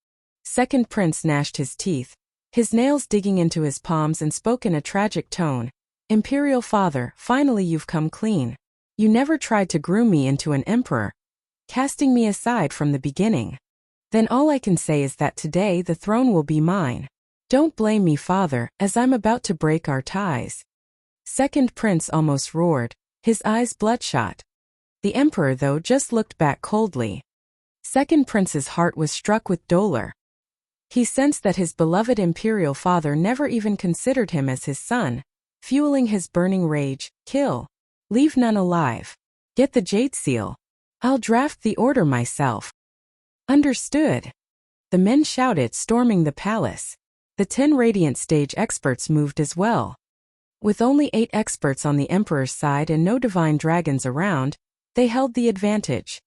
Second Prince gnashed his teeth, his nails digging into his palms, and spoke in a tragic tone. Imperial Father, finally you've come clean. You never tried to groom me into an emperor, casting me aside from the beginning. Then all I can say is that today the throne will be mine. Don't blame me, Father, as I'm about to break our ties. Second Prince almost roared, his eyes bloodshot. The Emperor, though, just looked back coldly. Second Prince's heart was struck with dolor. He sensed that his beloved Imperial Father never even considered him as his son, fueling his burning rage. Kill. Leave none alive. Get the Jade Seal. I'll draft the order myself. Understood. The men shouted, storming the palace. The 10 radiant stage experts moved as well. With only 8 experts on the Emperor's side and no divine dragons around, they held the advantage.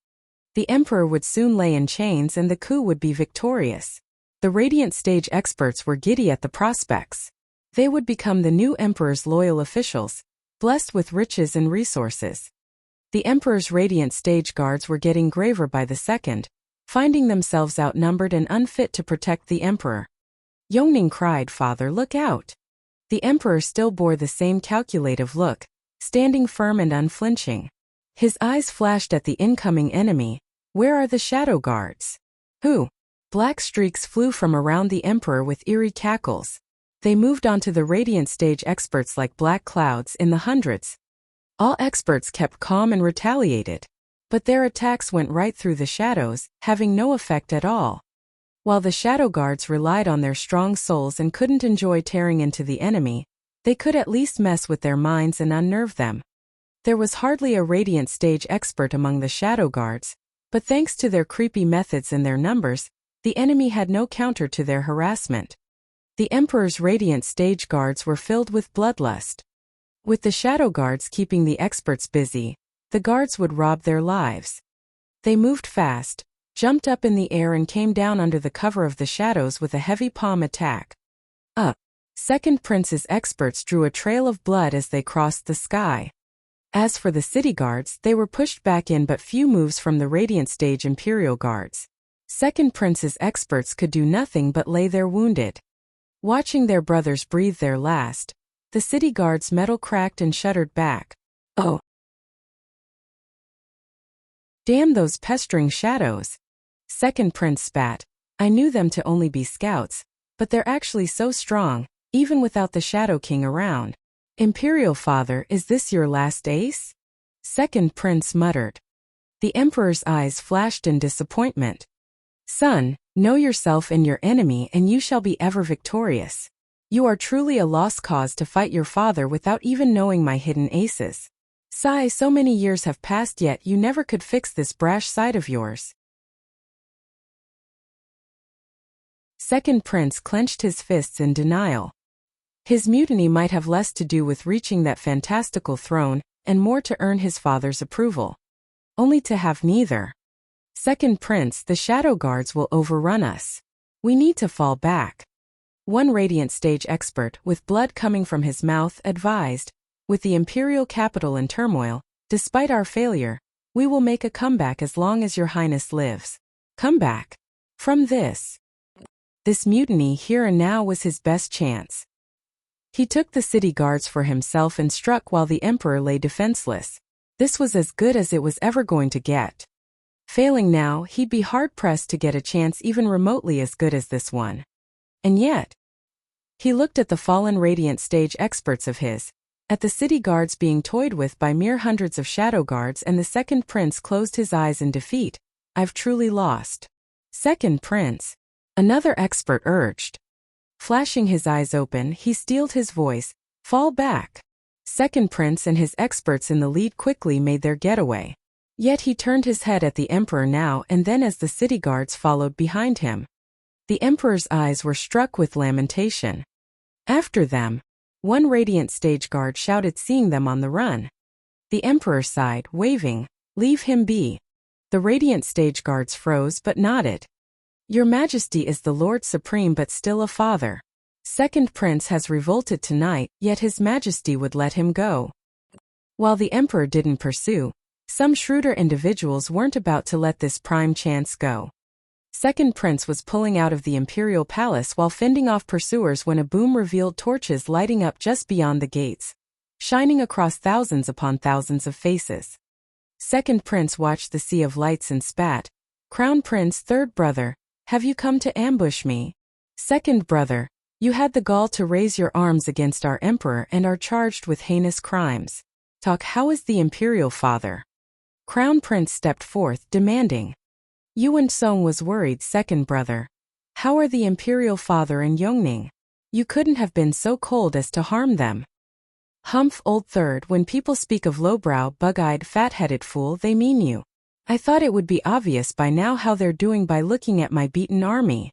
The Emperor would soon lay in chains and the coup would be victorious. The radiant stage experts were giddy at the prospects. They would become the new Emperor's loyal officials, blessed with riches and resources. The Emperor's radiant stage guards were getting graver by the second, finding themselves outnumbered and unfit to protect the Emperor. Yongning cried, Father, look out. The Emperor still bore the same calculative look, standing firm and unflinching. His eyes flashed at the incoming enemy. Where are the shadow guards? Who? Black streaks flew from around the Emperor with eerie cackles. They moved onto the radiant stage experts like black clouds in the hundreds. All experts kept calm and retaliated, but their attacks went right through the shadows, having no effect at all. While the shadow guards relied on their strong souls and couldn't enjoy tearing into the enemy, they could at least mess with their minds and unnerve them. There was hardly a radiant stage expert among the shadow guards, but thanks to their creepy methods and their numbers, the enemy had no counter to their harassment. The Emperor's radiant stage guards were filled with bloodlust. With the shadow guards keeping the experts busy, the guards would rob their lives. They moved fast, jumped up in the air and came down under the cover of the shadows with a heavy palm attack. Second Prince's experts drew a trail of blood as they crossed the sky. As for the city guards, they were pushed back in but few moves from the radiant stage Imperial guards. Second Prince's experts could do nothing but lay there wounded. Watching their brothers breathe their last, the city guards' metal cracked and shuddered back. Oh! Damn those pestering shadows! Second Prince spat. I knew them to only be scouts, but they're actually so strong, even without the Shadow King around. Imperial Father, is this your last ace? Second Prince muttered. The Emperor's eyes flashed in disappointment. Son, know yourself and your enemy and you shall be ever victorious. You are truly a lost cause to fight your father without even knowing my hidden aces. Sigh, so many years have passed yet you never could fix this brash side of yours. Second Prince clenched his fists in denial. His mutiny might have less to do with reaching that fantastical throne, and more to earn his father's approval. Only to have neither. Second Prince, the Shadow Guards will overrun us. We need to fall back. One radiant stage expert, with blood coming from his mouth, advised, with the Imperial capital in turmoil, despite our failure, we will make a comeback as long as your highness lives. Comeback? From this mutiny here and now was his best chance. He took the city guards for himself and struck while the Emperor lay defenseless. This was as good as it was ever going to get. Failing now, he'd be hard-pressed to get a chance even remotely as good as this one. And yet, he looked at the fallen radiant stage experts of his, At the city guards being toyed with by mere hundreds of shadow guards, and the second prince closed his eyes in defeat. I've truly lost. Second prince, another expert urged. Flashing his eyes open, he steeled his voice, fall back. Second prince and his experts in the lead quickly made their getaway. Yet he turned his head at the emperor now and then as the city guards followed behind him. The emperor's eyes were struck with lamentation. After them, one radiant stage guard shouted, seeing them on the run. The emperor sighed, waving, leave him be. The radiant stage guards froze but nodded. Your Majesty is the Lord Supreme but still a father. Second prince has revolted tonight, yet His Majesty would let him go. While the emperor didn't pursue, some shrewder individuals weren't about to let this prime chance go. Second prince was pulling out of the imperial palace while fending off pursuers when a boom revealed torches lighting up just beyond the gates, shining across thousands upon thousands of faces. Second prince watched the sea of lights and spat, Crown Prince, third brother, have you come to ambush me? Second brother, you had the gall to raise your arms against our emperor and are charged with heinous crimes. Talk, how is the imperial father? Crown Prince stepped forth, demanding. Yuan Song was worried. Second brother, how are the imperial father and Yongning? You couldn't have been so cold as to harm them. Humph, old third, when people speak of lowbrow, bug-eyed, fat-headed fool, they mean you. I thought it would be obvious by now how they're doing by looking at my beaten army.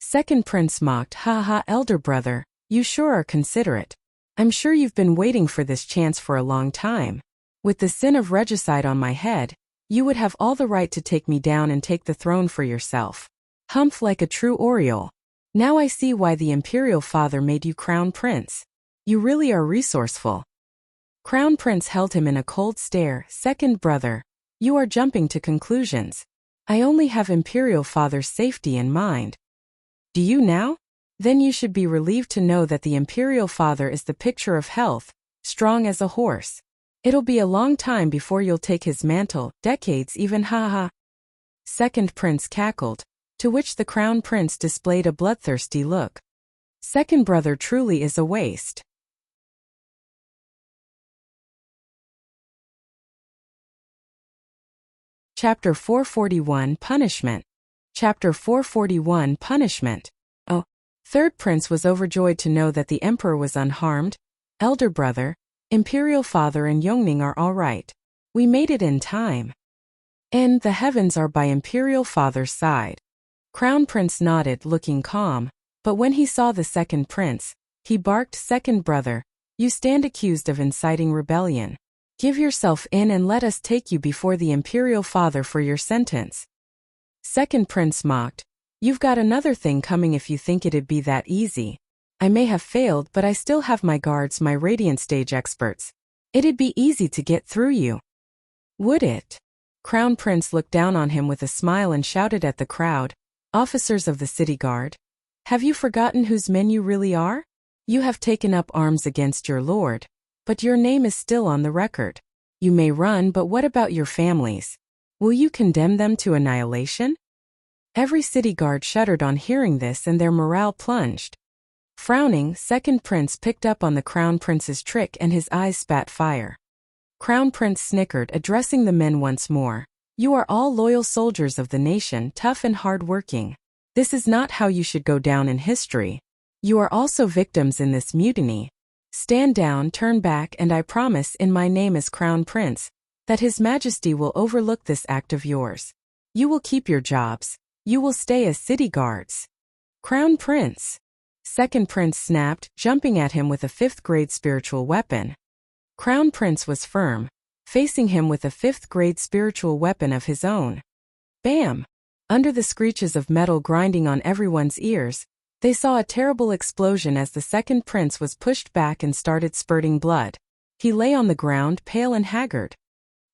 Second prince mocked, ha ha, elder brother, you sure are considerate. I'm sure you've been waiting for this chance for a long time. With the sin of regicide on my head, you would have all the right to take me down and take the throne for yourself. Humph, like a true Oriole. Now I see why the imperial father made you crown prince. You really are resourceful. Crown Prince held him in a cold stare. Second brother, you are jumping to conclusions. I only have imperial father's safety in mind. Do you now? Then you should be relieved to know that the imperial father is the picture of health, strong as a horse. It'll be a long time before you'll take his mantle, decades even, ha ha. Second prince cackled, to which the crown prince displayed a bloodthirsty look. Second brother truly is a waste. Chapter 441, Punishment. Chapter 441, Punishment. Oh, third prince was overjoyed to know that the emperor was unharmed. Elder brother, imperial father and Yongning are all right. We made it in time. And the heavens are by imperial father's side. Crown Prince nodded, looking calm, but when he saw the second prince, he barked, second brother, you stand accused of inciting rebellion. Give yourself in and let us take you before the imperial father for your sentence. Second prince mocked, you've got another thing coming if you think it'd be that easy. I may have failed, but I still have my guards, my radiant stage experts. It'd be easy to get through you. Would it? Crown Prince looked down on him with a smile and shouted at the crowd, officers of the city guard, have you forgotten whose men you really are? You have taken up arms against your lord, but your name is still on the record. You may run, but what about your families? Will you condemn them to annihilation? Every city guard shuddered on hearing this and their morale plunged. Frowning, second prince picked up on the crown prince's trick and his eyes spat fire. Crown Prince snickered, addressing the men once more. You are all loyal soldiers of the nation, tough and hard-working. This is not how you should go down in history. You are also victims in this mutiny. Stand down, turn back, and I promise in my name as Crown Prince, that His Majesty will overlook this act of yours. You will keep your jobs. You will stay as city guards. Crown Prince. Second prince snapped, jumping at him with a 5th-grade spiritual weapon. Crown Prince was firm, facing him with a 5th-grade spiritual weapon of his own. Bam! Under the screeches of metal grinding on everyone's ears, they saw a terrible explosion as the second prince was pushed back and started spurting blood. He lay on the ground, pale and haggard.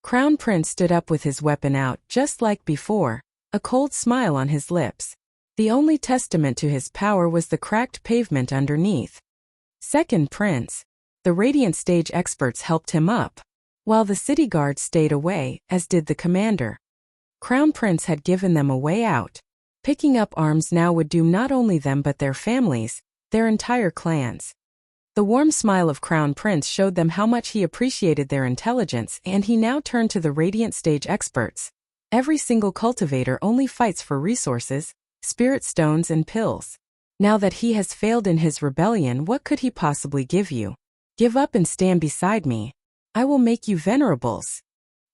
Crown Prince stood up with his weapon out, just like before, a cold smile on his lips. The only testament to his power was the cracked pavement underneath. Second prince. The radiant stage experts helped him up, while the city guards stayed away, as did the commander. Crown Prince had given them a way out. Picking up arms now would doom not only them but their families, their entire clans. The warm smile of Crown Prince showed them how much he appreciated their intelligence, and he now turned to the Radiant Stage experts. Every single cultivator only fights for resources, spirit stones and pills. Now that he has failed in his rebellion, what could he possibly give you? Give up and stand beside me. I will make you venerables.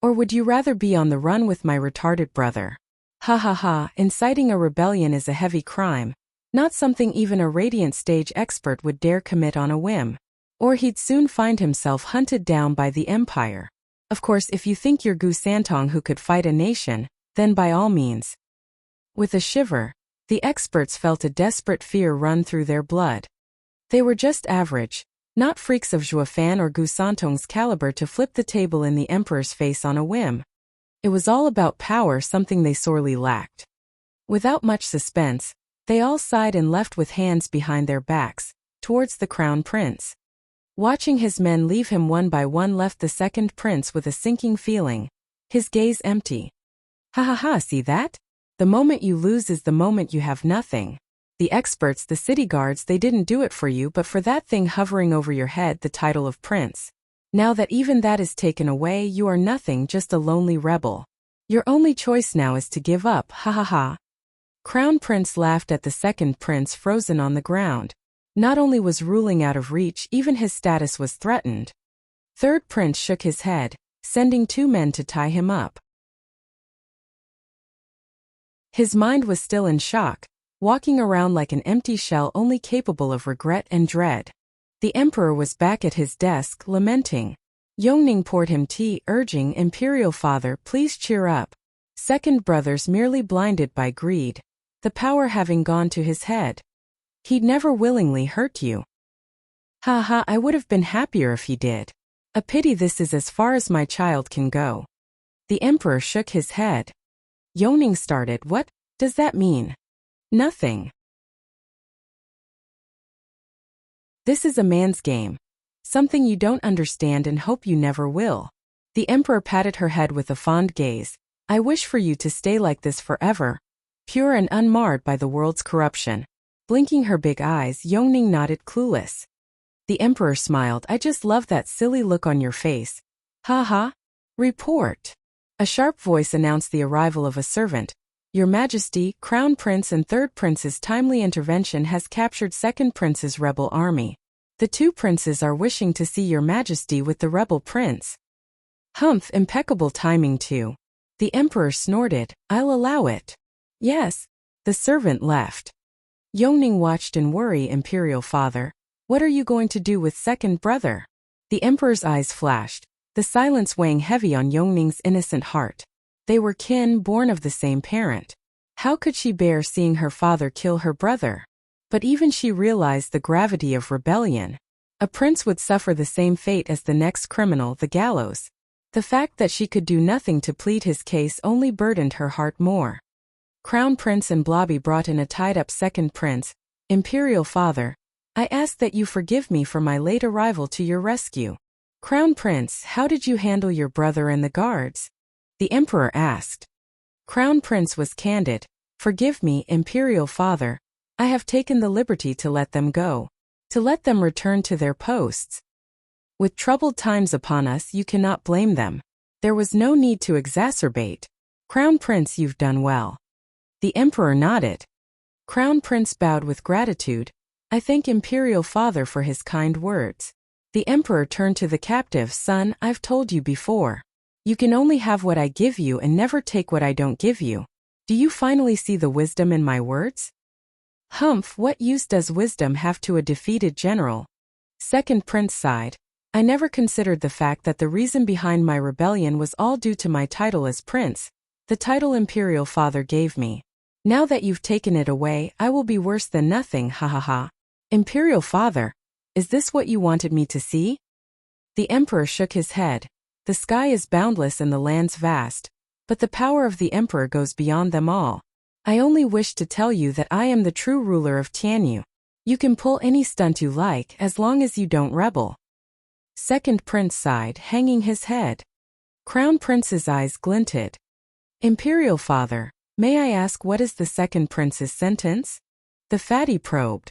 Or would you rather be on the run with my retarded brother? Ha ha ha, inciting a rebellion is a heavy crime, not something even a Radiant Stage expert would dare commit on a whim. Or he'd soon find himself hunted down by the Empire. Of course, if you think you're Gu Santong who could fight a nation, then by all means. With a shiver, the experts felt a desperate fear run through their blood. They were just average, not freaks of Zhuofan or Gu Santong's caliber to flip the table in the Emperor's face on a whim. It was all about power, something they sorely lacked. Without much suspense, they all sighed and left with hands behind their backs, towards the Crown Prince. Watching his men leave him one by one left the second prince with a sinking feeling, his gaze empty. Ha ha ha, see that? The moment you lose is the moment you have nothing. The experts, the city guards, they didn't do it for you but for that thing hovering over your head, the title of prince. Now that even that is taken away, you are nothing, just a lonely rebel. Your only choice now is to give up, ha ha ha. Crown Prince laughed at the second prince frozen on the ground. Not only was ruling out of reach, even his status was threatened. Third prince shook his head, sending 2 men to tie him up. His mind was still in shock, walking around like an empty shell only capable of regret and dread. The Emperor was back at his desk, lamenting. Yongning poured him tea, urging, Imperial Father, please cheer up. Second brother's merely blinded by greed, the power having gone to his head. He'd never willingly hurt you. Ha ha, I would have been happier if he did. A pity this is as far as my child can go. The Emperor shook his head. Yongning started, what does that mean? Nothing. This is a man's game. Something you don't understand and hope you never will. The Emperor patted her head with a fond gaze. I wish for you to stay like this forever, pure and unmarred by the world's corruption. Blinking her big eyes, Yongning nodded clueless. The Emperor smiled. I just love that silly look on your face. Ha ha. Report. A sharp voice announced the arrival of a servant. Your Majesty, Crown Prince and Third Prince's timely intervention has captured Second Prince's rebel army. The 2 princes are wishing to see your Majesty with the rebel prince. Humph, impeccable timing too. The Emperor snorted. I'll allow it. Yes. The servant left. Yongning watched in worry. Imperial Father, what are you going to do with second brother? The Emperor's eyes flashed, the silence weighing heavy on Yongning's innocent heart. They were kin, born of the same parent. How could she bear seeing her father kill her brother? But even she realized the gravity of rebellion. A prince would suffer the same fate as the next criminal, the gallows. The fact that she could do nothing to plead his case only burdened her heart more. Crown Prince and Blobby brought in a tied-up second prince. Imperial Father, I ask that you forgive me for my late arrival to your rescue. Crown Prince, how did you handle your brother and the guards? The Emperor asked. Crown Prince was candid. Forgive me, Imperial Father. I have taken the liberty to let them go. To let them return to their posts. With troubled times upon us, you cannot blame them. There was no need to exacerbate. Crown Prince, you've done well. The Emperor nodded. Crown Prince bowed with gratitude. I thank Imperial Father for his kind words. The Emperor turned to the captive. Son, I've told you before. You can only have what I give you and never take what I don't give you. Do you finally see the wisdom in my words? Humph, what use does wisdom have to a defeated general? Second Prince sighed. I never considered the fact that the reason behind my rebellion was all due to my title as prince, the title Imperial Father gave me. Now that you've taken it away, I will be worse than nothing, ha ha ha. Imperial Father, is this what you wanted me to see? The Emperor shook his head. The sky is boundless and the lands vast, but the power of the Emperor goes beyond them all. I only wish to tell you that I am the true ruler of Tianyu. You can pull any stunt you like as long as you don't rebel. Second Prince sighed, hanging his head. Crown Prince's eyes glinted. Imperial Father, may I ask what is the second prince's sentence? The fatty probed.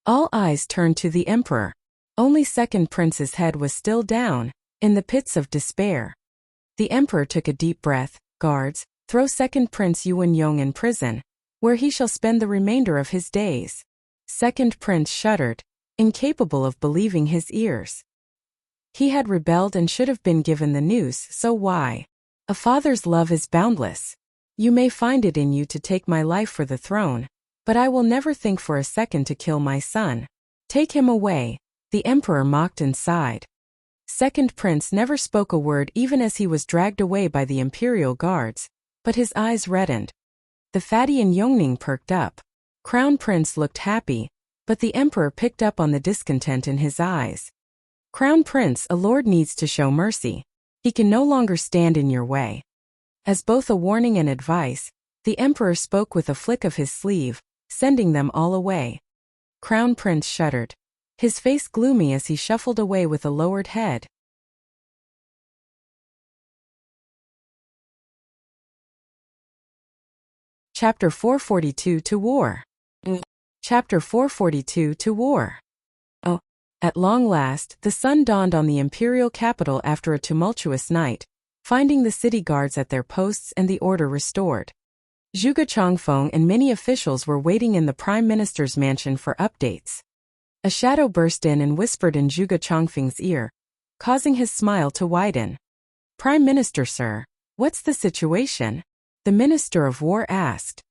All eyes turned to the Emperor. Only second prince's head was still down, in the pits of despair. The emperor took a deep breath. Guards, throw second prince Yuanyong in prison, where he shall spend the remainder of his days. Second prince shuddered, incapable of believing his ears. He had rebelled and should have been given the news, so why? A father's love is boundless. You may find it in you to take my life for the throne, but I will never think for a second to kill my son. Take him away, the emperor mocked and sighed. Second prince never spoke a word even as he was dragged away by the imperial guards, but his eyes reddened. The fatty and Yongning perked up. Crown prince looked happy, but the emperor picked up on the discontent in his eyes. Crown prince, a lord needs to show mercy. He can no longer stand in your way. As both a warning and advice, the emperor spoke with a flick of his sleeve, sending them all away. Crown prince shuddered, his face gloomy as he shuffled away with a lowered head. Chapter 442 to War. Chapter 442 to War. Oh, at long last, the sun dawned on the imperial capital after a tumultuous night, finding the city guards at their posts and the order restored. Zhuge Changfeng and many officials were waiting in the prime minister's mansion for updates. A shadow burst in and whispered in Zhuge Changfeng's ear, causing his smile to widen. "Prime Minister, sir, what's the situation?" the Minister of War asked.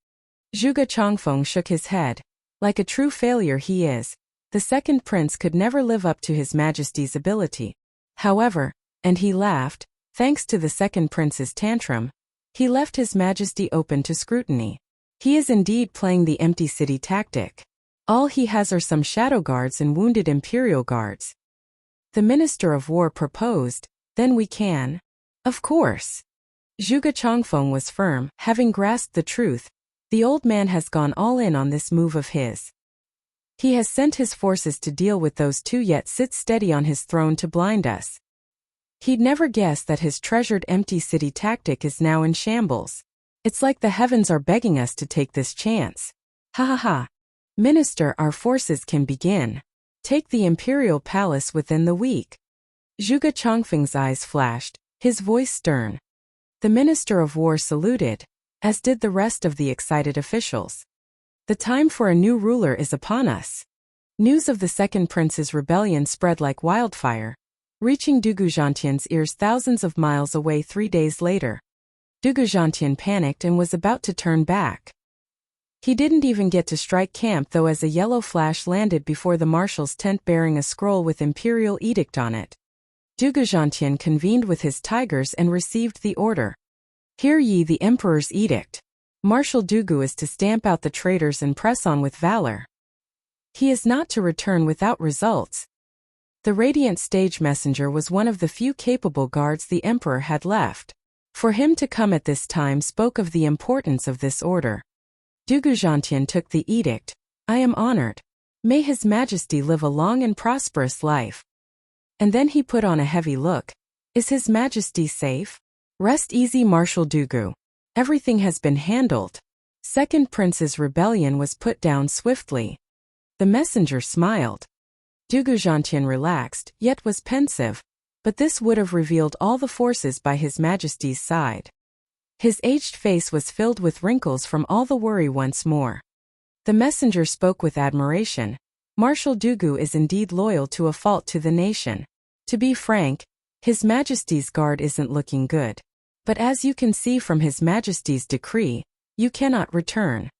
Zhuge Changfeng shook his head. Like a true failure he is, the second prince could never live up to his majesty's ability. However, and he laughed, thanks to the second prince's tantrum, he left his majesty open to scrutiny. He is indeed playing the empty city tactic. All he has are some shadow guards and wounded imperial guards. The Minister of War proposed, then we can. Of course. Zhuge Changfeng was firm, having grasped the truth. The old man has gone all in on this move of his. He has sent his forces to deal with those two, yet sits steady on his throne to blind us. He'd never guessed that his treasured empty city tactic is now in shambles. It's like the heavens are begging us to take this chance. Ha ha ha. Minister, our forces can begin. Take the imperial palace within the week. Zhuge Changfeng's eyes flashed, his voice stern. The Minister of War saluted, as did the rest of the excited officials. The time for a new ruler is upon us. News of the second prince's rebellion spread like wildfire, reaching Dugu Zhantian's ears thousands of miles away 3 days later. Dugu Zhantian panicked and was about to turn back. He didn't even get to strike camp though, as a yellow flash landed before the marshal's tent bearing a scroll with imperial edict on it. Dugu Zhantian convened with his tigers and received the order. Hear ye the emperor's edict. Marshal Dugu is to stamp out the traitors and press on with valor. He is not to return without results. The radiant stage messenger was one of the few capable guards the emperor had left. For him to come at this time spoke of the importance of this order. Dugu Zhantian took the edict. I am honored. May His Majesty live a long and prosperous life. And then he put on a heavy look. Is His Majesty safe? Rest easy, Marshal Dugu. Everything has been handled. Second Prince's rebellion was put down swiftly. The messenger smiled. Dugu Zhantian relaxed, yet was pensive. But this would have revealed all the forces by His Majesty's side. His aged face was filled with wrinkles from all the worry once more. The messenger spoke with admiration. Marshal Dugu is indeed loyal to a fault to the nation. To be frank, His Majesty's guard isn't looking good. But as you can see from His Majesty's decree, you cannot return.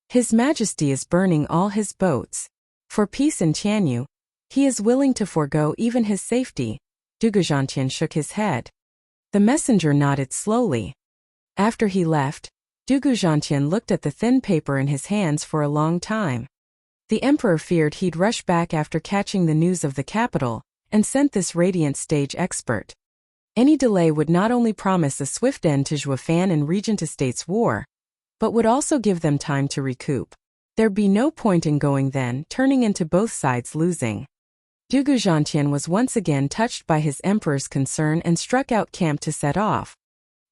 His Majesty is burning all his boats. For peace in Tianyu, he is willing to forego even his safety. Dugu Zhantian shook his head. The messenger nodded slowly. After he left, Dugu Zhantian looked at the thin paper in his hands for a long time. The emperor feared he'd rush back after catching the news of the capital, and sent this radiant stage expert. Any delay would not only promise a swift end to Zhuafan and Regent Estates' war, but would also give them time to recoup. There'd be no point in going then, turning into both sides losing. Dugu Zhantian was once again touched by his emperor's concern and struck out camp to set off.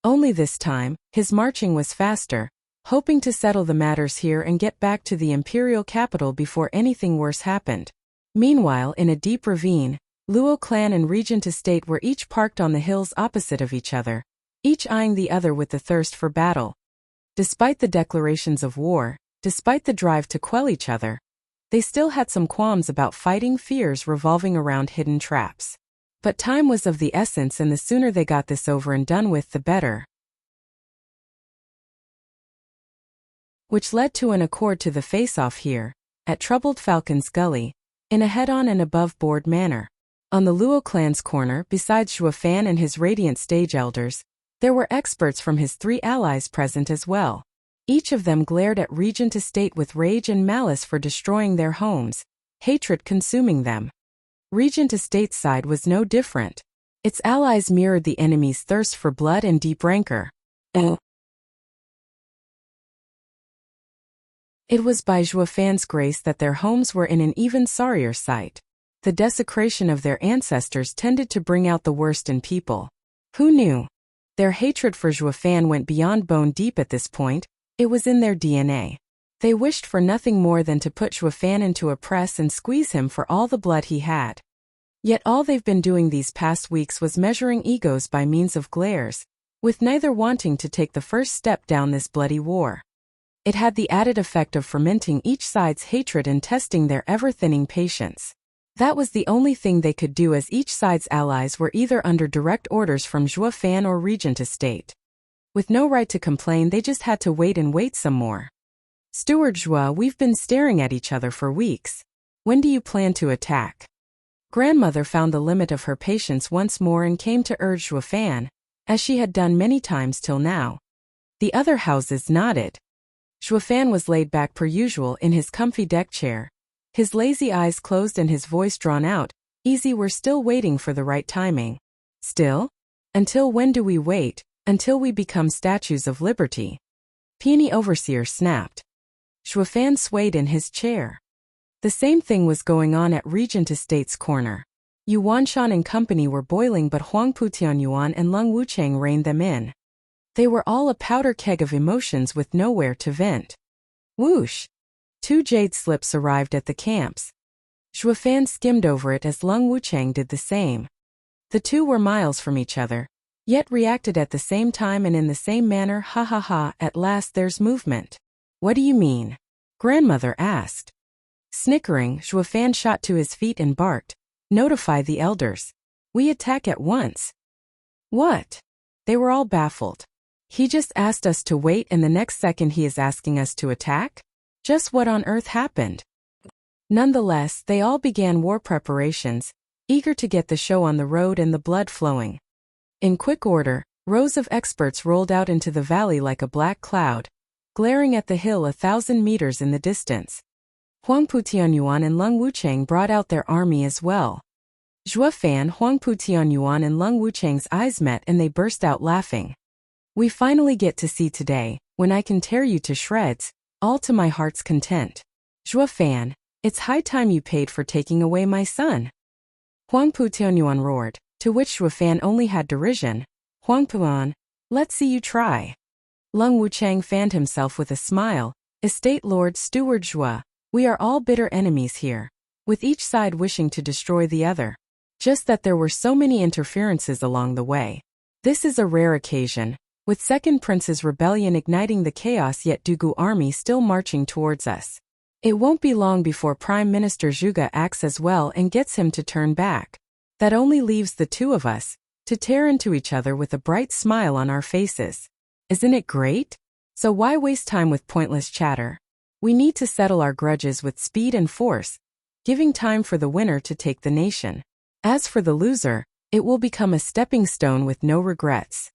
Only this time, his marching was faster, hoping to settle the matters here and get back to the imperial capital before anything worse happened. Meanwhile, in a deep ravine, Luo clan and Regent estate were each parked on the hills opposite of each other, each eyeing the other with the thirst for battle. Despite the declarations of war, despite the drive to quell each other, they still had some qualms about fighting, fears revolving around hidden traps. But time was of the essence, and the sooner they got this over and done with, the better. Which led to an accord to the face-off here, at Troubled Falcon's Gully, in a head-on and above-board manner. On the Luo clan's corner, besides Zhuo Fan and his radiant stage elders, there were experts from his 3 allies present as well. Each of them glared at Regent estate with rage and malice for destroying their homes, hatred consuming them. Regent estate's side was no different. Its allies mirrored the enemy's thirst for blood and deep rancor. It was by Zhuo Fan's grace that their homes were in an even sorrier sight. The desecration of their ancestors tended to bring out the worst in people. Who knew? Their hatred for Zhuo Fan went beyond bone deep at this point. It was in their DNA. They wished for nothing more than to put Zhuo Fan into a press and squeeze him for all the blood he had. Yet all they've been doing these past weeks was measuring egos by means of glares, with neither wanting to take the first step down this bloody war. It had the added effect of fermenting each side's hatred and testing their ever-thinning patience. That was the only thing they could do, as each side's allies were either under direct orders from Zhuo Fan or Regent estate. With no right to complain, they just had to wait and wait some more. Steward Zhuo, we've been staring at each other for weeks. When do you plan to attack? Grandmother found the limit of her patience once more and came to urge Zhuo Fan, as she had done many times till now. The other houses nodded. Zhuo Fan was laid back per usual in his comfy deck chair, his lazy eyes closed and his voice drawn out. Easy, we're still waiting for the right timing. Still? Until when do we wait? Until we become statues of liberty. Peony Overseer snapped. Zhuo Fan swayed in his chair. The same thing was going on at Regent estate's corner. Yu Wanshan and company were boiling, but Huangpu Tianyuan and Lung Wuchang reined them in. They were all a powder keg of emotions with nowhere to vent. Whoosh! 2 jade slips arrived at the camps. Zhuo Fan skimmed over it as Lung Wuchang did the same. The two were miles from each other, yet reacted at the same time and in the same manner. Ha ha ha, at last there's movement. What do you mean? Grandmother asked. Snickering, Zhuo Fan shot to his feet and barked, "Notify the elders. We attack at once." What? They were all baffled. He just asked us to wait, and the next second he is asking us to attack? Just what on earth happened? Nonetheless, they all began war preparations, eager to get the show on the road and the blood flowing. In quick order, rows of experts rolled out into the valley like a black cloud, glaring at the hill 1,000 meters in the distance. Huangpu Tianyuan and Lung Wuchang brought out their army as well. Zhuo Fan, Huangpu Tianyuan and Lung Wuchang's eyes met and they burst out laughing. We finally get to see today, when I can tear you to shreds, all to my heart's content. Zhuo Fan, it's high time you paid for taking away my son. Huangpu Tianyuan roared, to which Zhuo Fan only had derision. Huangpuan, let's see you try. Lung Wuchang fanned himself with a smile. Estate Lord Steward Zhuo, we are all bitter enemies here, with each side wishing to destroy the other. Just that there were so many interferences along the way. This is a rare occasion, with Second Prince's rebellion igniting the chaos, yet Dugu army still marching towards us. It won't be long before Prime Minister Zhuge acts as well and gets him to turn back. That only leaves the two of us, to tear into each other with a bright smile on our faces. Isn't it great? So why waste time with pointless chatter? We need to settle our grudges with speed and force, giving time for the winner to take the nation. As for the loser, it will become a stepping stone with no regrets.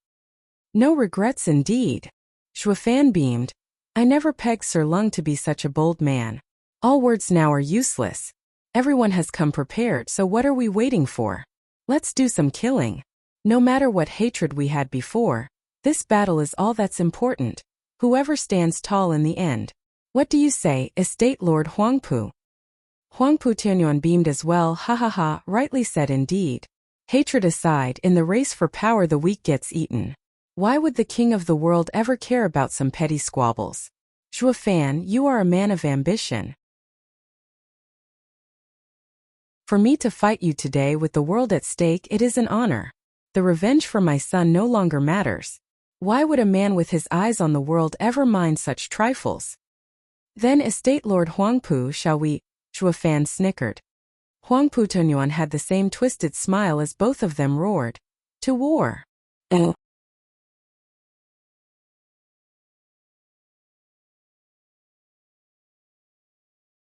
No regrets indeed. Zhuo Fan beamed. I never pegged Sir Lung to be such a bold man. All words now are useless. Everyone has come prepared, so what are we waiting for? Let's do some killing. No matter what hatred we had before, this battle is all that's important. Whoever stands tall in the end. What do you say, Estate Lord Huangpu? Huangpu Tianyuan beamed as well. Ha ha ha, rightly said indeed. Hatred aside, in the race for power the weak gets eaten. Why would the king of the world ever care about some petty squabbles? Zhuo Fan, you are a man of ambition. For me to fight you today with the world at stake, it is an honor. The revenge for my son no longer matters. Why would a man with his eyes on the world ever mind such trifles? Then Estate Lord Huangpu, shall we? Zhuo Fan snickered. Huangpu Tunyuan had the same twisted smile as both of them roared. To war.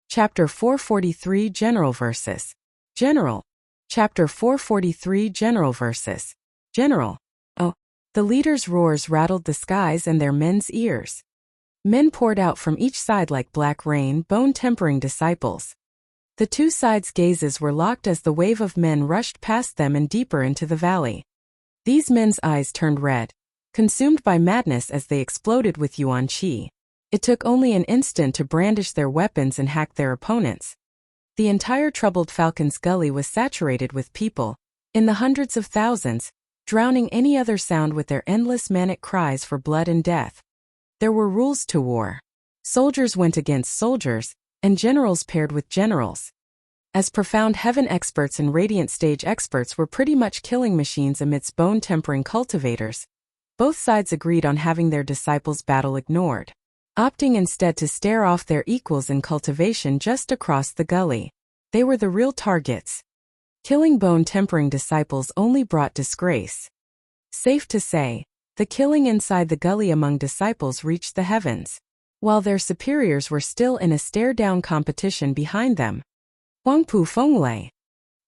Chapter 443 General versus General. Chapter 443 General versus General. Oh. The leaders' roars rattled the skies and their men's ears. Men poured out from each side like black rain, bone-tempering disciples. The two sides' gazes were locked as the wave of men rushed past them and deeper into the valley. These men's eyes turned red, consumed by madness as they exploded with yuan qi. It took only an instant to brandish their weapons and hack their opponents. The entire troubled Falcon's Gully was saturated with people, in the hundreds of thousands, drowning any other sound with their endless manic cries for blood and death. There were rules to war. Soldiers went against soldiers, and generals paired with generals. As profound heaven experts and radiant stage experts were pretty much killing machines amidst bone-tempering cultivators, both sides agreed on having their disciples' battle ignored, opting instead to stare off their equals in cultivation just across the gully. They were the real targets. Killing bone-tempering disciples only brought disgrace. Safe to say, the killing inside the gully among disciples reached the heavens, while their superiors were still in a stare-down competition behind them. Huangpu Fenglei.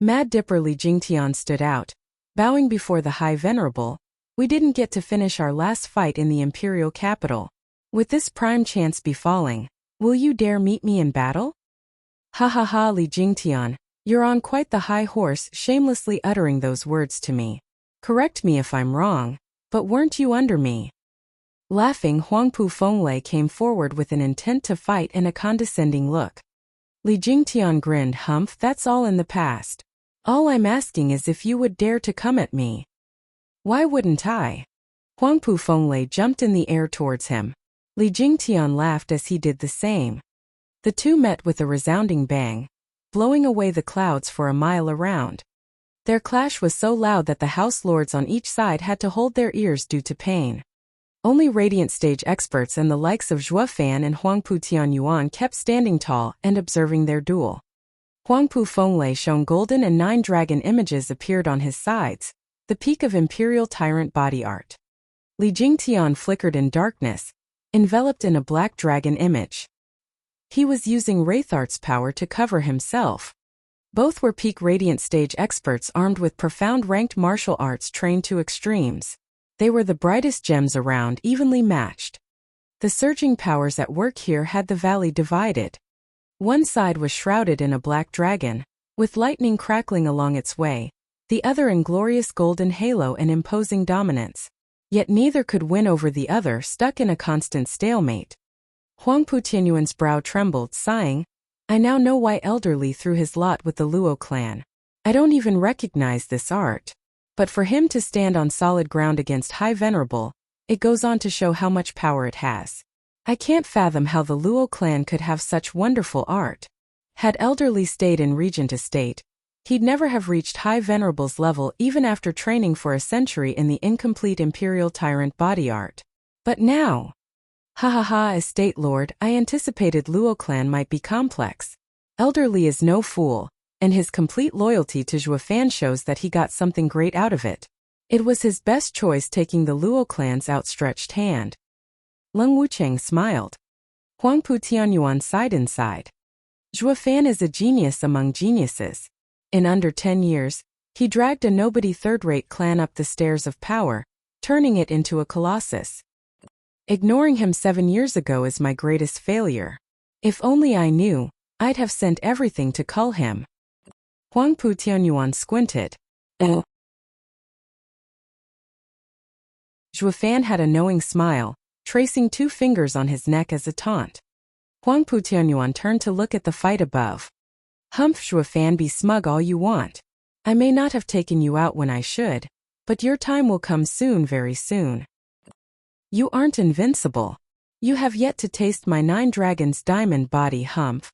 Mad Dipper Li Jingtian stood out, bowing before the High Venerable. We didn't get to finish our last fight in the imperial capital. With this prime chance befalling, will you dare meet me in battle? Ha ha ha, Li Jingtian, you're on quite the high horse, shamelessly uttering those words to me. Correct me if I'm wrong, but weren't you under me? Laughing, Huangpu Fenglei came forward with an intent to fight and a condescending look. Li Jingtian grinned. Humph, that's all in the past. All I'm asking is if you would dare to come at me. Why wouldn't I? Huangpu Fenglei jumped in the air towards him. Li Jingtian laughed as he did the same. The two met with a resounding bang, blowing away the clouds for a mile around. Their clash was so loud that the house lords on each side had to hold their ears due to pain. Only radiant stage experts and the likes of Zhuo Fan and Huangpu Tianyuan kept standing tall and observing their duel. Huangpu Fenglei shone golden and 9 dragon images appeared on his sides, the peak of imperial tyrant body art. Li Jingtian flickered in darkness, enveloped in a black dragon image. He was using Wraithart's power to cover himself. Both were peak radiant stage experts armed with profound ranked martial arts trained to extremes. They were the brightest gems around, evenly matched. The surging powers at work here had the valley divided. One side was shrouded in a black dragon, with lightning crackling along its way, the other in glorious golden halo and imposing dominance. Yet neither could win over the other, stuck in a constant stalemate. Huangpu Tianyuan's brow trembled, sighing, I now know why Elderly threw his lot with the Luo clan. I don't even recognize this art. But for him to stand on solid ground against High Venerable, it goes on to show how much power it has. I can't fathom how the Luo clan could have such wonderful art. Had Elderly stayed in Regent Estate, he'd never have reached High Venerable's level even after training for a century in the incomplete Imperial Tyrant body art. But now... Ha ha ha, Estate Lord, I anticipated Luo clan might be complex. Elderly is no fool, and his complete loyalty to Zhuo Fan shows that he got something great out of it. It was his best choice taking the Luo clan's outstretched hand. Leng Wucheng smiled. Huangpu Tianyuan sighed inside. Zhuo Fan is a genius among geniuses. In under 10 years, he dragged a nobody third-rate clan up the stairs of power, turning it into a colossus. Ignoring him 7 years ago is my greatest failure. If only I knew, I'd have sent everything to cull him. Huangpu Tianyuan squinted. Zhuo Fan had a knowing smile, tracing 2 fingers on his neck as a taunt. Huangpu Tianyuan turned to look at the fight above. Humph, Zhuo Fan, be smug all you want. I may not have taken you out when I should, but your time will come soon, very soon. You aren't invincible. You have yet to taste my 9 dragons diamond body. Humph.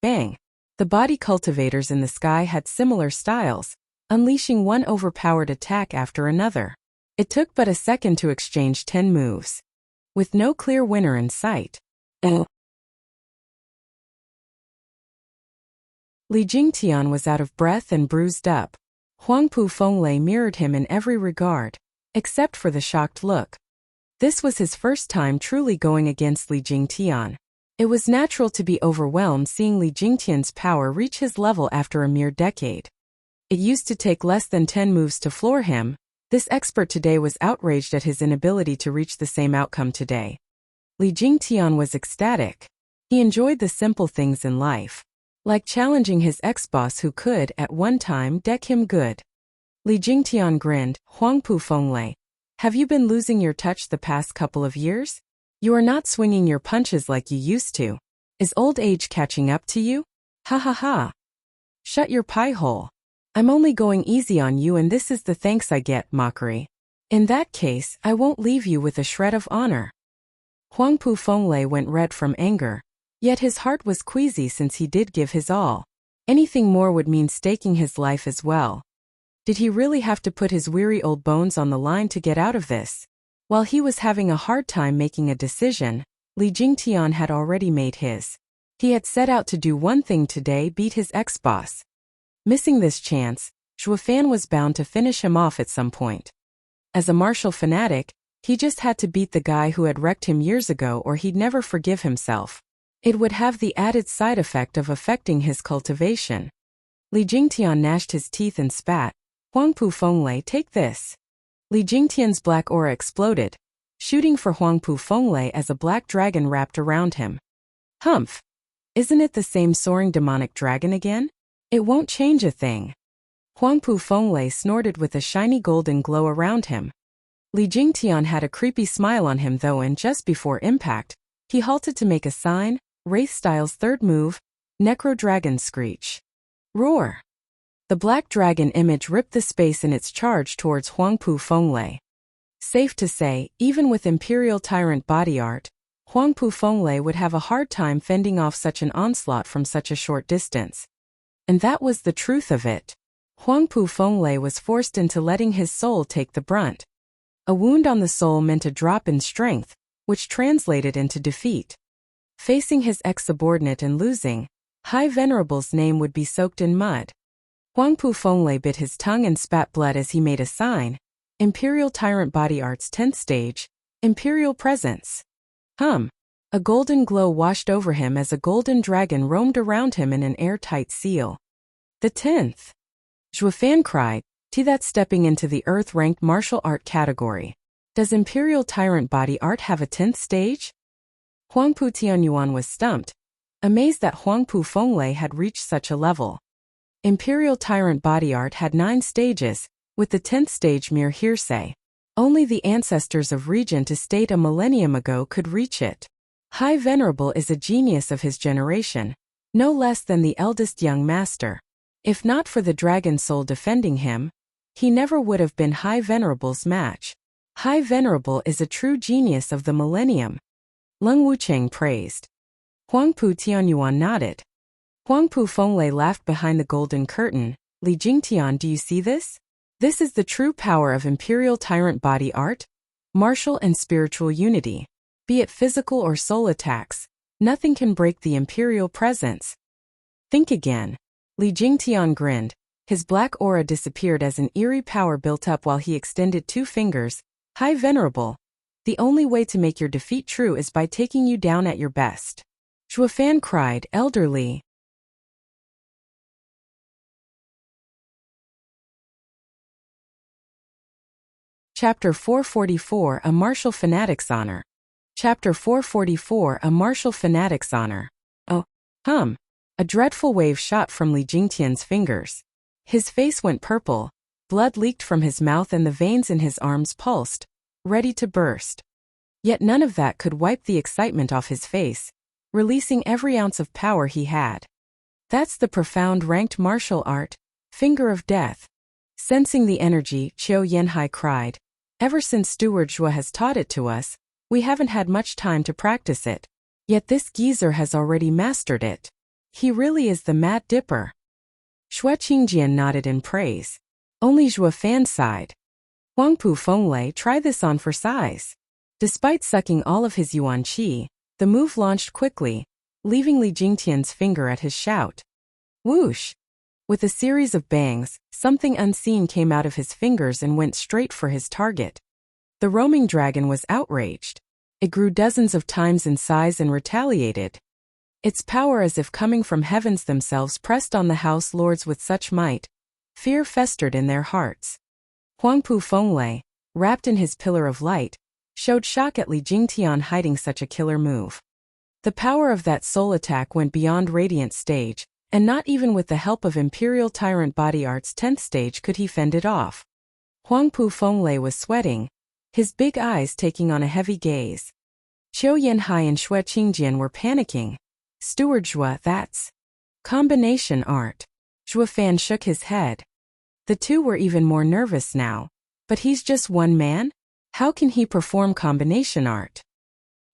Bang. The body cultivators in the sky had similar styles, unleashing one overpowered attack after another. It took but a second to exchange 10 moves. With no clear winner in sight, Li Jingtian was out of breath and bruised up. Huangpu Fenglei mirrored him in every regard, except for the shocked look. This was his first time truly going against Li Jingtian. It was natural to be overwhelmed seeing Li Jingtian's power reach his level after a mere decade. It used to take less than 10 moves to floor him. This expert today was outraged at his inability to reach the same outcome today. Li Jingtian was ecstatic. He enjoyed the simple things in life, like challenging his ex-boss who could, at one time, deck him good. Li Jingtian grinned. Huangpu Fenglei, have you been losing your touch the past couple of years? You are not swinging your punches like you used to. Is old age catching up to you? Ha ha ha. Shut your pie hole. I'm only going easy on you and this is the thanks I get, mockery. In that case, I won't leave you with a shred of honor. Huangpu Fenglei went red from anger. Yet his heart was queasy since he did give his all. Anything more would mean staking his life as well. Did he really have to put his weary old bones on the line to get out of this? While he was having a hard time making a decision, Li Jingtian had already made his. He had set out to do one thing today: beat his ex-boss. Missing this chance, Zhuofan was bound to finish him off at some point. As a martial fanatic, he just had to beat the guy who had wrecked him years ago or he'd never forgive himself. It would have the added side effect of affecting his cultivation. Li Jingtian gnashed his teeth and spat. Huangpu Fenglei, take this. Li Jingtian's black aura exploded, shooting for Huangpu Fenglei as a black dragon wrapped around him. Humph! Isn't it the same soaring demonic dragon again? It won't change a thing. Huangpu Fenglei snorted with a shiny golden glow around him. Li Jingtian had a creepy smile on him though, and just before impact, he halted to make a sign. Wraith Style's third move, Necro Dragon Screech. Roar! The black dragon image ripped the space in its charge towards Huangpu Fenglei. Safe to say, even with Imperial Tyrant body art, Huangpu Fenglei would have a hard time fending off such an onslaught from such a short distance. And that was the truth of it. Huangpu Fenglei was forced into letting his soul take the brunt. A wound on the soul meant a drop in strength, which translated into defeat. Facing his ex-subordinate and losing, High Venerable's name would be soaked in mud. Huangpu Fenglei bit his tongue and spat blood as he made a sign. Imperial Tyrant Body Art's 10th stage, Imperial Presence. A golden glow washed over him as a golden dragon roamed around him in an airtight seal. The 10th. Zhuofan cried, that's stepping into the Earth-ranked martial art category. Does Imperial Tyrant Body Art have a 10th stage? Huangpu Tianyuan was stumped, amazed that Huangpu Fenglei had reached such a level. Imperial Tyrant Body Art had 9 stages, with the 10th stage mere hearsay. Only the ancestors of Regent Estate a millennium ago could reach it. High Venerable is a genius of his generation, no less than the eldest young master. If not for the dragon soul defending him, he never would have been High Venerable's match. High Venerable is a true genius of the millennium. Leng Wucheng praised. Huangpu Tianyuan nodded. Huangpu Fenglei laughed behind the golden curtain. Li Jingtian, do you see this? This is the true power of Imperial Tyrant Body Art, martial and spiritual unity. Be it physical or soul attacks, nothing can break the Imperial presence. Think again. Li Jingtian grinned. His black aura disappeared as an eerie power built up while he extended 2 fingers. High Venerable, the only way to make your defeat true is by taking you down at your best. Zhuofan cried, elderly. Chapter 444, A Martial Fanatic's Honor. Chapter 444, A Martial Fanatic's Honor. Oh, A dreadful wave shot from Li Jingtian's fingers. His face went purple, blood leaked from his mouth and the veins in his arms pulsed, ready to burst. Yet none of that could wipe the excitement off his face, releasing every ounce of power he had. That's the profound ranked martial art, Finger of Death. Sensing the energy, Qiu Yanhai cried. Ever since Steward Zhua has taught it to us, we haven't had much time to practice it. Yet this geezer has already mastered it. He really is the Mad Dipper. Xue Qingjian nodded in praise. Only Zhuo Fan sighed. Huangpu Fenglei, try this on for size. Despite sucking all of his yuan qi, the move launched quickly, leaving Li Jingtian's finger at his shout. Whoosh! With a series of bangs, something unseen came out of his fingers and went straight for his target. The roaming dragon was outraged. It grew dozens of times in size and retaliated. Its power, as if coming from heavens themselves, pressed on the house lords with such might. Fear festered in their hearts. Huangpu Fenglei, wrapped in his pillar of light, showed shock at Li Jingtian hiding such a killer move. The power of that soul attack went beyond Radiant stage, and not even with the help of Imperial Tyrant Body Art's 10th stage could he fend it off. Huangpu Fenglei was sweating, his big eyes taking on a heavy gaze. Qiu Yanhai and Xue Qingjian were panicking. Steward Zhuo, that's combination art. Zhuo Fan shook his head. The two were even more nervous now. But he's just one man? How can he perform combination art?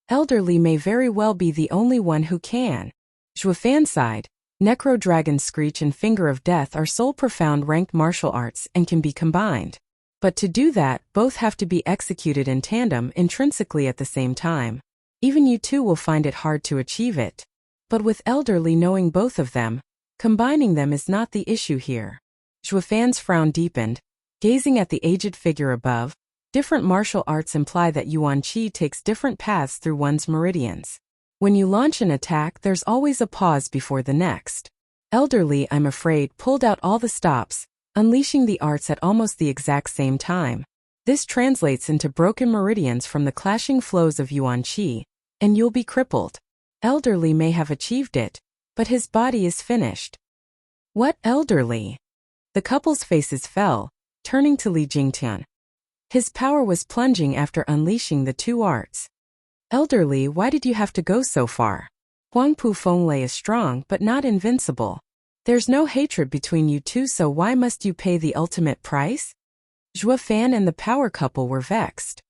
Elderly may very well be the only one who can. Zhuo Fan sighed. Necro Dragon Screech and Finger of Death are soul profound ranked martial arts and can be combined. But to do that, both have to be executed in tandem intrinsically at the same time. Even you two will find it hard to achieve it. But with Elderly knowing both of them, combining them is not the issue here. Zhuo Fan's frown deepened, gazing at the aged figure above. Different martial arts imply that yuan qi takes different paths through one's meridians. When you launch an attack, there's always a pause before the next. Elderly, I'm afraid, pulled out all the stops, unleashing the arts at almost the exact same time. This translates into broken meridians from the clashing flows of yuan qi, and you'll be crippled. Elderly may have achieved it, but his body is finished. What Elderly? The couple's faces fell, turning to Li Jingtian. His power was plunging after unleashing the two arts. Elderly, why did you have to go so far? Huangpu Fenglei is strong but not invincible. There's no hatred between you two, so why must you pay the ultimate price? Zhuo Fan and the power couple were vexed.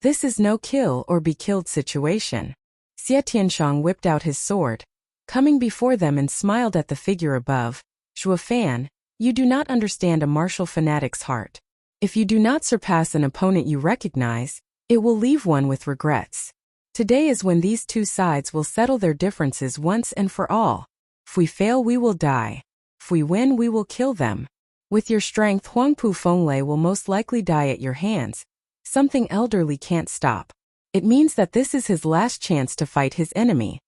This is no kill or be killed situation. Xie Tianshang whipped out his sword, coming before them, and smiled at the figure above. Zhuo Fan, you do not understand a martial fanatic's heart. If you do not surpass an opponent you recognize, it will leave one with regrets. Today is when these two sides will settle their differences once and for all. If we fail, we will die. If we win, we will kill them. With your strength, Huangpu Fenglei will most likely die at your hands, something Elderly can't stop. It means that this is his last chance to fight his enemy.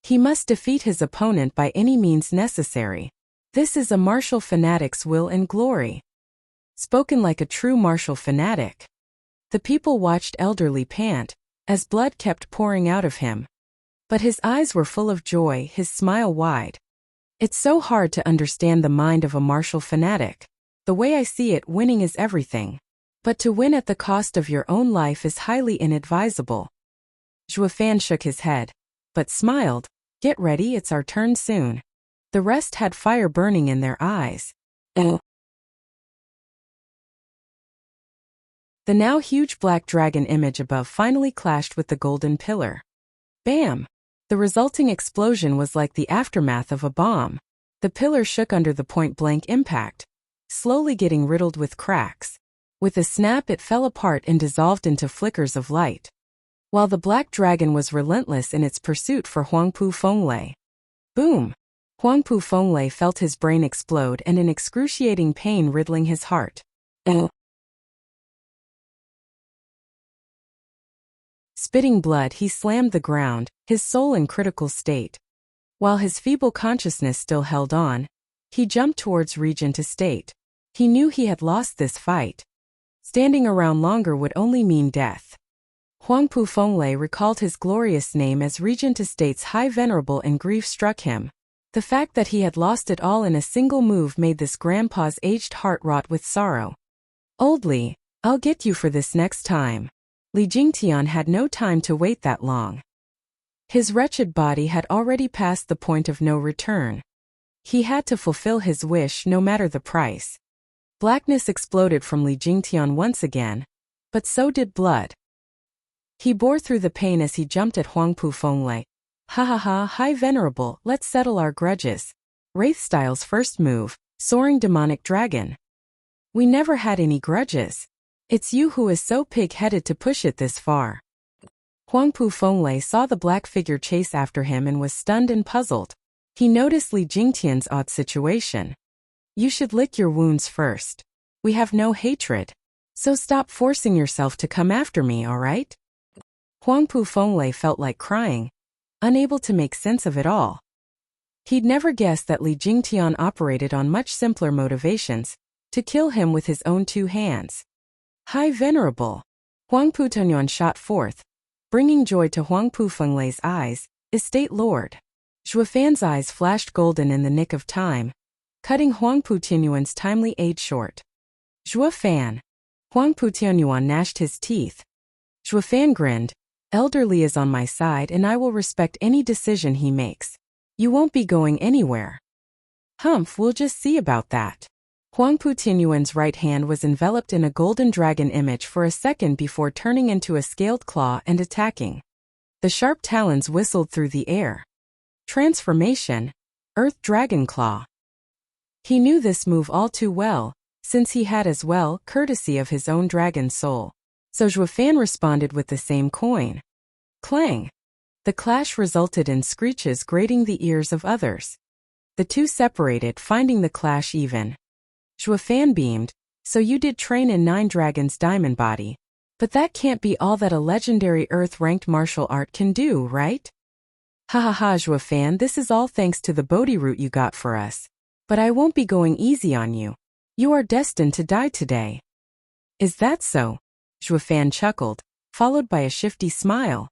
He must defeat his opponent by any means necessary. This is a martial fanatic's will and glory. Spoken like a true martial fanatic. The people watched Elderly pant, as blood kept pouring out of him. But his eyes were full of joy, his smile wide. It's so hard to understand the mind of a martial fanatic. The way I see it, winning is everything. But to win at the cost of your own life is highly inadvisable. Zhuo Fan shook his head, but smiled. Get ready, it's our turn soon. The rest had fire burning in their eyes. The now huge black dragon image above finally clashed with the golden pillar. Bam! The resulting explosion was like the aftermath of a bomb. The pillar shook under the point-blank impact, slowly getting riddled with cracks. With a snap, it fell apart and dissolved into flickers of light. While the black dragon was relentless in its pursuit for Huangpu Fenglei. Boom! Huangpu Fenglei felt his brain explode and an excruciating pain riddling his heart. Spitting blood, he slammed the ground, his soul in critical state. While his feeble consciousness still held on, he jumped towards Regent Estate. He knew he had lost this fight. Standing around longer would only mean death. Huangpu Fenglei recalled his glorious name as Regent Estate's high venerable, and grief struck him. The fact that he had lost it all in a single move made this grandpa's aged heart rot with sorrow. Oldly, I'll get you for this next time. Li Jingtian had no time to wait that long. His wretched body had already passed the point of no return. He had to fulfill his wish no matter the price. Blackness exploded from Li Jingtian once again, but so did blood. He bore through the pain as he jumped at Huangpu Fenglei, Ha ha ha, High Venerable, let's settle our grudges. Wraith Style's first move, Soaring Demonic Dragon. We never had any grudges. It's you who is so pig-headed to push it this far. Huangpu Fenglei saw the black figure chase after him and was stunned and puzzled. He noticed Li Jingtian's odd situation. You should lick your wounds first. We have no hatred. So stop forcing yourself to come after me, alright? Huangpu Fenglei felt like crying, unable to make sense of it all. He'd never guessed that Li Jingtian operated on much simpler motivations, to kill him with his own two hands. High Venerable. Huangpu Tunyuan shot forth, bringing joy to Huangpu Fenglei's eyes, Estate Lord. Zhuofan's eyes flashed golden in the nick of time, cutting Huangpu Tunyuan's timely aid short. Zhuofan. Huangpu Tunyuan gnashed his teeth. Zhuofan grinned. Elder Li is on my side and I will respect any decision he makes. You won't be going anywhere. Humph, we'll just see about that. Huangpu Tinyuan's right hand was enveloped in a golden dragon image for a second before turning into a scaled claw and attacking. The sharp talons whistled through the air. Transformation, Earth Dragon Claw. He knew this move all too well, since he had as well courtesy of his own dragon soul. So Zhuofan responded with the same coin. Clang! The clash resulted in screeches grating the ears of others. The two separated, finding the clash even. Zhuofan beamed, so you did train in Nine Dragons' diamond body. But that can't be all that a legendary Earth-ranked martial art can do, right? Ha ha ha, Zhuofan, this is all thanks to the Bodhi root you got for us. But I won't be going easy on you. You are destined to die today. Is that so? Zhuofan chuckled, followed by a shifty smile.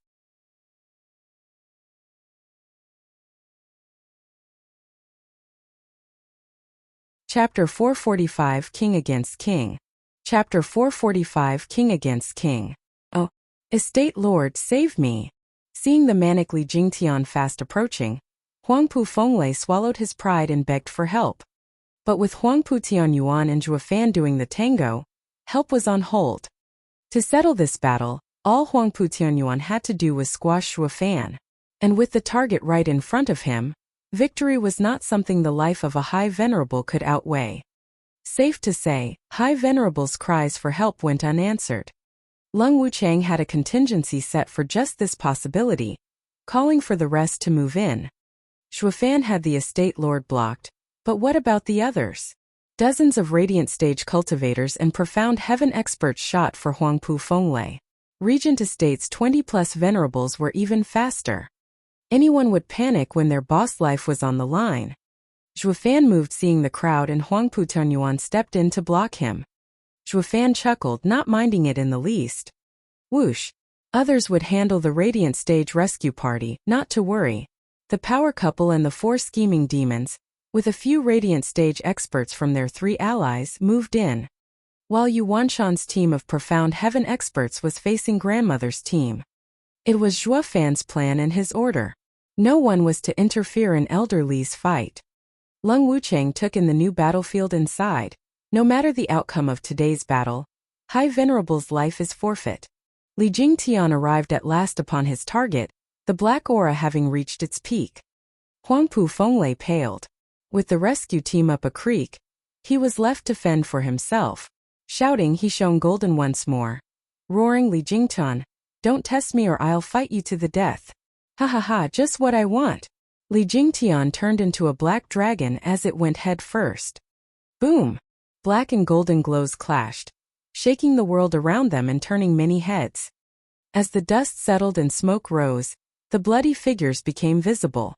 Chapter 445 King Against King. Chapter 445 King Against King. Oh, Estate Lord, save me. Seeing the manic Li Jingtian fast approaching, Huangpu Fenglei swallowed his pride and begged for help. But with Huangpu Tianyuan and Zhuofan doing the tango, help was on hold. To settle this battle, all Huangpu Tianyuan had to do was squash Zhuofan. And with the target right in front of him, victory was not something the life of a High Venerable could outweigh. Safe to say, High Venerable's cries for help went unanswered. Lung Wuchang had a contingency set for just this possibility, calling for the rest to move in. Zhuofan had the Estate Lord blocked, but what about the others? Dozens of Radiant Stage cultivators and Profound Heaven experts shot for Huangpu Fenglei. Regent Estate's 20-plus venerables were even faster. Anyone would panic when their boss life was on the line. Zhuofan moved seeing the crowd and Huangpu Tianyuan stepped in to block him. Zhuofan chuckled, not minding it in the least. Whoosh! Others would handle the Radiant Stage rescue party, not to worry. The power couple and the four scheming demons, with a few Radiant Stage experts from their three allies, moved in. While Yu Wanshan's team of Profound Heaven experts was facing Grandmother's team. It was Zhuofan's plan and his order. No one was to interfere in Elder Li's fight. Lung Wuchang took in the new battlefield inside. No matter the outcome of today's battle, High Venerable's life is forfeit. Li Jingtian arrived at last upon his target, the black aura having reached its peak. Huangpu Fenglei paled. With the rescue team up a creek, he was left to fend for himself. Shouting, he shone golden once more. Roaring, Li Jingtian, don't test me or I'll fight you to the death. Ha ha ha, just what I want. Li Jingtian turned into a black dragon as it went head first. Boom! Black and golden glows clashed, shaking the world around them and turning many heads. As the dust settled and smoke rose, the bloody figures became visible.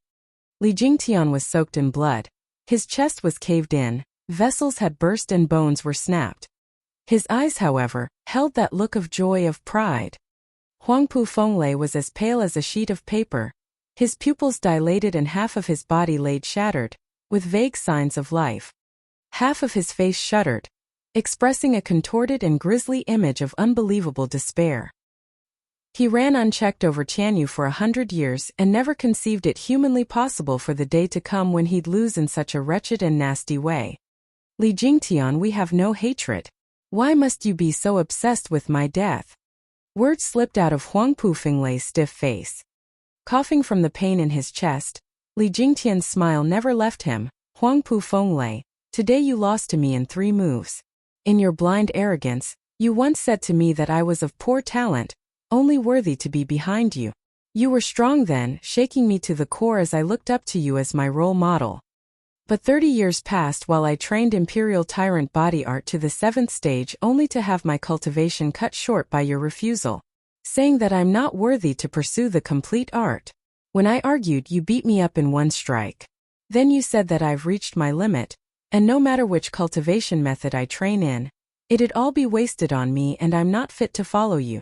Li Jingtian was soaked in blood. His chest was caved in, vessels had burst and bones were snapped. His eyes, however, held that look of joy, of pride. Huangpu Fenglei was as pale as a sheet of paper, his pupils dilated and half of his body laid shattered, with vague signs of life. Half of his face shuddered, expressing a contorted and grisly image of unbelievable despair. He ran unchecked over Tianyu for 100 years and never conceived it humanly possible for the day to come when he'd lose in such a wretched and nasty way. Li Jingtian, we have no hatred. Why must you be so obsessed with my death? Words slipped out of Huangpu Fenglei's stiff face. Coughing from the pain in his chest, Li Jingtian's smile never left him. Huangpu Fenglei, today you lost to me in 3 moves. In your blind arrogance, you once said to me that I was of poor talent, only worthy to be behind you. You were strong then, shaking me to the core as I looked up to you as my role model. But 30 years passed while I trained Imperial Tyrant body art to the 7th stage only to have my cultivation cut short by your refusal, saying that I'm not worthy to pursue the complete art. When I argued, you beat me up in 1 strike. Then you said that I've reached my limit, and no matter which cultivation method I train in, it'd all be wasted on me and I'm not fit to follow you.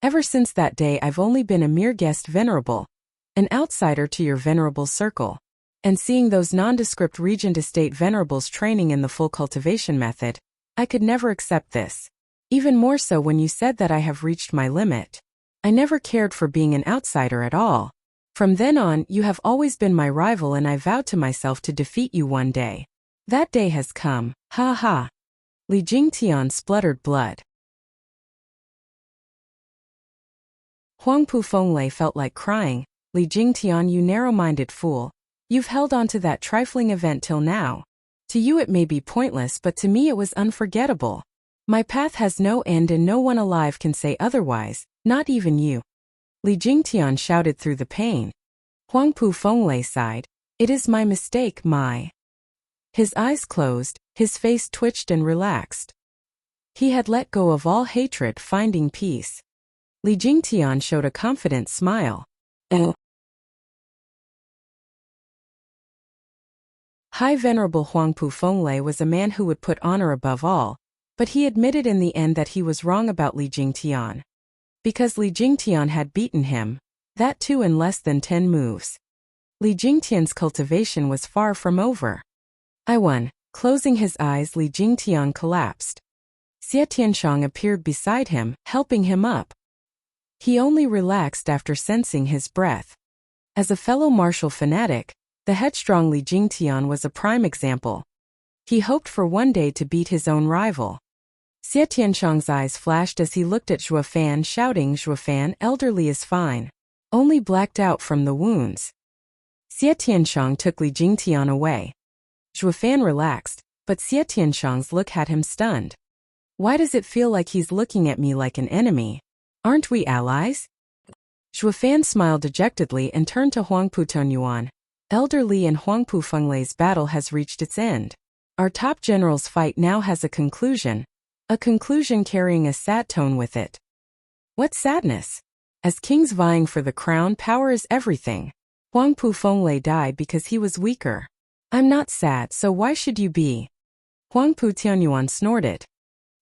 Ever since that day I've only been a mere guest venerable, an outsider to your venerable circle. And seeing those nondescript Regent Estate venerables training in the full cultivation method, I could never accept this. Even more so when you said that I have reached my limit. I never cared for being an outsider at all. From then on, you have always been my rival and I vowed to myself to defeat you one day. That day has come, ha ha. Li Jingtian spluttered blood. Huangpu Fenglei felt like crying. Li Jingtian, you narrow-minded fool. You've held on to that trifling event till now. To you it may be pointless, but to me it was unforgettable. My path has no end and no one alive can say otherwise, not even you. Li Jingtian shouted through the pain. Huangpu Fenglei sighed. It is my mistake, my. His eyes closed, his face twitched and relaxed. He had let go of all hatred, finding peace. Li Jingtian showed a confident smile. High Venerable Huangpu Fenglei was a man who would put honor above all, but he admitted in the end that he was wrong about Li Jingtian. Because Li Jingtian had beaten him, that too in less than 10 moves. Li Jingtian's cultivation was far from over. I won. Closing his eyes, Li Jingtian collapsed. Xie Tianshang appeared beside him, helping him up. He only relaxed after sensing his breath. As a fellow martial fanatic, the headstrong Li Jingtian was a prime example. He hoped for one day to beat his own rival. Xie Tianshang's eyes flashed as he looked at Zhuo Fan, shouting, Zhuo Fan, elderly is fine, only blacked out from the wounds. Xie Tianshang took Li Jingtian away. Zhuo Fan relaxed, but Xie Tianshang's look had him stunned. Why does it feel like he's looking at me like an enemy? Aren't we allies? Zhuo Fan smiled dejectedly and turned to Huangpu Tonyuan. Elder Li and Huangpu Fenglei's battle has reached its end. Our top general's fight now has a conclusion carrying a sad tone with it. What sadness? As kings vying for the crown, power is everything. Huangpu Fenglei died because he was weaker. I'm not sad, so why should you be? Huangpu Tianyuan snorted.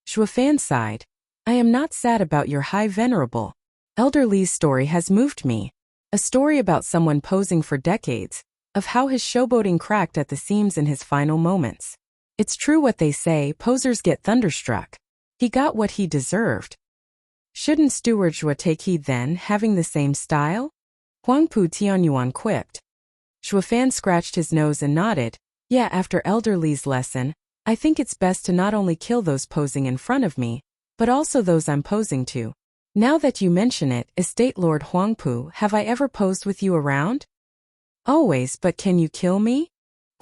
Zhuo Fan sighed. I am not sad about your high venerable. Elder Li's story has moved me. A story about someone posing for decades, of how his showboating cracked at the seams in his final moments. It's true what they say, posers get thunderstruck. He got what he deserved. Shouldn't Steward Zhuo take heed then, having the same style? Huangpu Tianyuan quipped. Zhuo Fan scratched his nose and nodded. Yeah, after Elder Li's lesson, I think it's best to not only kill those posing in front of me, but also those I'm posing to. Now that you mention it, Estate Lord Huangpu, have I ever posed with you around? Always, but can you kill me?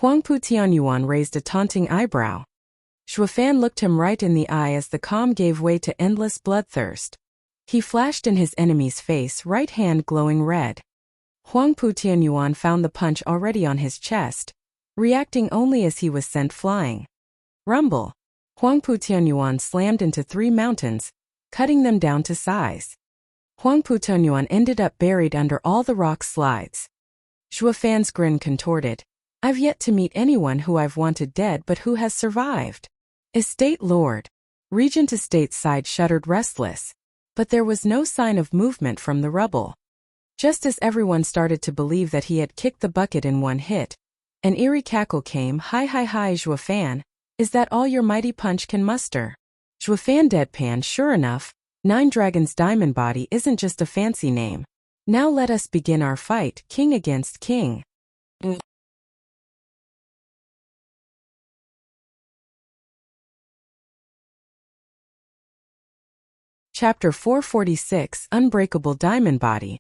Huangpu Tianyuan raised a taunting eyebrow. Zhuo Fan looked him right in the eye as the calm gave way to endless bloodthirst. He flashed in his enemy's face, right hand glowing red. Huangpu Tianyuan found the punch already on his chest, reacting only as he was sent flying. Rumble! Huangpu Tianyuan slammed into 3 mountains, cutting them down to size. Huangpu Tianyuan ended up buried under all the rock slides. Zhuo Fan's grin contorted. I've yet to meet anyone who I've wanted dead but who has survived. Estate Lord. Regent Estate's side shuddered restless, but there was no sign of movement from the rubble. Just as everyone started to believe that he had kicked the bucket in one hit, an eerie cackle came. Hi Zhuo Fan, is that all your mighty punch can muster? Zhuo Fan deadpan. Sure enough, 9 Dragons Diamond Body isn't just a fancy name. Now let us begin our fight, king against king. Chapter 446, Unbreakable Diamond Body.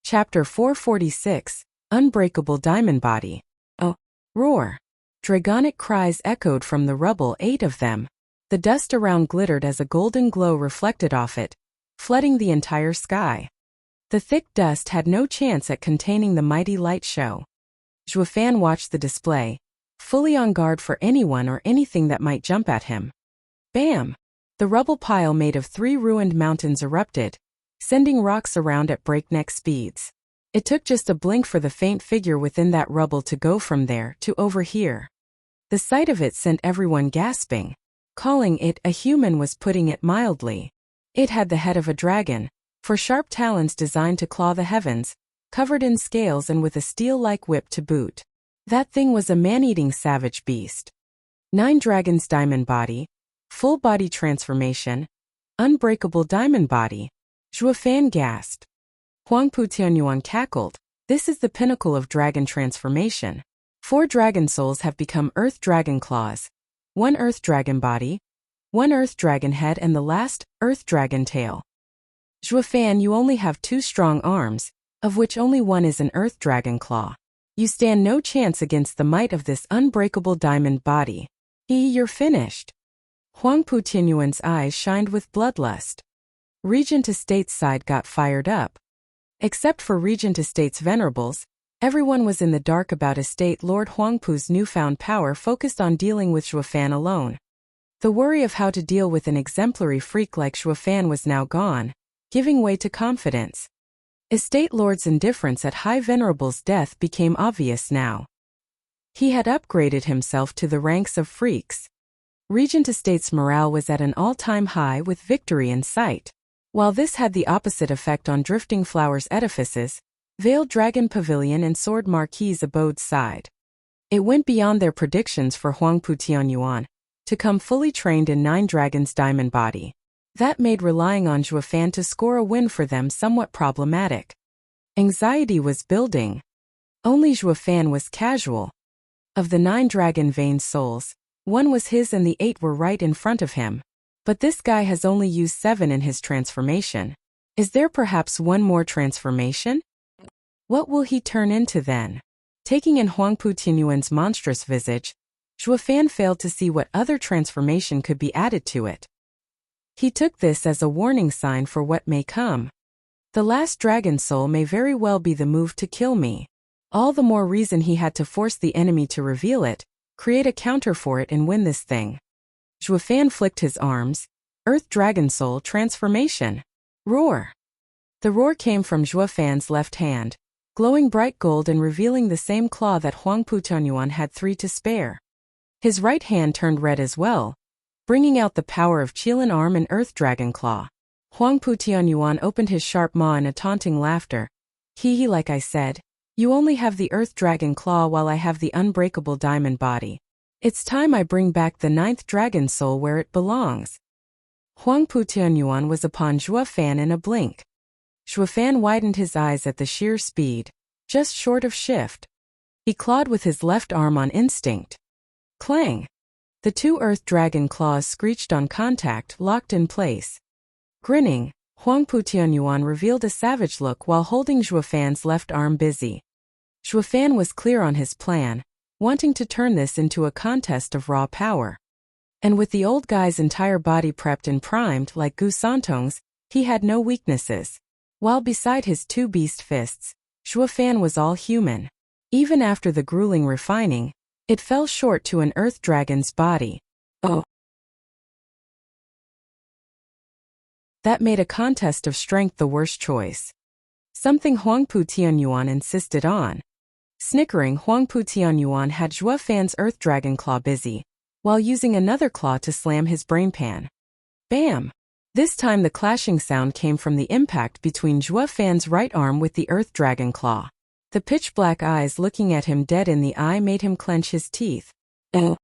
Chapter 446, Unbreakable Diamond Body. Oh, roar. Dragonic cries echoed from the rubble, 8 of them. The dust around glittered as a golden glow reflected off it, flooding the entire sky. The thick dust had no chance at containing the mighty light show. Zhuo Fan watched the display, fully on guard for anyone or anything that might jump at him. Bam! The rubble pile made of 3 ruined mountains erupted, sending rocks around at breakneck speeds. It took just a blink for the faint figure within that rubble to go from there to over here. The sight of it sent everyone gasping. Calling it a human was putting it mildly. It had the head of a dragon, for sharp talons designed to claw the heavens, covered in scales and with a steel-like whip to boot. That thing was a man-eating savage beast. 9 dragons diamond body, full body transformation, unbreakable diamond body. Zhuo Fan gasped. Huangpu Tianyuan cackled. This is the pinnacle of dragon transformation. 4 dragon souls have become earth dragon claws, 1 earth dragon body, 1 earth dragon head and the last, earth dragon tail. Zhuo Fan, you only have 2 strong arms, of which only one is an earth dragon claw. You stand no chance against the might of this unbreakable diamond body. You're finished. Huangpu Tianyuan's eyes shined with bloodlust. Regent Estate's side got fired up. Except for Regent Estate's venerables, everyone was in the dark about Estate Lord Huangpu's newfound power focused on dealing with Zhuo Fan alone. The worry of how to deal with an exemplary freak like Zhuo Fan was now gone, giving way to confidence. Estate Lord's indifference at High Venerable's death became obvious now. He had upgraded himself to the ranks of freaks. Regent Estate's morale was at an all-time high with victory in sight. While this had the opposite effect on Drifting Flower's edifices, Veiled Dragon Pavilion and Sword Marquis's abode's side. It went beyond their predictions for Huangpu Tianyuan to come fully trained in 9 dragons diamond body. That made relying on Zhuo Fan to score a win for them somewhat problematic. Anxiety was building. Only Zhuo Fan was casual. Of the 9 dragon vein souls, 1 was his and the 8 were right in front of him. But this guy has only used 7 in his transformation. Is there perhaps 1 more transformation? What will he turn into then? Taking in Huangpu Tianyuan's monstrous visage, Zhuo Fan failed to see what other transformation could be added to it. He took this as a warning sign for what may come. The last dragon soul may very well be the move to kill me. All the more reason he had to force the enemy to reveal it, create a counter for it and win this thing. Zhuo Fan flicked his arms. Earth Dragon Soul transformation. Roar. The roar came from Zhuo Fan's left hand, glowing bright gold and revealing the same claw that Huangpu Tianyuan had 3 to spare. His right hand turned red as well, bringing out the power of Qilin Arm and Earth Dragon Claw. Huangpu Tianyuan opened his sharp maw in a taunting laughter. Hee, like I said, you only have the Earth Dragon Claw while I have the unbreakable diamond body. It's time I bring back the 9th dragon soul where it belongs. Huangpu Tianyuan was upon Zhuo Fan in a blink. Zhuo Fan widened his eyes at the sheer speed, just short of shift. He clawed with his left arm on instinct. Clang! The 2 earth dragon claws screeched on contact, locked in place. Grinning, Huangpu Tianyuan revealed a savage look while holding Zhuo Fan's left arm busy. Zhuo Fan was clear on his plan, wanting to turn this into a contest of raw power. And with the old guy's entire body prepped and primed like Gu Santong's, he had no weaknesses. While beside his 2 beast fists, Zhuo Fan was all human. Even after the grueling refining, it fell short to an earth dragon's body. Oh. That made a contest of strength the worst choice. Something Huangpu Tianyuan insisted on. Snickering, Huangpu Tianyuan had Zhuo Fan's Earth Dragon Claw busy, while using another claw to slam his brainpan. Bam! This time the clashing sound came from the impact between Zhuo Fan's right arm with the Earth Dragon Claw. The pitch-black eyes looking at him dead in the eye made him clench his teeth. I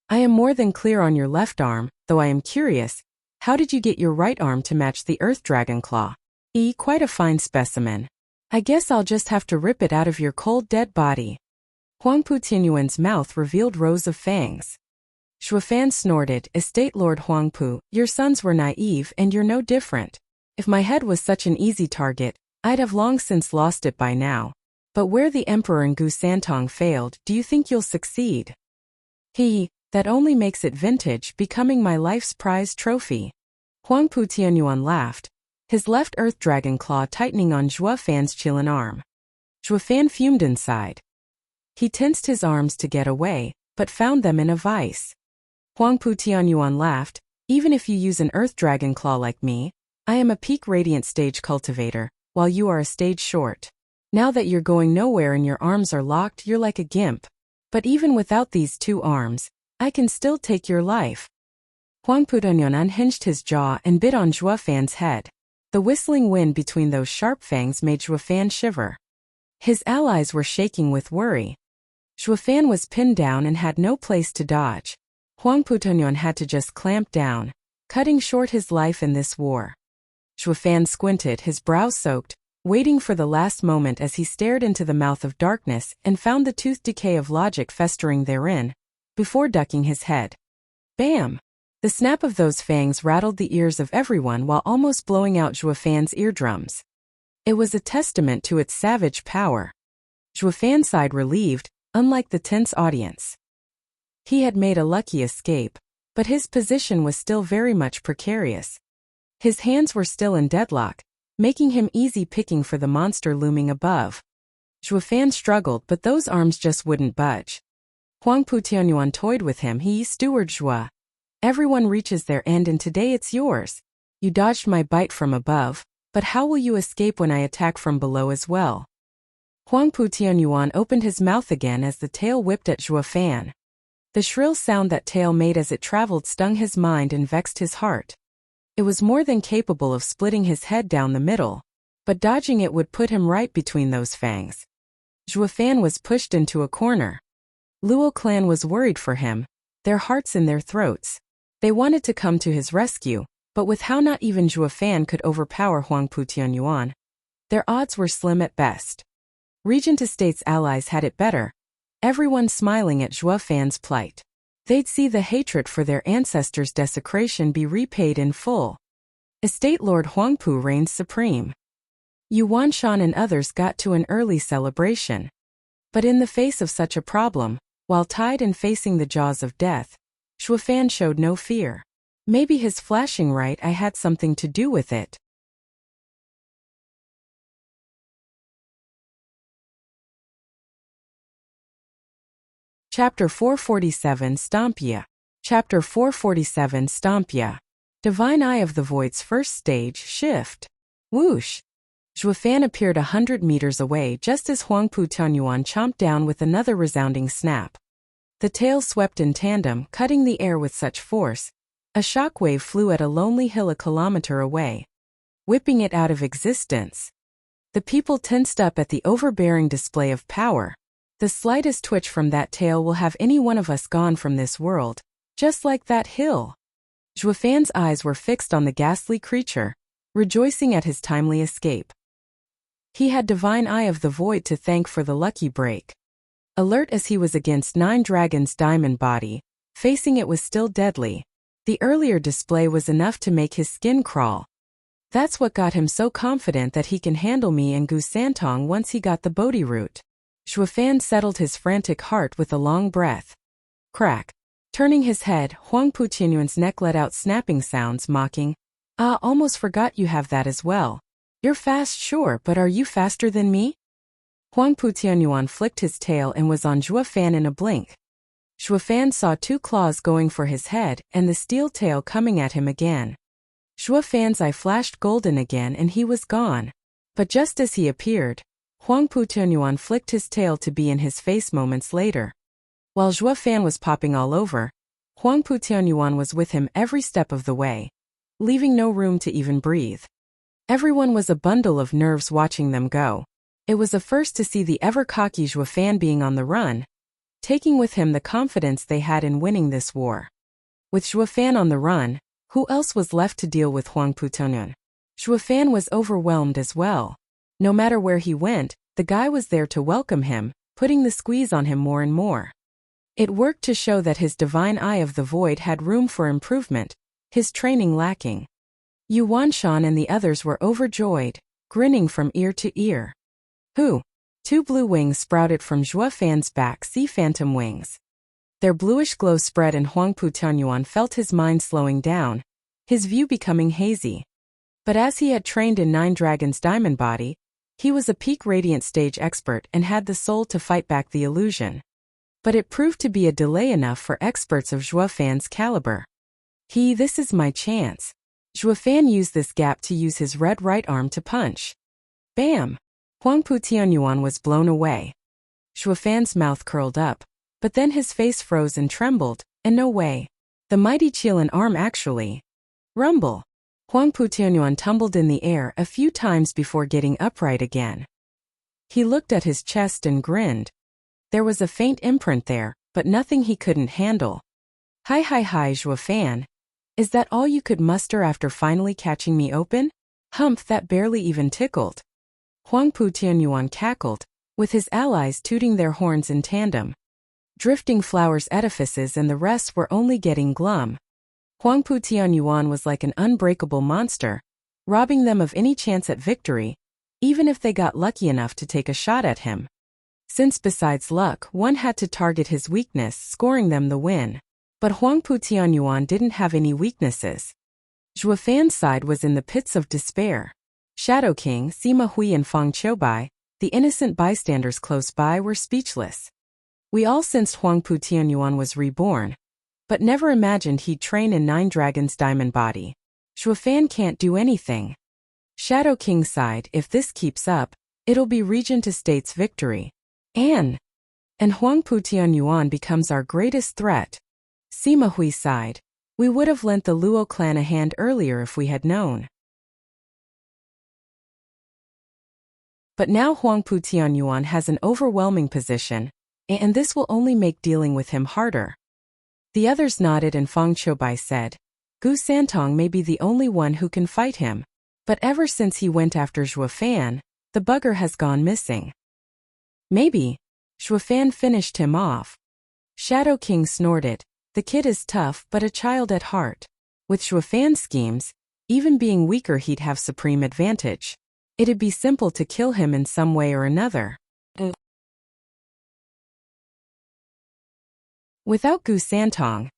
am more than clear on your left arm, though I am curious, how did you get your right arm to match the Earth Dragon Claw? Quite a fine specimen. I guess I'll just have to rip it out of your cold dead body. Huangpu Tianyuan's mouth revealed rows of fangs. Zhuo Fan snorted, Estate Lord Huangpu, your sons were naive and you're no different. If my head was such an easy target, I'd have long since lost it by now. But where the Emperor and Gu Santong failed, do you think you'll succeed? That only makes it vintage, becoming my life's prize trophy. Huangpu Tianyuan laughed, his left earth dragon claw tightening on Zhuo Fan's chillin arm. Zhuo Fan fumed inside. He tensed his arms to get away, but found them in a vice. Huangpu Tianyuan laughed, even if you use an earth dragon claw like me, I am a peak radiant stage cultivator, while you are a stage short. Now that you're going nowhere and your arms are locked, you're like a gimp. But even without these two arms, I can still take your life. Huangpu Tianyuan unhinged his jaw and bit on Zhuo Fan's head. The whistling wind between those sharp fangs made Zhuo Fan shiver. His allies were shaking with worry. Zhuo Fan was pinned down and had no place to dodge. Huangpu Tianyuan had to just clamp down, cutting short his life in this war. Zhuo Fan squinted, his brow soaked, waiting for the last moment as he stared into the mouth of darkness and found the tooth decay of logic festering therein, before ducking his head. Bam! The snap of those fangs rattled the ears of everyone while almost blowing out Zhuo Fan's eardrums. It was a testament to its savage power. Zhuo Fan sighed relieved, unlike the tense audience. He had made a lucky escape, but his position was still very much precarious. His hands were still in deadlock, making him easy picking for the monster looming above. Zhuo Fan struggled, but those arms just wouldn't budge. Huangpu Tianyuan toyed with him. Steward Zhuo. Everyone reaches their end and today it's yours. You dodged my bite from above, but how will you escape when I attack from below as well? Huangpu Tianyuan opened his mouth again as the tail whipped at Zhuo Fan. The shrill sound that tail made as it traveled stung his mind and vexed his heart. It was more than capable of splitting his head down the middle, but dodging it would put him right between those fangs. Zhuo Fan was pushed into a corner. Luo clan was worried for him, their hearts in their throats. They wanted to come to his rescue, but with how not even Zhuo Fan could overpower Huangpu Tianyuan, their odds were slim at best. Regent Estate's allies had it better, everyone smiling at Zhuo Fan's plight. They'd see the hatred for their ancestors' desecration be repaid in full. Estate Lord Huangpu reigned supreme. Yu Wanshan and others got to an early celebration. But in the face of such a problem, while tied and facing the jaws of death, Zhuo Fan showed no fear. Maybe his flashing right eye had something to do with it. Chapter 447 Stompia. Chapter 447 Stompia. Divine Eye of the Void's first stage, Shift. Whoosh! Zhuo Fan appeared 100 meters away just as Huangpu Tianyuan chomped down with another resounding snap. The tail swept in tandem, cutting the air with such force. A shockwave flew at a lonely hill a kilometer away, whipping it out of existence. The people tensed up at the overbearing display of power. The slightest twitch from that tail will have any one of us gone from this world, just like that hill. Zhuo Fan's eyes were fixed on the ghastly creature, rejoicing at his timely escape. He had Divine Eye of the Void to thank for the lucky break. Alert as he was against Nine Dragons' diamond body, facing it was still deadly. The earlier display was enough to make his skin crawl. That's what got him so confident that he can handle me and Gu Santong once he got the Bodhi root. Zhuo Fan settled his frantic heart with a long breath. Crack. Turning his head, Huangpu Tianyuan's neck let out snapping sounds, mocking. Almost forgot you have that as well. You're fast, sure, but are you faster than me? Huangpu Tianyuan flicked his tail and was on Zhuo Fan in a blink. Zhuo Fan saw two claws going for his head and the steel tail coming at him again. Zhuo Fan's eye flashed golden again and he was gone. But just as he appeared, Huangpu Tianyuan flicked his tail to be in his face moments later. While Zhuo Fan was popping all over, Huangpu Tianyuan was with him every step of the way, leaving no room to even breathe. Everyone was a bundle of nerves watching them go. It was a first to see the ever-cocky Zhuo Fan being on the run, taking with him the confidence they had in winning this war. With Zhuo Fan on the run, who else was left to deal with Huangpu Tianyuan? Zhuo Fan was overwhelmed as well. No matter where he went, the guy was there to welcome him, putting the squeeze on him more and more. It worked to show that his Divine Eye of the Void had room for improvement, his training lacking. Yu Wanshan and the others were overjoyed, grinning from ear to ear. Who? 2 blue wings sprouted from Zhuo Fan's back, sea phantom wings. Their bluish glow spread and Huangpu Tianyuan felt his mind slowing down, his view becoming hazy. But as he had trained in 9 Dragons' diamond body, he was a peak radiant stage expert and had the soul to fight back the illusion. But it proved to be a delay enough for experts of Zhuo Fan's caliber. This is my chance. Zhuo Fan used this gap to use his red right arm to punch. Bam! Huangpu Tianyuan was blown away. Zhuo Fan's mouth curled up, but then his face froze and trembled, and no way. The mighty Qilin arm actually. Rumble! Huangpu Tianyuan tumbled in the air a few times before getting upright again. He looked at his chest and grinned. There was a faint imprint there, but nothing he couldn't handle. Hi, Zhuo Fan. Is that all you could muster after finally catching me open? Humph, that barely even tickled. Huangpu Tianyuan cackled, with his allies tooting their horns in tandem. Drifting Flowers' edifices and the rest were only getting glum. Huangpu Tianyuan was like an unbreakable monster, robbing them of any chance at victory, even if they got lucky enough to take a shot at him. Since besides luck, one had to target his weakness, scoring them the win. But Huangpu Tianyuan didn't have any weaknesses. Zhuo Fan's side was in the pits of despair. Shadow King, Sima Hui and Fang Qiubai, the innocent bystanders close by, were speechless. We all sensed Huangpu Tianyuan was reborn, but never imagined he'd train in 9 Dragons' diamond body. Zhuo Fan can't do anything. Shadow King sighed, if this keeps up, it'll be Regent Estate's victory. And Huangpu Tianyuan becomes our greatest threat. Sima Hui sighed. We would have lent the Luo clan a hand earlier if we had known. But now Huangpu Tianyuan has an overwhelming position, and this will only make dealing with him harder. The others nodded and Fang Qiubai said, Gu Santong may be the only one who can fight him, but ever since he went after Zhuo Fan, the bugger has gone missing. Maybe Zhuo Fan finished him off. Shadow King snorted. The kid is tough but a child at heart. With Zhuo Fan's schemes, even being weaker he'd have supreme advantage. It'd be simple to kill him in some way or another. Without Gu Santong,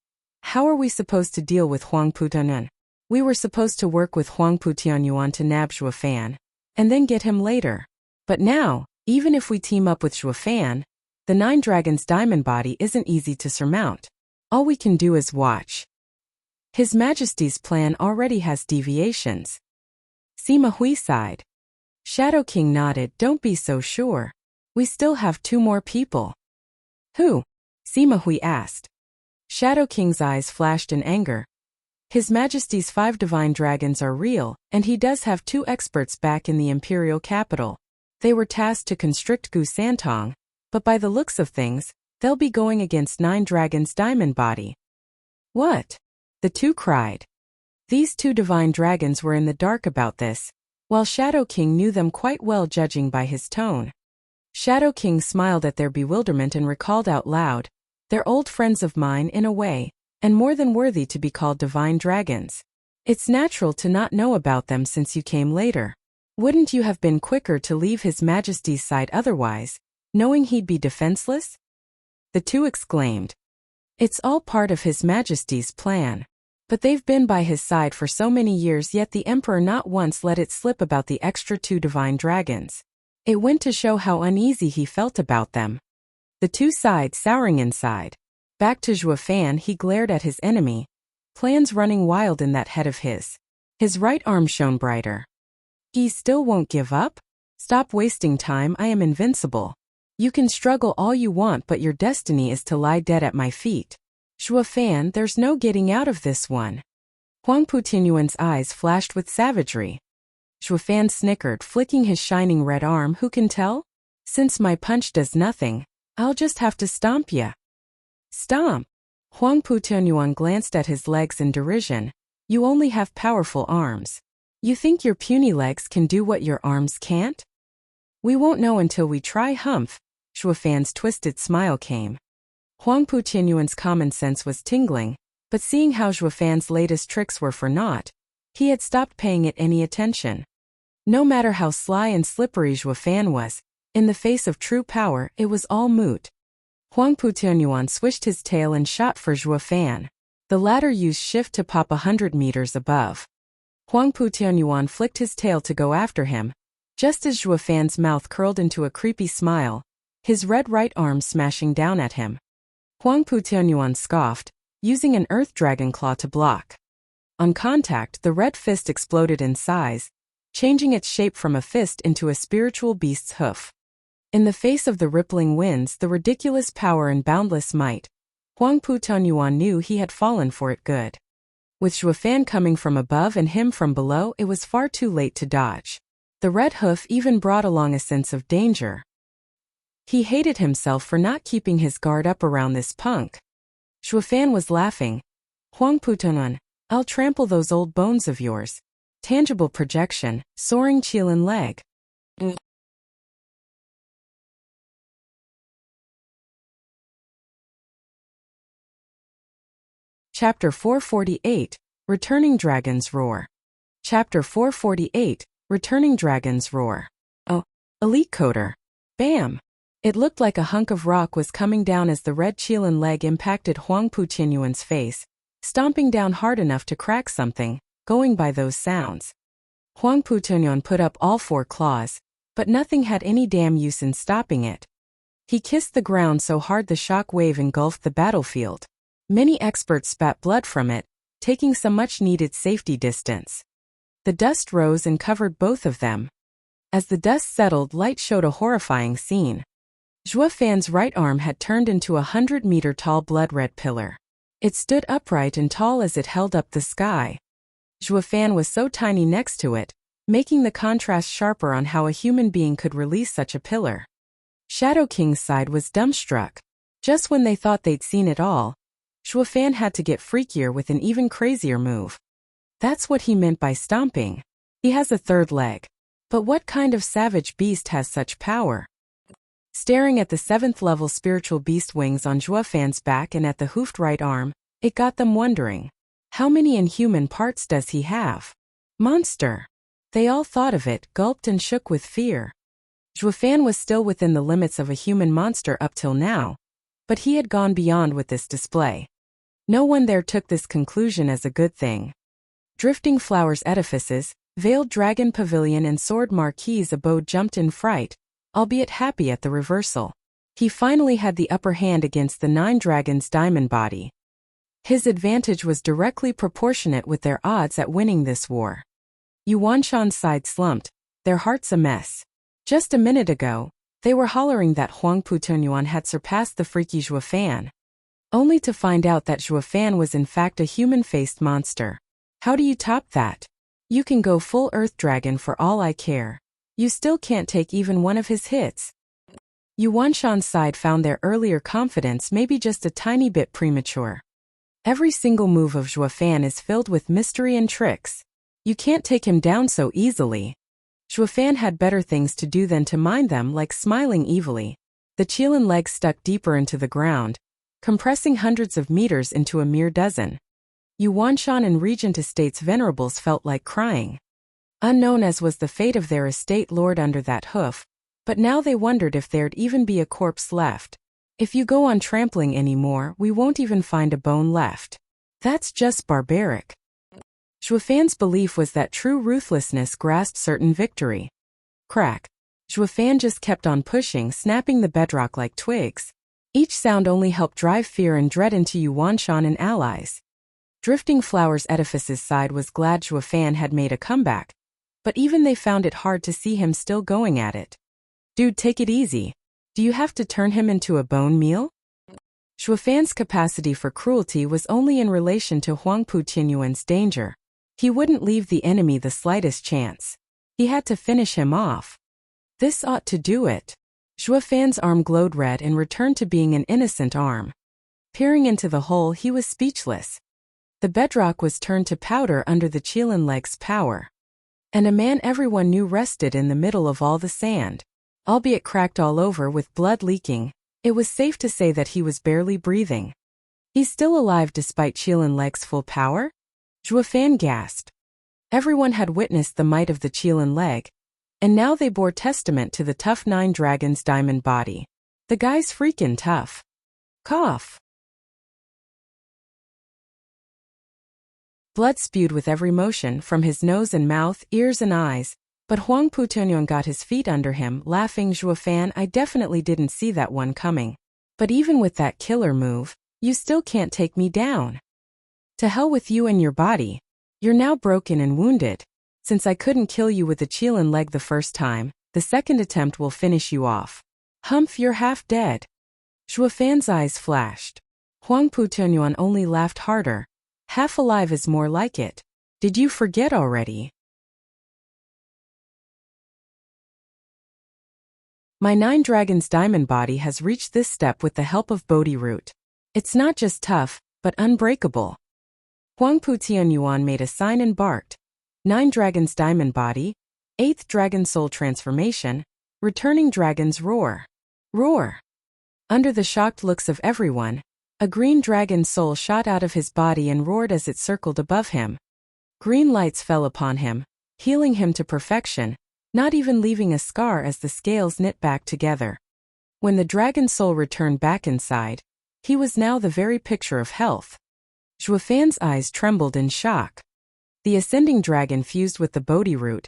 how are we supposed to deal with Huangpu Tianyuan? We were supposed to work with Huangpu Tianyuan to nab Zhuo Fan, and then get him later. But now, even if we team up with Zhuo Fan, the 9 Dragons' diamond body isn't easy to surmount. All we can do is watch. His Majesty's plan already has deviations. Sima Hui sighed. Shadow King nodded, don't be so sure. We still have 2 more people. Who? Sima Hui asked. Shadow King's eyes flashed in anger. His Majesty's 5 divine dragons are real, and he does have 2 experts back in the imperial capital. They were tasked to constrict Gu Santong, but by the looks of things, they'll be going against 9 Dragons' diamond body. What? The 2 cried. These 2 divine dragons were in the dark about this, while Shadow King knew them quite well judging by his tone. Shadow King smiled at their bewilderment and recalled out loud, they're old friends of mine in a way, and more than worthy to be called divine dragons. It's natural to not know about them since you came later. Wouldn't you have been quicker to leave His Majesty's side otherwise, knowing he'd be defenseless? The 2 exclaimed. It's all part of His Majesty's plan. But they've been by his side for so many years, yet the Emperor not once let it slip about the extra 2 divine dragons. It went to show how uneasy he felt about them. The 2 sighed, souring inside. Back to Zhuo Fan, he glared at his enemy. Plans running wild in that head of his. His right arm shone brighter. He still won't give up? Stop wasting time, I am invincible. You can struggle all you want, but your destiny is to lie dead at my feet. Zhuo Fan, there's no getting out of this one. Huangpu Tianyuan's eyes flashed with savagery. Zhuo Fan snickered, flicking his shining red arm. Who can tell? Since my punch does nothing, I'll just have to stomp ya. Stomp! Huangpu Tianyuan glanced at his legs in derision. You only have powerful arms. You think your puny legs can do what your arms can't? We won't know until we try. Humph. Zhuo Fan's twisted smile came. Huangpu Tianyuan's common sense was tingling, but seeing how Zhuo Fan's latest tricks were for naught, He had stopped paying it any attention. No matter how sly and slippery Zhuo Fan was, in the face of true power, it was all moot. Huang Putuanyuan swished his tail and shot for Zhuo Fan. The latter used shift to pop 100 meters above. Huang Putuanyuan flicked his tail to go after him. Just as Zhuo Fan's mouth curled into a creepy smile, his red right arm smashing down at him. Huang Putuanyuan scoffed, using an earth dragon claw to block. On contact, the red fist exploded in size, changing its shape from a fist into a spiritual beast's hoof. In the face of the rippling winds, the ridiculous power and boundless might, Huang Putuanyuan knew he had fallen for it good. With Zhuo Fan coming from above and him from below, it was far too late to dodge. The red hoof even brought along a sense of danger. He hated himself for not keeping his guard up around this punk. Zhuo Fan was laughing. Huang Putuanyuan, I'll trample those old bones of yours. Tangible projection, soaring Qilin leg. Chapter 448, Returning Dragon's Roar. Chapter 448, Returning Dragon's Roar. Oh, elite coder. Bam! It looked like a hunk of rock was coming down as the red Qilin leg impacted Huang Putuanyuan's face, stomping down hard enough to crack something, going by those sounds. Huang Putuanyuan put up all four claws, but nothing had any damn use in stopping it. He kissed the ground so hard the shock wave engulfed the battlefield. Many experts spat blood from it, taking some much-needed safety distance. The dust rose and covered both of them. As the dust settled, light showed a horrifying scene. Zhuo Fan's right arm had turned into a 100-meter-tall blood-red pillar. It stood upright and tall as it held up the sky. Zhuo Fan was so tiny next to it, making the contrast sharper on how a human being could release such a pillar. Shadow King's side was dumbstruck. Just when they thought they'd seen it all, Zhuo Fan had to get freakier with an even crazier move. That's what he meant by stomping. He has a third leg. But what kind of savage beast has such power? Staring at the 7th-level spiritual beast wings on Zhuo Fan's back and at the hoofed right arm, it got them wondering. How many inhuman parts does he have? Monster! They all thought of it, gulped and shook with fear. Zhuo Fan was still within the limits of a human monster up till now, but he had gone beyond with this display. No one there took this conclusion as a good thing. Drifting Flowers Edifices, Veiled Dragon Pavilion and Sword Marquis abode jumped in fright, albeit happy at the reversal. He finally had the upper hand against the 9 dragons' diamond body. His advantage was directly proportionate with their odds at winning this war. Yuanshan's side slumped, their hearts a mess. Just a minute ago, they were hollering that Huang Putuanyuan had surpassed the freaky Zhuo Fan, only to find out that Zhuo Fan was in fact a human-faced monster. How do you top that? You can go full Earth Dragon for all I care. You still can't take even one of his hits. Yuanshan's side found their earlier confidence maybe just a tiny bit premature. Every single move of Zhuo Fan is filled with mystery and tricks. You can't take him down so easily. Zhuo Fan had better things to do than to mind them, like smiling evilly. The Qilin leg stuck deeper into the ground, compressing hundreds of meters into a mere dozen. Yuanshan and Regent Estate's venerables felt like crying. Unknown as was the fate of their estate lord under that hoof, but now they wondered if there'd even be a corpse left. If you go on trampling anymore, we won't even find a bone left. That's just barbaric. Zhuo Fan's belief was that true ruthlessness grasped certain victory. Crack. Zhuo Fan just kept on pushing, snapping the bedrock like twigs. Each sound only helped drive fear and dread into Yuanshan and allies. Drifting Flowers Edifice's side was glad Zhuo Fan had made a comeback, but even they found it hard to see him still going at it. Dude, take it easy. Do you have to turn him into a bone meal? Zhuo Fan's capacity for cruelty was only in relation to Huang Putuanyuan's danger. He wouldn't leave the enemy the slightest chance. He had to finish him off. This ought to do it. Zhuo Fan's arm glowed red and returned to being an innocent arm. Peering into the hole, he was speechless. The bedrock was turned to powder under the Qilin leg's power. And a man everyone knew rested in the middle of all the sand. Albeit cracked all over with blood leaking, it was safe to say that he was barely breathing. He's still alive despite Qilin leg's full power? Zhuo Fan gasped. Everyone had witnessed the might of the Qilin leg, and now they bore testament to the tough 9 dragon's diamond body. The guy's freaking tough. Cough. Blood spewed with every motion from his nose and mouth, ears and eyes, but Huang Putongyuan got his feet under him, laughing. Zhuofan, I definitely didn't see that one coming. But even with that killer move, you still can't take me down. To hell with you and your body. You're now broken and wounded. Since I couldn't kill you with the Qilin leg the first time, the second attempt will finish you off. Humph, you're half dead. Zhuofan's eyes flashed. Huang Putongyuan only laughed harder. Half alive is more like it. Did you forget already? My 9 dragon's diamond body has reached this step with the help of Bodhi root. It's not just tough, but unbreakable. Huang Putongyuan made a sign and barked. 9 dragon's diamond body, 8th dragon soul transformation, returning dragon's roar. Roar! Under the shocked looks of everyone, a green dragon soul shot out of his body and roared as it circled above him. Green lights fell upon him, healing him to perfection, not even leaving a scar as the scales knit back together. When the dragon soul returned back inside, he was now the very picture of health. Zhuofan's eyes trembled in shock. The ascending dragon fused with the Bodhi root,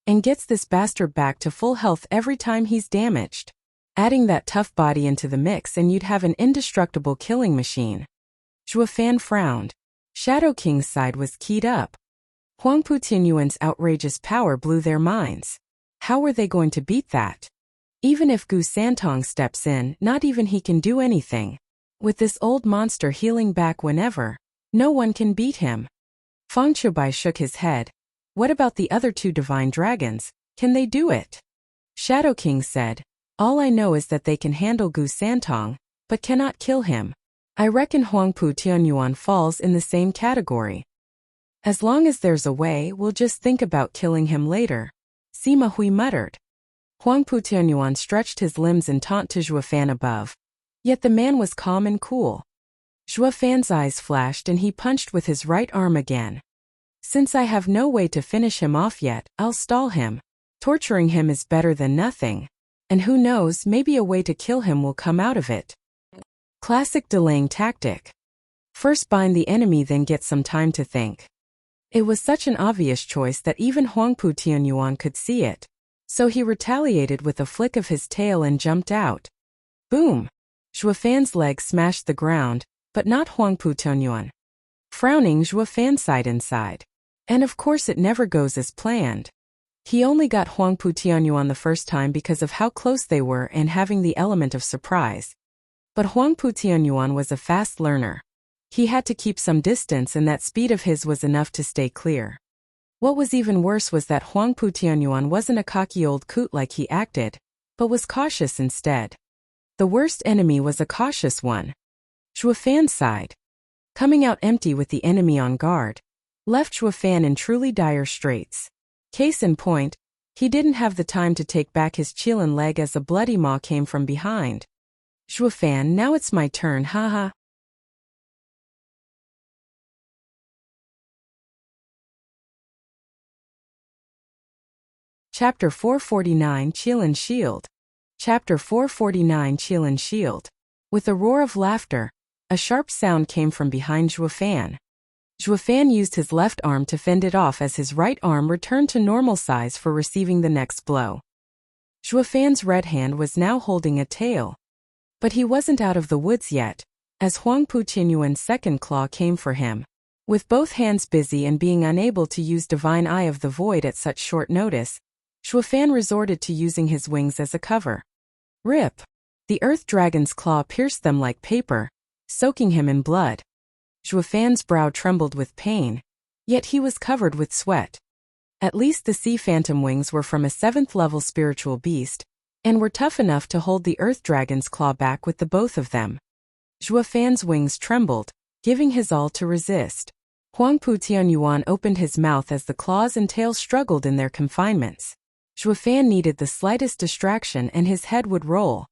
and gets this bastard back to full health every time he's damaged. Adding that tough body into the mix and you'd have an indestructible killing machine. Zhuofan frowned. Shadow King's side was keyed up. Huang Putongyuan's outrageous power blew their minds. How were they going to beat that? Even if Gu Santong steps in, not even he can do anything. With this old monster healing back whenever, no one can beat him. Feng Chubai shook his head. What about the other 2 divine dragons? Can they do it? Shadow King said. All I know is that they can handle Gu Santong, but cannot kill him. I reckon Huang Putongyuan falls in the same category. As long as there's a way, we'll just think about killing him later. Sima Hui muttered. Huang Putongyuan stretched his limbs in taunt to Zhuofan above. Yet the man was calm and cool. Zhuofan's eyes flashed and he punched with his right arm again. Since I have no way to finish him off yet, I'll stall him. Torturing him is better than nothing. And who knows, maybe a way to kill him will come out of it. Classic delaying tactic. First bind the enemy, then get some time to think. It was such an obvious choice that even Huang Putongyuan could see it. So he retaliated with a flick of his tail and jumped out. Boom! Zhuofan's leg smashed the ground, but not Huang Putongyuan. Frowning, Zhuofan sighed inside. And of course it never goes as planned. He only got Huang Putongyuan the first time because of how close they were and having the element of surprise. But Huang Putongyuan was a fast learner. He had to keep some distance and that speed of his was enough to stay clear. What was even worse was that Huang Putongyuan wasn't a cocky old coot like he acted, but was cautious instead. The worst enemy was a cautious one. Zhuofan sighed. Coming out empty with the enemy on guard, left Zhuofan in truly dire straits. Case in point, he didn't have the time to take back his Qilin leg as a bloody maw came from behind. Zhuofan, now it's my turn, haha. Chapter 449 Qilin Shield. Chapter 449 Qilin Shield. With a roar of laughter, a sharp sound came from behind Zhuofan. Zhuofan used his left arm to fend it off as his right arm returned to normal size for receiving the next blow. Zhuofan's red hand was now holding a tail. But he wasn't out of the woods yet, as Huang Putongyuan's second claw came for him. With both hands busy and being unable to use Divine Eye of the Void at such short notice, Zhuofan resorted to using his wings as a cover. Rip! The Earth Dragon's claw pierced them like paper, soaking him in blood. Zhuofan's brow trembled with pain, yet he was covered with sweat. At least the Sea Phantom wings were from a 7th-level spiritual beast, and were tough enough to hold the Earth Dragon's claw back with the both of them. Zhuofan's wings trembled, giving his all to resist. Huang Putongyuan opened his mouth as the claws and tail struggled in their confinements. Zhuofan needed the slightest distraction and his head would roll.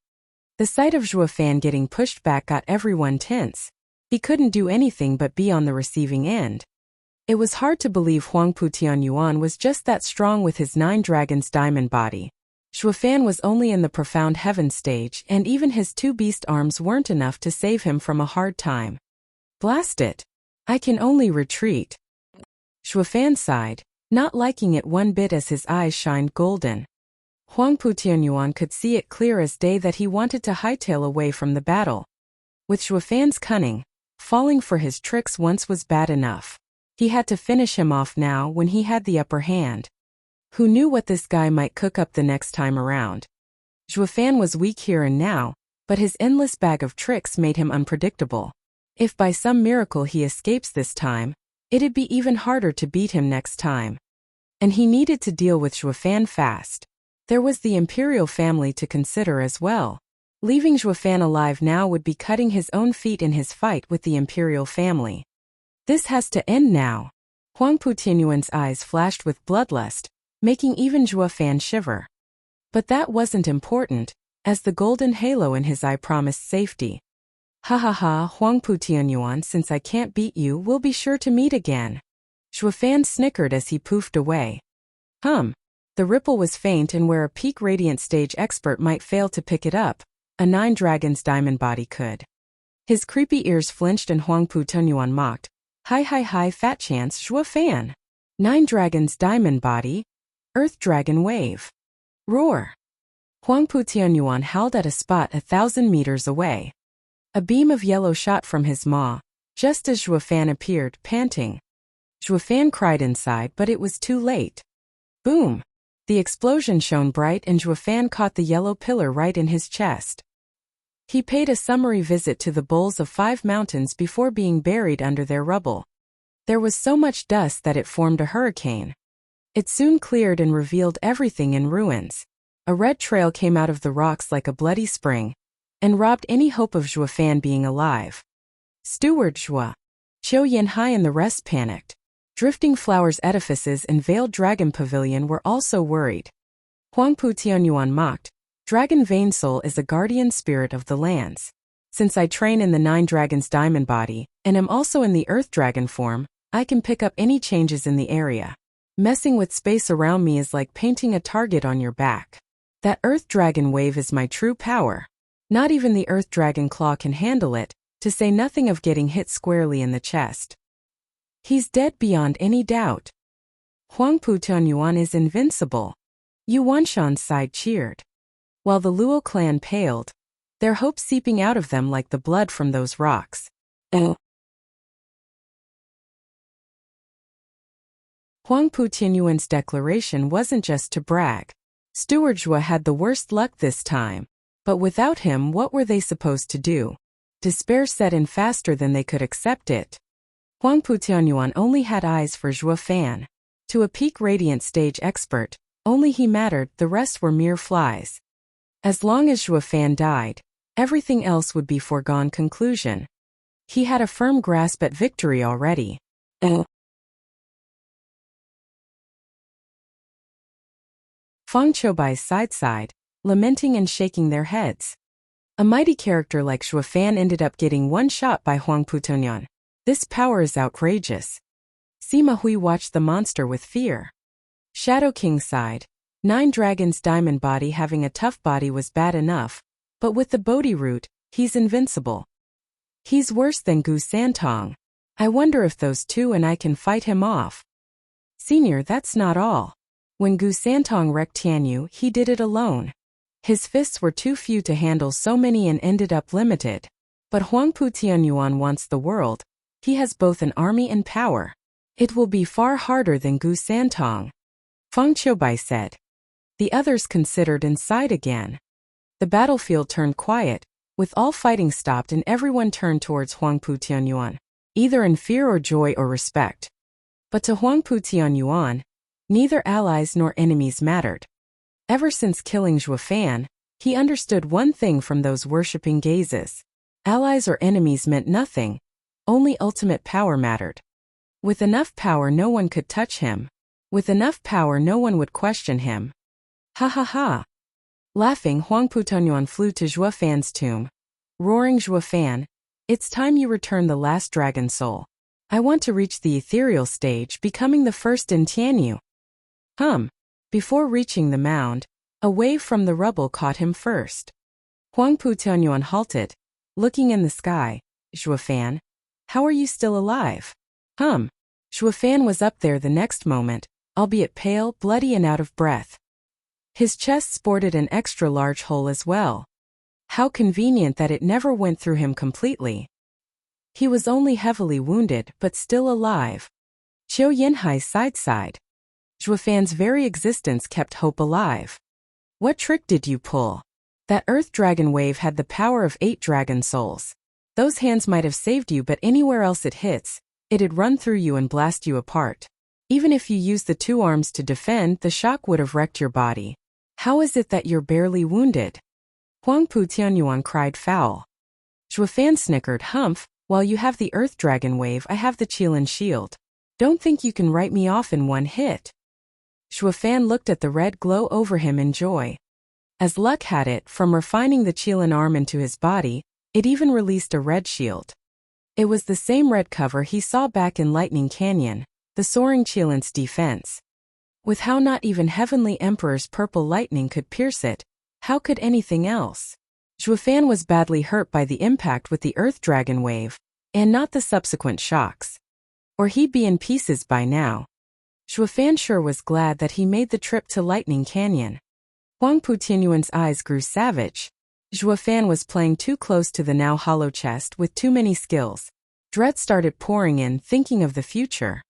The sight of Zhuofan getting pushed back got everyone tense. He couldn't do anything but be on the receiving end. It was hard to believe Huangpu Tianyuan was just that strong with his 9 dragons diamond body. Zhuofan was only in the profound heaven stage, and even his 2 beast arms weren't enough to save him from a hard time. Blast it! I can only retreat. Zhuofan sighed, not liking it one bit as his eyes shined golden. Huangpu Tianyuan could see it clear as day that he wanted to hightail away from the battle. With Zhuofan's cunning, falling for his tricks once was bad enough. He had to finish him off now when he had the upper hand. Who knew what this guy might cook up the next time around? Zhuofan was weak here and now, but his endless bag of tricks made him unpredictable. If by some miracle he escapes this time, it'd be even harder to beat him next time. And he needed to deal with Zhuofan fast. There was the imperial family to consider as well. Leaving Zhuofan alive now would be cutting his own feet in his fight with the imperial family. This has to end now. Huangpu Tianyuan's eyes flashed with bloodlust, making even Zhuofan shiver. But that wasn't important, as the golden halo in his eye promised safety. Ha ha ha, Huangpu Tianyuan, since I can't beat you, we'll be sure to meet again. Zhuofan snickered as he poofed away. The ripple was faint, and where a peak radiant stage expert might fail to pick it up, a 9 dragons diamond body could. His creepy ears flinched and Huangpu Tianyuan mocked. Hi, fat chance, Zhuofan. 9 dragons diamond body? Earth dragon wave. Roar. Huangpu Tianyuan howled at a spot 1,000 meters away. A beam of yellow shot from his maw, just as Zhuofan appeared, panting. Zhuofan cried inside, but it was too late. Boom! The explosion shone bright and Zhuofan caught the yellow pillar right in his chest. He paid a summary visit to the bowls of 5 mountains before being buried under their rubble. There was so much dust that it formed a hurricane. It soon cleared and revealed everything in ruins. A red trail came out of the rocks like a bloody spring, and robbed any hope of Zhuofan being alive. Steward Zhua, Qiu Yanhai and the rest panicked. Drifting Flowers edifices and Veiled Dragon Pavilion were also worried. Huangpu Tianyuan mocked. Dragon Vein Soul is a guardian spirit of the lands. Since I train in the 9 dragons diamond body, and am also in the earth dragon form, I can pick up any changes in the area. Messing with space around me is like painting a target on your back. That earth dragon wave is my true power. Not even the earth dragon claw can handle it, to say nothing of getting hit squarely in the chest. He's dead beyond any doubt. Huangpu Tianyuan is invincible. Yuanshan's side cheered. While the Luo clan paled, their hope seeping out of them like the blood from those rocks. Huangpu Tianyuan's declaration wasn't just to brag. Steward Zhua had the worst luck this time, but without him what were they supposed to do? Despair set in faster than they could accept it. Huangpu Tianyuan only had eyes for Zhuofan. To a peak radiant stage expert, only he mattered, the rest were mere flies. As long as Zhuofan died, everything else would be foregone conclusion. He had a firm grasp at victory already. Feng Choubai's side, lamenting and shaking their heads. A mighty character like Zhuofan ended up getting one shot by Huangpu Tianyuan. This power is outrageous. Sima Hui watched the monster with fear. Shadow King sighed. 9 dragons diamond body having a tough body was bad enough, but with the Bodhi root, he's invincible. He's worse than Gu Santong. I wonder if those 2 and I can fight him off. Senior, that's not all. When Gu Santong wrecked Tianyu, he did it alone. His fists were too few to handle so many and ended up limited. But Huangpu Tianyuan wants the world. He has both an army and power. It will be far harder than Gu Santong. Feng Choubai said. The others considered and sighed again. The battlefield turned quiet, with all fighting stopped and everyone turned towards Huangpu Tianyuan, either in fear or joy or respect. But to Huangpu Tianyuan, neither allies nor enemies mattered. Ever since killing Zhuofan, he understood one thing from those worshipping gazes. Allies or enemies meant nothing, only ultimate power mattered. With enough power no one could touch him. With enough power no one would question him. Ha ha ha. Laughing, Huangpu Tianyuan flew to Zhuofan's tomb. Roaring, Zhuofan, it's time you return the last dragon soul. I want to reach the ethereal stage, becoming the first in Tianyu. Before reaching the mound, a wave from the rubble caught him first. Huangpu Tianyuan halted, looking in the sky. Zhuofan, how are you still alive? Zhuofan was up there the next moment, albeit pale, bloody and out of breath. His chest sported an extra-large hole as well. How convenient that it never went through him completely. He was only heavily wounded, but still alive. Qiu Yanhai sighed. Zhuofan's very existence kept hope alive. What trick did you pull? That earth dragon wave had the power of 8 dragon souls. Those hands might have saved you, but anywhere else it hits, it'd run through you and blast you apart. Even if you used the 2 arms to defend, the shock would have wrecked your body. How is it that you're barely wounded? Huangpu Tianyuan cried foul. Zhuofan snickered, while you have the earth dragon wave, I have the Qilin shield. Don't think you can write me off in one hit. Zhuofan looked at the red glow over him in joy. As luck had it, from refining the Qilin arm into his body, it even released a red shield. It was the same red cover he saw back in Lightning Canyon, the soaring Qilin's defense. With how not even Heavenly Emperor's purple lightning could pierce it, how could anything else? Zhuofan was badly hurt by the impact with the earth dragon wave, and not the subsequent shocks. Or he'd be in pieces by now. Zhuofan sure was glad that he made the trip to Lightning Canyon. Huangpu Tianyuan's eyes grew savage. Zhuofan was playing too close to the now hollow chest with too many skills. Dread started pouring in, thinking of the future.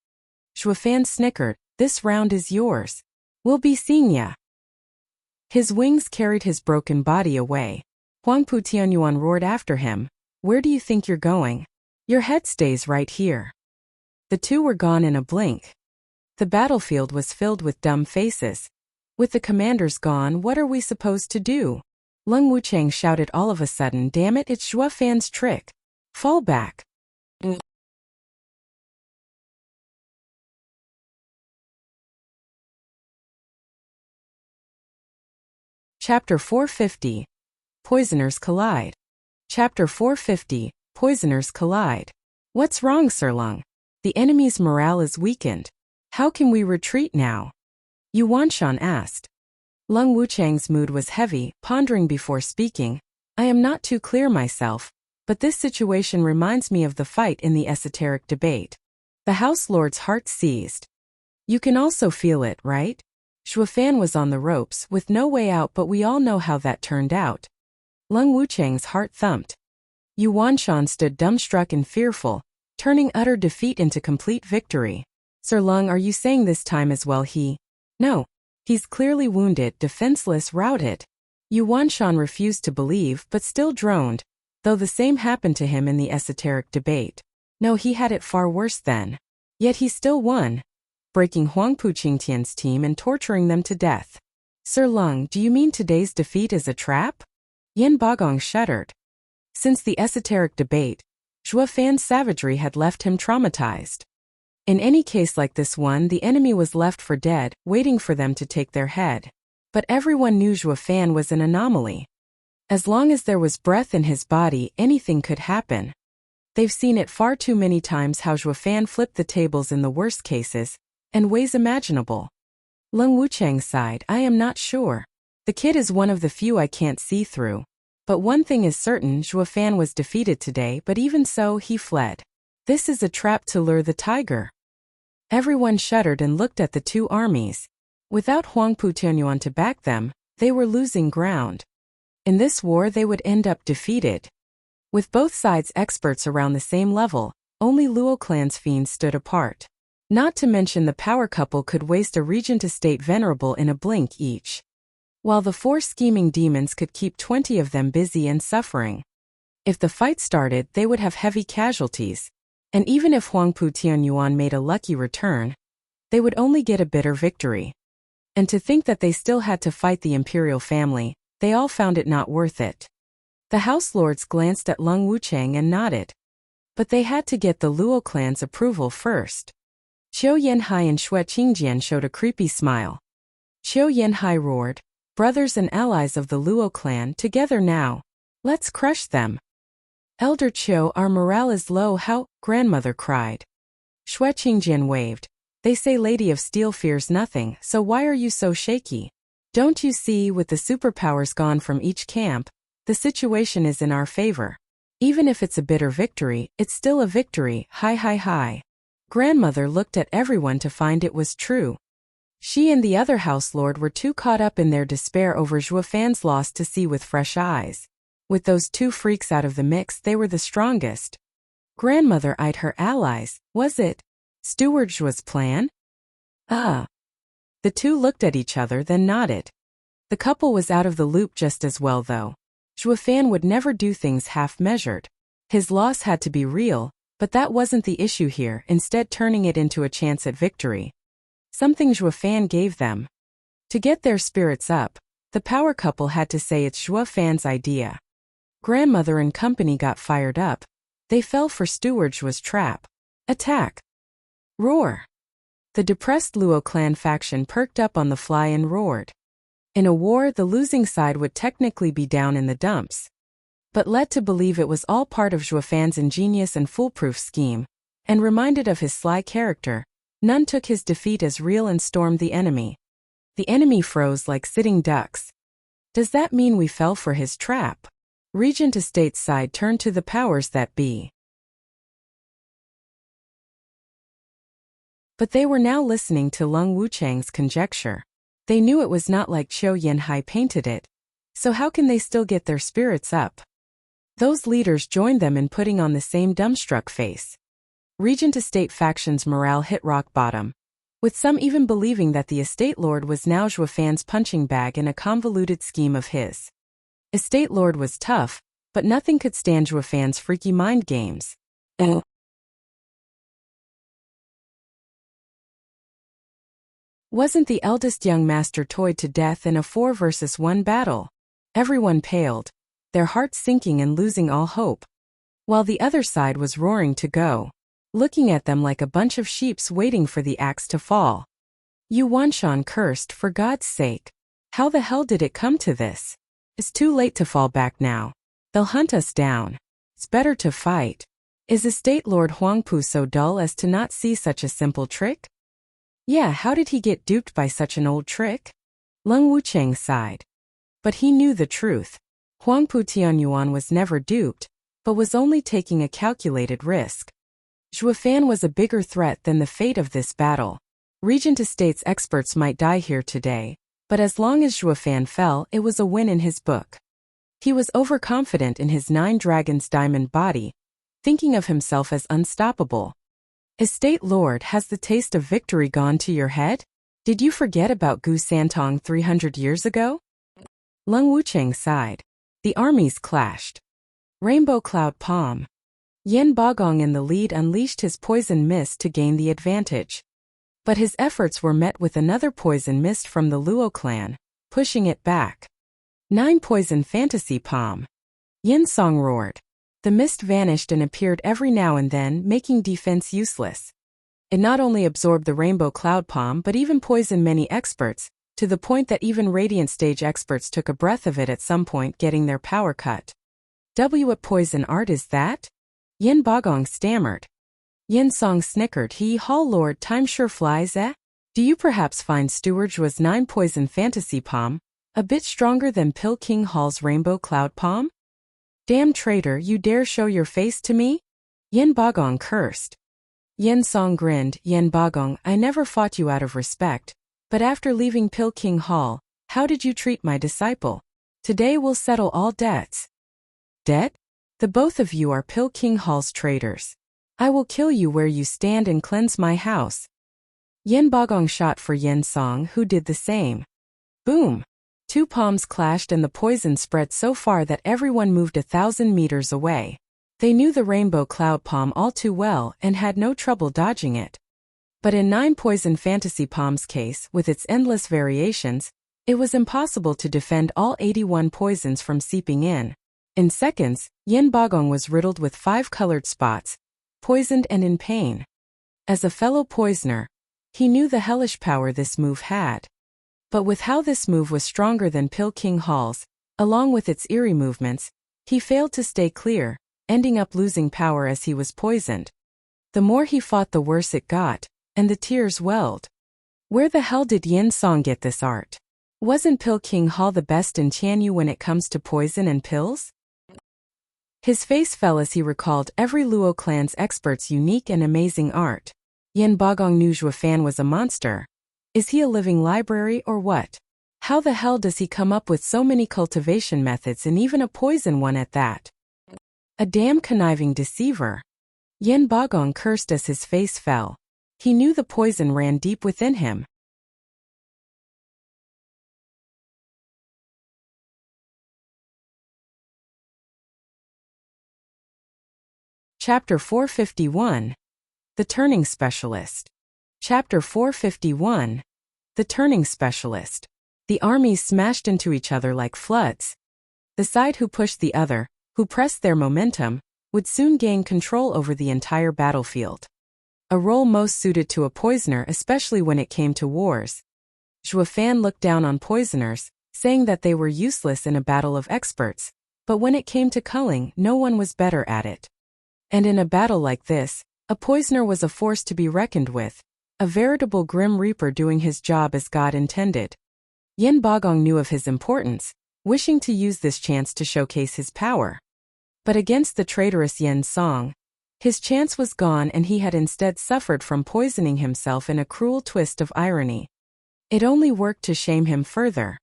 Zhuofan snickered, this round is yours. We'll be seeing ya. His wings carried his broken body away. Huangpu Tianyuan roared after him, where do you think you're going? Your head stays right here. The 2 were gone in a blink. The battlefield was filled with dumb faces. With the commanders gone, what are we supposed to do? Lung Wuchang shouted all of a sudden, damn it, it's Zhuofan's trick. Fall back. Chapter 450. Poisoners Collide. Chapter 450. Poisoners Collide. What's wrong, Sir Lung? The enemy's morale is weakened. How can we retreat now? Yu Wanshan asked. Lung Wuchang's mood was heavy, pondering before speaking. I am not too clear myself, but this situation reminds me of the fight in the esoteric debate. The House Lord's heart seized. You can also feel it, right? Zhuofan was on the ropes, with no way out, but we all know how that turned out. Lung Wuchang's heart thumped. Yu Wanshan stood dumbstruck and fearful, turning utter defeat into complete victory. Sir Lung, are you saying this time as well No. He's clearly wounded, defenseless, routed. Yu Wanshan refused to believe, but still droned, though the same happened to him in the esoteric debate. No, he had it far worse then. Yet he still won, breaking Huangpu Qingtian's team and torturing them to death. Sir Lung, do you mean today's defeat is a trap? Yin Bagong shuddered. Since the esoteric debate, Zhuofan's savagery had left him traumatized. In any case like this one, the enemy was left for dead, waiting for them to take their head. But everyone knew Zhuofan was an anomaly. As long as there was breath in his body, anything could happen. They've seen it far too many times how Zhuofan flipped the tables in the worst cases, and ways imaginable. Lung Wuchang sighed, I am not sure. The kid is one of the few I can't see through. But one thing is certain, Zhuofan was defeated today, but even so, he fled. This is a trap to lure the tiger. Everyone shuddered and looked at the 2 armies. Without Huangpu Tianyuan to back them, they were losing ground. In this war they would end up defeated. With both sides experts around the same level, only Luo clan's fiends stood apart. Not to mention the power couple could waste a regent estate venerable in a blink each. While the 4 scheming demons could keep 20 of them busy and suffering. If the fight started, they would have heavy casualties. And even if Huangpu Tianyuan made a lucky return, they would only get a bitter victory. And to think that they still had to fight the imperial family, they all found it not worth it. The House Lords glanced at Lung Wuchang and nodded. But they had to get the Luo clan's approval first. Qiu Yanhai and Xue Qingjian showed a creepy smile. Qiu Yanhai roared, brothers and allies of the Luo clan, together now. Let's crush them. Elder Qiu, our morale is low, how? Grandmother cried. Xue Qingjian waved. They say Lady of Steel fears nothing, so why are you so shaky? Don't you see, with the superpowers gone from each camp, the situation is in our favor. Even if it's a bitter victory, it's still a victory, hi. Grandmother looked at everyone to find it was true. She and the other house lord were too caught up in their despair over Zhuofan's loss to see with fresh eyes. With those two freaks out of the mix, they were the strongest. Grandmother eyed her allies. Was it Steward Zhuo's plan? The two looked at each other, then nodded. The couple was out of the loop just as well, though. Zhuofan would never do things half-measured. His loss had to be real, but that wasn't the issue here, instead turning it into a chance at victory. Something Zhuofan gave them. To get their spirits up, the power couple had to say it's Zhuofan's idea. Grandmother and company got fired up. They fell for Steward Zhuo's trap. Attack! Roar! The depressed Luo clan faction perked up on the fly and roared. In a war, the losing side would technically be down in the dumps. But led to believe it was all part of Zhuofan's ingenious and foolproof scheme, and reminded of his sly character, none took his defeat as real and stormed the enemy. The enemy froze like sitting ducks. Does that mean we fell for his trap? Regent Estate's side turned to the powers that be. But they were now listening to Lung Wuchang's conjecture. They knew it was not like Qiu Yanhai painted it. So how can they still get their spirits up? Those leaders joined them in putting on the same dumbstruck face. Regent Estate faction's morale hit rock bottom, with some even believing that the Estate Lord was now Zhuofan's punching bag in a convoluted scheme of his. Estate Lord was tough, but nothing could stand Zhuofan's freaky mind games. Wasn't the eldest young master toyed to death in a 4-versus-1 battle? Everyone paled, their hearts sinking and losing all hope, while the other side was roaring to go, looking at them like a bunch of sheeps waiting for the axe to fall. Yu Wanshan cursed, for God's sake. How the hell did it come to this? It's too late to fall back now. They'll hunt us down. It's better to fight. Is Estate Lord Huangpu so dull as to not see such a simple trick? Yeah, how did he get duped by such an old trick? Lung Wuchang sighed. But he knew the truth. Huangpu Tianyuan was never duped, but was only taking a calculated risk. Zhuofan was a bigger threat than the fate of this battle. Regent Estate's experts might die here today, but as long as Zhuofan fell, it was a win in his book. He was overconfident in his 9 dragons diamond body, thinking of himself as unstoppable. Estate Lord, has the taste of victory gone to your head? Did you forget about Gu Santong 300 years ago? Lung Wuchang sighed. The armies clashed. Rainbow Cloud Palm. Yen Bagong in the lead unleashed his poison mist to gain the advantage. But his efforts were met with another poison mist from the Luo clan, pushing it back. 9 poison fantasy palm. Yin Song roared. The mist vanished and appeared every now and then, making defense useless. It not only absorbed the rainbow cloud palm but even poisoned many experts, to the point that even Radiant Stage experts took a breath of it at some point, getting their power cut. What poison art is that? Yin Bagong stammered. Yin Song snickered. Hall Lord, time sure flies, eh? Do you perhaps find Steward Zhuo's 9 poison fantasy palm a bit stronger than Pil King Hall's rainbow cloud palm? Damn traitor, you dare show your face to me? Yin Bagong cursed. Yin Song grinned. Yin Bagong, I never fought you out of respect, but after leaving Pil King Hall, how did you treat my disciple? Today we'll settle all debts. Debt? The both of you are Pil King Hall's traitors. I will kill you where you stand and cleanse my house. Yin Bagong shot for Yin Song, who did the same. Boom! 2 palms clashed and the poison spread so far that everyone moved 1,000 meters away. They knew the rainbow cloud palm all too well and had no trouble dodging it. But in 9 poison fantasy palm's case, with its endless variations, it was impossible to defend all 81 poisons from seeping in. In seconds, Yin Bagong was riddled with 5 colored spots, poisoned and in pain. As a fellow poisoner, he knew the hellish power this move had. But with how this move was stronger than Pil King Hall's, along with its eerie movements, he failed to stay clear, ending up losing power as he was poisoned. The more he fought the worse it got, and the tears welled. Where the hell did Yin Song get this art? Wasn't Pill King Hall the best in Tianyu when it comes to poison and pills? His face fell as he recalled every Luo clan's expert's unique and amazing art. Yin Bagong knew Zhuo Fan was a monster. Is he a living library or what? How the hell does he come up with so many cultivation methods and even a poison one at that? A damn conniving deceiver. Yin Bagong cursed as his face fell. He knew the poison ran deep within him. Chapter 451. The Turning Specialist. Chapter 451. The Turning Specialist. The armies smashed into each other like floods. The side who pushed the other, who pressed their momentum, would soon gain control over the entire battlefield. A role most suited to a poisoner, especially when it came to wars. Zhuo Fan looked down on poisoners, saying that they were useless in a battle of experts, but when it came to culling, no one was better at it. And in a battle like this, a poisoner was a force to be reckoned with, a veritable grim reaper doing his job as God intended. Yin Bagong knew of his importance, wishing to use this chance to showcase his power. But against the traitorous Yin Song, his chance was gone and he had instead suffered from poisoning himself in a cruel twist of irony. It only worked to shame him further.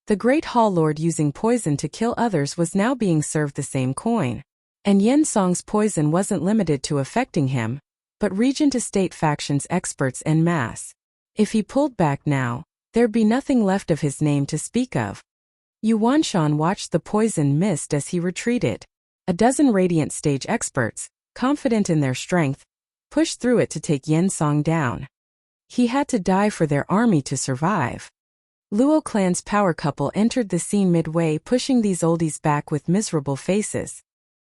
The great Hall Lord using poison to kill others was now being served the same coin. And Yin Song's poison wasn't limited to affecting him, but regent-estate factions experts en masse. If he pulled back now, there'd be nothing left of his name to speak of. Yuanshan watched the poison mist as he retreated. A dozen radiant stage experts, confident in their strength, pushed through it to take Yin Song down. He had to die for their army to survive. Luo clan's power couple entered the scene midway, pushing these oldies back with miserable faces.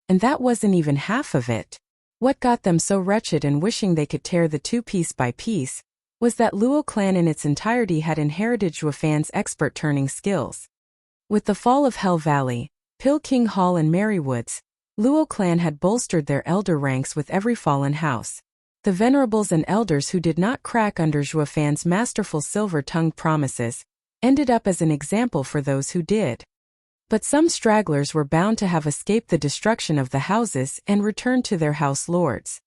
And that wasn't even half of it. What got them so wretched and wishing they could tear the two piece by piece was that Luo clan in its entirety had inherited Zhuo Fan's expert turning skills. With the fall of Hell Valley, Pill King Hall and Merrywoods, Luo clan had bolstered their elder ranks with every fallen house. The venerables and elders who did not crack under Zhuo Fan's masterful silver-tongued promises ended up as an example for those who did. But some stragglers were bound to have escaped the destruction of the houses and returned to their house lords.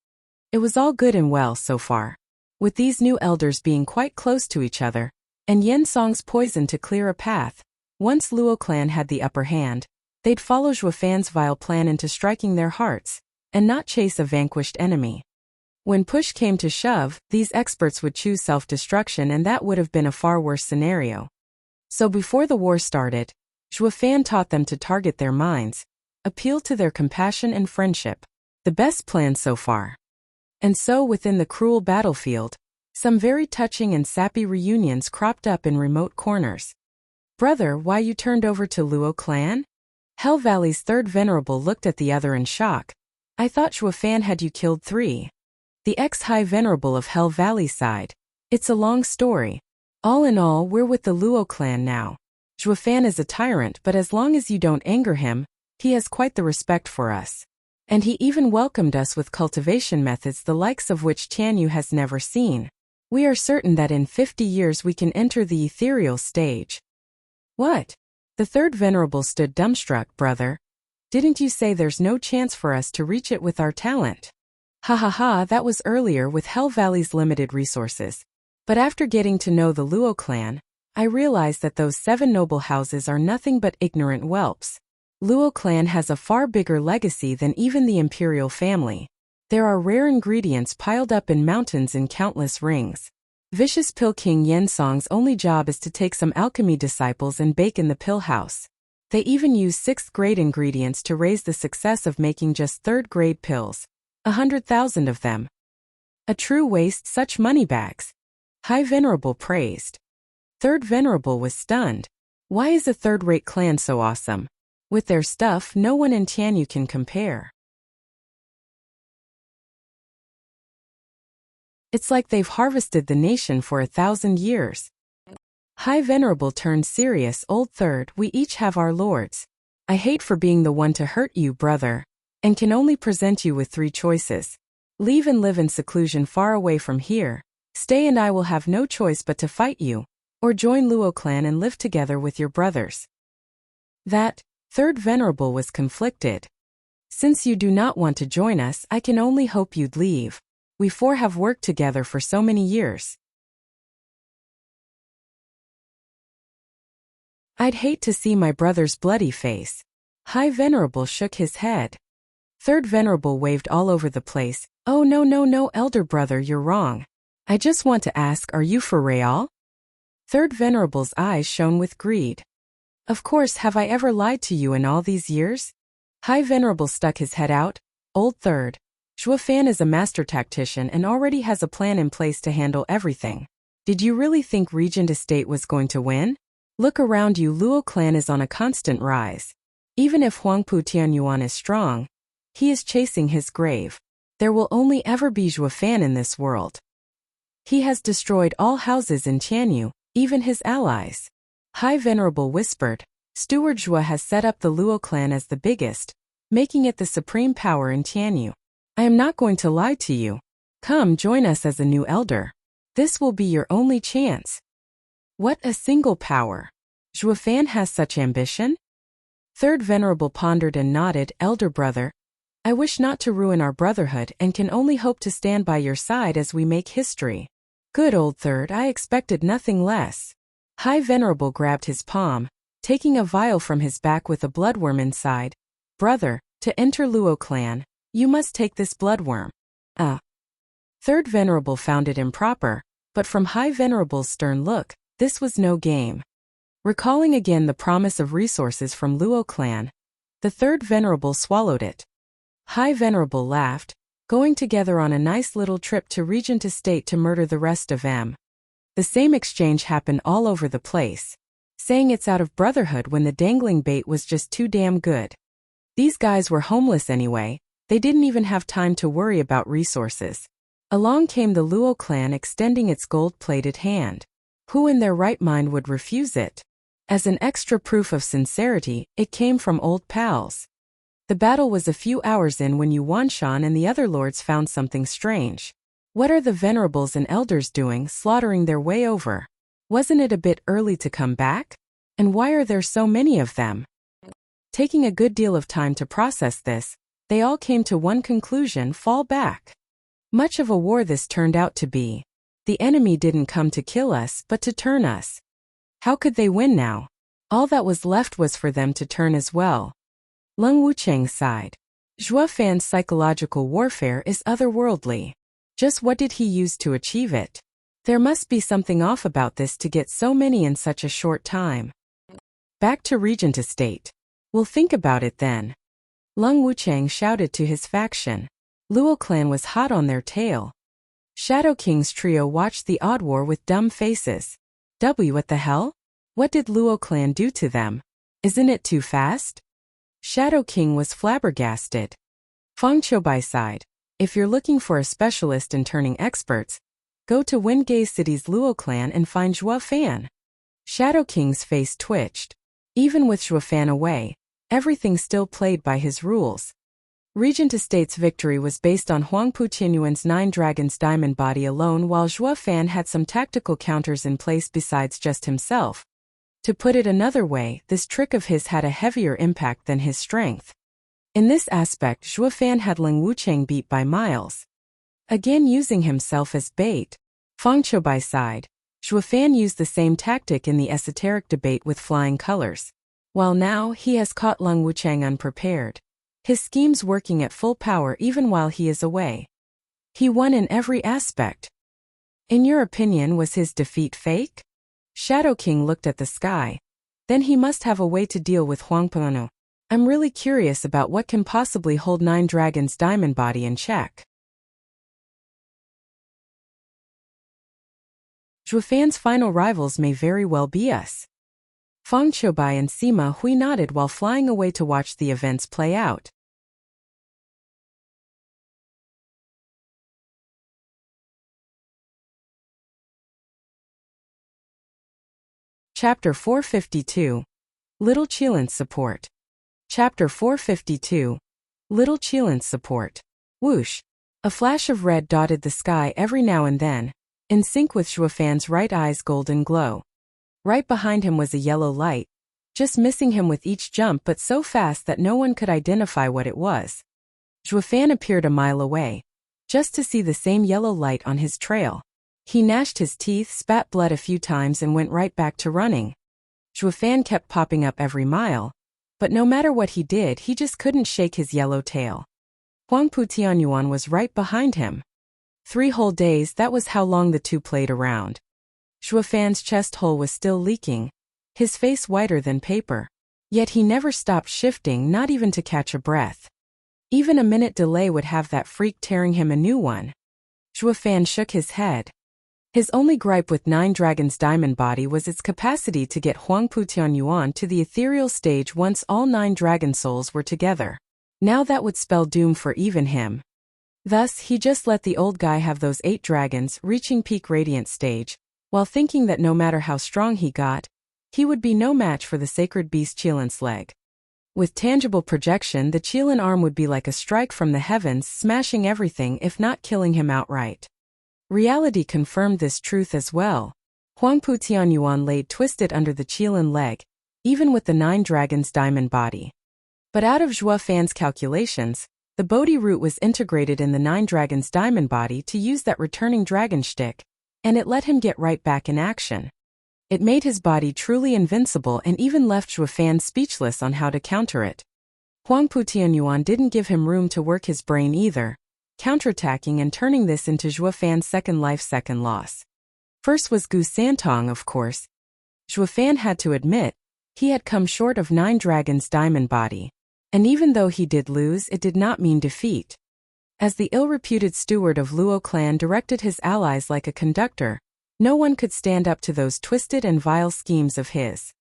It was all good and well so far, with these new elders being quite close to each other, and Yin Song's poison to clear a path. Once Luo clan had the upper hand, they'd follow Zhuo Fan's vile plan into striking their hearts, and not chase a vanquished enemy. When push came to shove, these experts would choose self-destruction, and that would have been a far worse scenario. So before the war started, Zhuo Fan taught them to target their minds, appeal to their compassion and friendship. The best plan so far. And so within the cruel battlefield, some very touching and sappy reunions cropped up in remote corners. Brother, why you turned over to Luo clan? Hell Valley's third venerable looked at the other in shock. I thought Zhuo Fan had you killed 3. The ex-high venerable of Hell Valley sighed. It's a long story. All in all, we're with the Luo clan now. Zhuo Fan is a tyrant, but as long as you don't anger him, he has quite the respect for us. And he even welcomed us with cultivation methods the likes of which Tianyu has never seen. We are certain that in 50 years we can enter the ethereal stage. What? The third venerable stood dumbstruck. Brother, didn't you say there's no chance for us to reach it with our talent? Ha ha ha, that was earlier with Hell Valley's limited resources. But after getting to know the Luo clan, I realized that those 7 noble houses are nothing but ignorant whelps. Luo clan has a far bigger legacy than even the imperial family. There are rare ingredients piled up in mountains in countless rings. Vicious Pill King Yin Song's only job is to take some alchemy disciples and bake in the pill house. They even use 6th grade ingredients to raise the success of making just 3rd grade pills. 100,000 of them. A true waste, such money bags. High Venerable praised. Third Venerable was stunned. Why is a third-rate clan so awesome? With their stuff, no one in Tianyu can compare. It's like they've harvested the nation for 1,000 years. High Venerable turned serious. Old Third, we each have our lords. I hate for being the one to hurt you, brother, and can only present you with 3 choices. Leave and live in seclusion far away from here. Stay and I will have no choice but to fight you. Or join Luo clan and live together with your brothers. That third venerable was conflicted. Since you do not want to join us, I can only hope you'd leave. We four have worked together for so many years. I'd hate to see my brother's bloody face. High Venerable shook his head. Third Venerable waved all over the place. Oh no, elder brother, you're wrong. I just want to ask, are you for real? Third Venerable's eyes shone with greed. Of course, have I ever lied to you in all these years? High Venerable stuck his head out. Old Third. Zhuofan is a master tactician and already has a plan in place to handle everything. Did you really think Regent Estate was going to win? Look around you, Luo clan is on a constant rise. Even if Huangpu Tianyuan is strong, he is chasing his grave. There will only ever be Zhuofan in this world. He has destroyed all houses in Tianyu, even his allies. High Venerable whispered, Steward Zhua has set up the Luo clan as the biggest, making it the supreme power in Tianyu. I am not going to lie to you. Come join us as a new elder. This will be your only chance. What a single power. Zhuofan has such ambition? Third Venerable pondered and nodded. Elder brother, I wish not to ruin our brotherhood and can only hope to stand by your side as we make history. Good old Third, I expected nothing less. High Venerable grabbed his palm, taking a vial from his back with a bloodworm inside. Brother, to enter Luo clan, you must take this bloodworm. Third Venerable found it improper, but from High Venerable's stern look, this was no game. Recalling again the promise of resources from Luo clan, the Third Venerable swallowed it. High Venerable laughed, going together on a nice little trip to Regent Estate to murder the rest of them. The same exchange happened all over the place, saying it's out of brotherhood when the dangling bait was just too damn good. These guys were homeless anyway, they didn't even have time to worry about resources. Along came the Luo clan extending its gold-plated hand. Who in their right mind would refuse it? As an extra proof of sincerity, it came from old pals. The battle was a few hours in when Yuan Shan and the other lords found something strange. What are the venerables and elders doing slaughtering their way over? Wasn't it a bit early to come back? And why are there so many of them? Taking a good deal of time to process this, they all came to one conclusion: fall back. Much of a war this turned out to be. The enemy didn't come to kill us but to turn us. How could they win now? All that was left was for them to turn as well. Leng Wucheng sighed. Zhuofan's psychological warfare is otherworldly. Just what did he use to achieve it? There must be something off about this to get so many in such a short time. Back to Regent Estate. We'll think about it then. Leng Wucheng shouted to his faction. Luo clan was hot on their tail. Shadow King's trio watched the odd war with dumb faces. What the hell? What did Luo clan do to them? Isn't it too fast? Shadow King was flabbergasted. Feng Choubai sighed. If you're looking for a specialist in turning experts, go to Wingay City's Luo clan and find Zhuofan. Shadow King's face twitched. Even with Zhuofan away, everything still played by his rules. Regent Estate's victory was based on Huangpu Tianyuan's 9 Dragons diamond body alone, while Zhuofan had some tactical counters in place besides just himself. To put it another way, this trick of his had a heavier impact than his strength. In this aspect, Zhuofan had Leng Wucheng beat by miles. Again using himself as bait. Feng Choubai sighed. Zhuofan used the same tactic in the esoteric debate with flying colors. While now, he has caught Leng Wucheng unprepared. His scheme's working at full power even while he is away. He won in every aspect. In your opinion, was his defeat fake? Shadow King looked at the sky. Then he must have a way to deal with Huangpu. I'm really curious about what can possibly hold 9 Dragons diamond body in check. Zhuofan's final rivals may very well be us. Feng Choubai and Sima Hui nodded while flying away to watch the events play out. Chapter 452. Little Qilan's Support. Chapter 452. Little Qilan's Support. Whoosh. A flash of red dotted the sky every now and then, in sync with Zhuofan's right eye's golden glow. Right behind him was a yellow light, just missing him with each jump but so fast that no one could identify what it was. Zhuofan appeared a mile away, just to see the same yellow light on his trail. He gnashed his teeth, spat blood a few times and went right back to running. Zhuofan kept popping up every mile, but no matter what he did he just couldn't shake his yellow tail. Huangpu Tianyuan was right behind him. 3 whole days, that was how long the two played around. Zhuofan's chest hole was still leaking, his face whiter than paper. Yet he never stopped shifting, not even to catch a breath. Even a minute delay would have that freak tearing him a new one. Zhuofan shook his head. His only gripe with Nine Dragons' diamond body was its capacity to get Huangpu Tianyuan to the ethereal stage once all 9 dragon souls were together. Now that would spell doom for even him. Thus, he just let the old guy have those 8 dragons, reaching peak radiant stage, while thinking that no matter how strong he got, he would be no match for the sacred beast Qilin's leg. With tangible projection, the Qilin arm would be like a strike from the heavens, smashing everything if not killing him outright. Reality confirmed this truth as well. Huangpu Tianyuan laid twisted under the Qilin leg, even with the 9 dragons' diamond body. But out of Zhuofan's calculations, the Bodhi root was integrated in the 9 dragons' diamond body to use that returning dragon shtick, and it let him get right back in action. It made his body truly invincible and even left Zhuofan speechless on how to counter it. Huangpu Tianyuan didn't give him room to work his brain either, counterattacking and turning this into Zhuofan's second life, second loss. First was Gu Santong, of course. Zhuofan had to admit, he had come short of 9 dragons' diamond body, and even though he did lose, it did not mean defeat. As the ill-reputed steward of Luo clan directed his allies like a conductor, no one could stand up to those twisted and vile schemes of his.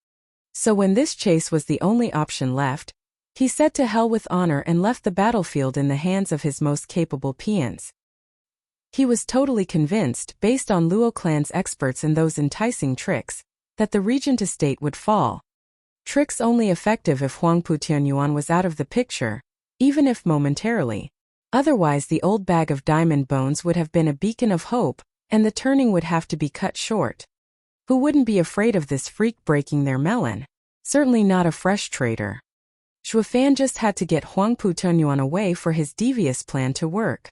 So when this chase was the only option left, he said to hell with honor and left the battlefield in the hands of his most capable peons. He was totally convinced, based on Luo clan's experts and those enticing tricks, that the regent estate would fall. Tricks only effective if Huangpu Tianyuan was out of the picture, even if momentarily. Otherwise the old bag of diamond bones would have been a beacon of hope, and the turning would have to be cut short. Who wouldn't be afraid of this freak breaking their melon? Certainly not a fresh trader. Zhuofan just had to get Huangpu Tianyuan away for his devious plan to work.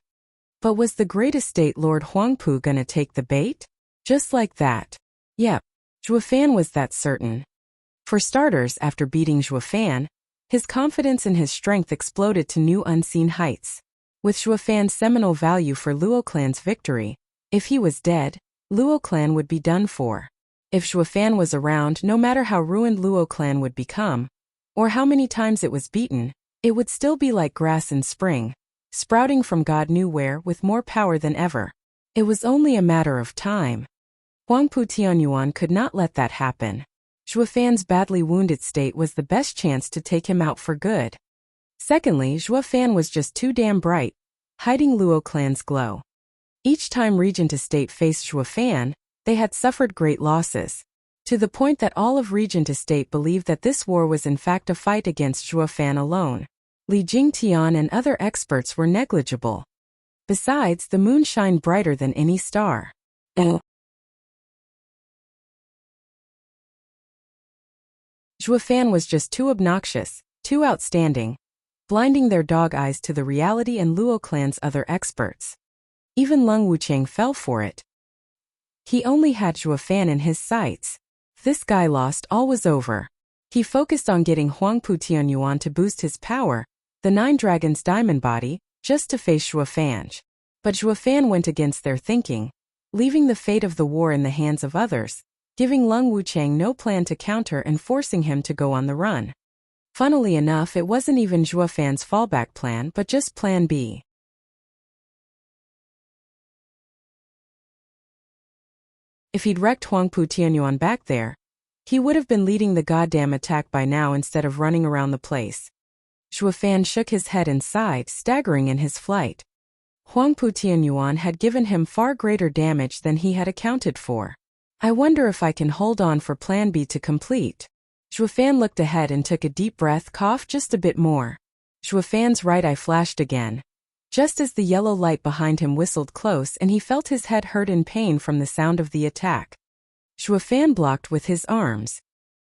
But was the great estate Lord Huangpu gonna take the bait? Just like that. Yep, Zhuofan was that certain. For starters, after beating Zhuofan, his confidence in his strength exploded to new unseen heights. With Zhuofan's seminal value for Luo clan's victory, if he was dead, Luo clan would be done for. If Zhuofan was around, no matter how ruined Luo clan would become, or how many times it was beaten, it would still be like grass in spring, sprouting from God knew where with more power than ever. It was only a matter of time. Huangpu Tianyuan could not let that happen. Zhuofan's badly wounded state was the best chance to take him out for good. Secondly, Zhuofan was just too damn bright, hiding Luo clan's glow. Each time Regent Estate faced Zhuofan, they had suffered great losses, to the point that all of Regent Estate believed that this war was in fact a fight against Zhuofan alone. Li Jingtian and other experts were negligible. Besides, the moon shined brighter than any star. Zhuofan was just too obnoxious, too outstanding, blinding their dog eyes to the reality and Luo clan's other experts. Even Lung Wuchang fell for it. He only had Zhuofan in his sights. If this guy lost, all was over. He focused on getting Huangpu Tianyuan to boost his power, the 9 dragons' diamond body, just to face Zhuofan. But Zhuofan went against their thinking, leaving the fate of the war in the hands of others, giving Lung Wuchang no plan to counter and forcing him to go on the run. Funnily enough, it wasn't even Zhuofan's fallback plan but just plan B. If he'd wrecked Huangpu Tianyuan back there, he would have been leading the goddamn attack by now instead of running around the place. Zhuofan shook his head and sighed, staggering in his flight. Huangpu Tianyuan had given him far greater damage than he had accounted for. I wonder if I can hold on for plan B to complete. Zhuofan looked ahead and took a deep breath, coughed just a bit more. Zhuofan's right eye flashed again. just as the yellow light behind him whistled close and he felt his head hurt in pain from the sound of the attack. Zhuo Fan blocked with his arms.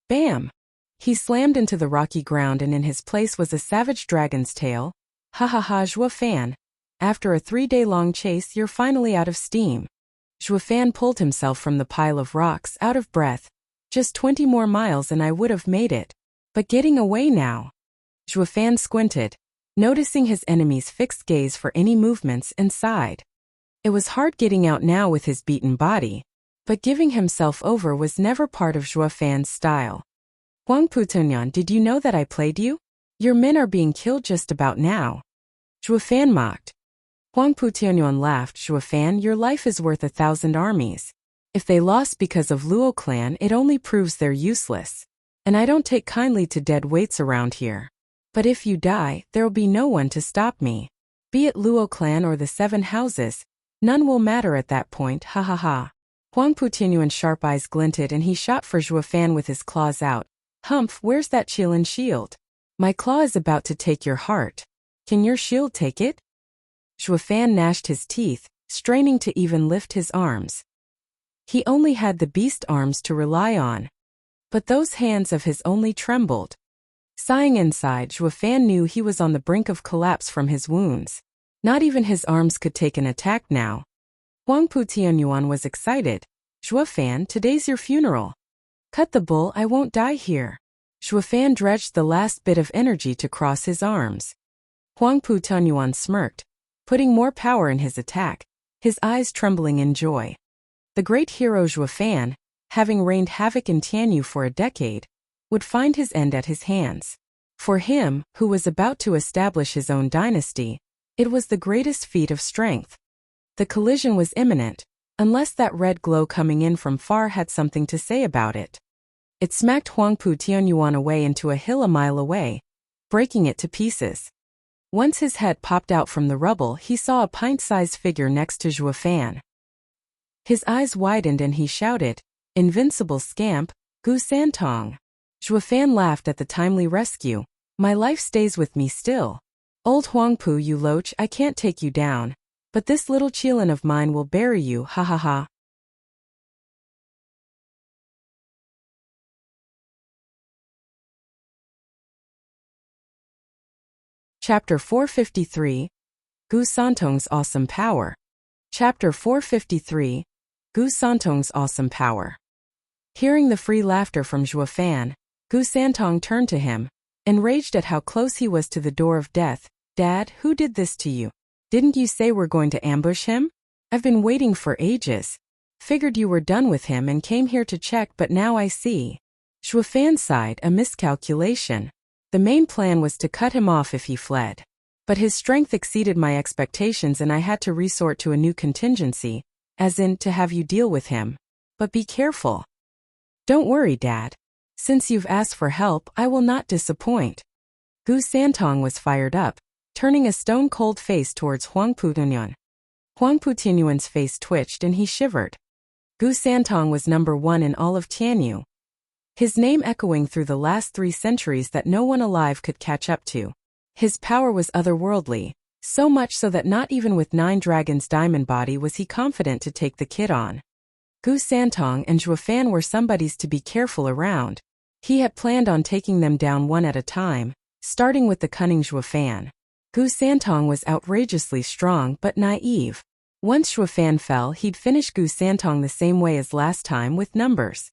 Bam! He slammed into the rocky ground and in his place was a savage dragon's tail. Ha ha ha, Zhuo Fan. After a 3-day-long chase, you're finally out of steam. Zhuo Fan pulled himself from the pile of rocks, out of breath. Just 20 more miles and I would have made it. But getting away now. Zhuo Fan squinted, noticing his enemy's fixed gaze for any movements, and sighed. It was hard getting out now with his beaten body, but giving himself over was never part of Zhuo Fan's style. Huang Putonyan, did you know that I played you? Your men are being killed just about now. Zhuo Fan mocked. Huang Putonyan laughed. Zhuo Fan, your life is worth 1,000 armies. If they lost because of Luo clan, it only proves they're useless. And I don't take kindly to dead weights around here. But if you die, there'll be no one to stop me. Be it Luo clan or the 7 houses, none will matter at that point, ha ha ha. Huang Putonyan's sharp eyes glinted and he shot for Zhuo Fan with his claws out. Humph, where's that Qilin shield? My claw is about to take your heart. Can your shield take it? Zhuo Fan gnashed his teeth, straining to even lift his arms. He only had the beast arms to rely on. But those hands of his only trembled. Sighing inside, Zhuo Fan knew he was on the brink of collapse from his wounds. Not even his arms could take an attack now. Huang Putonyan was excited. Zhuo Fan, today's your funeral. Cut the bull, I won't die here. Zhuo Fan dredged the last bit of energy to cross his arms. Huang Putonyan smirked, putting more power in his attack, his eyes trembling in joy. The great hero Zhuo Fan, having reigned havoc in Tianyu for a decade, would find his end at his hands. For him, who was about to establish his own dynasty, it was the greatest feat of strength. The collision was imminent, unless that red glow coming in from far had something to say about it. It smacked Huang Putonyan away into a hill a mile away, breaking it to pieces. Once his head popped out from the rubble, he saw a pint-sized figure next to Zhuo Fan. His eyes widened and he shouted, "Invincible scamp, Gu Santong." Zhuo Fan laughed at the timely rescue. "My life stays with me still. Old Huang Pu, you loach, I can't take you down. But this little Qilin of mine will bury you, ha ha ha." Chapter 453, Gu Santong's Awesome Power. Chapter 453, Gu Santong's Awesome Power. Hearing the free laughter from Zhuo Fan, Gu Santong turned to him, enraged at how close he was to the door of death. "Dad, who did this to you? Didn't you say we're going to ambush him? I've been waiting for ages. Figured you were done with him and came here to check, but now I see." Zhuo Fan sighed, a miscalculation. The main plan was to cut him off if he fled. But his strength exceeded my expectations and I had to resort to a new contingency, as in, to have you deal with him. But be careful. Don't worry, Dad. Since you've asked for help, I will not disappoint. Gu Santong was fired up, turning a stone-cold face towards Huang Putonyan. Huang Putonyan's face twitched and he shivered. Gu Santong was #1 in all of Tianyu. His name echoing through the last 3 centuries that no one alive could catch up to. His power was otherworldly, so much so that not even with 9 dragons' diamond body was he confident to take the kid on. Gu Santong and Zhuo Fan were somebodies to be careful around. He had planned on taking them down one at a time, starting with the cunning Zhuo Fan. Gu Santong was outrageously strong but naive. Once Zhuo Fan fell, he'd finish Gu Santong the same way as last time, with numbers.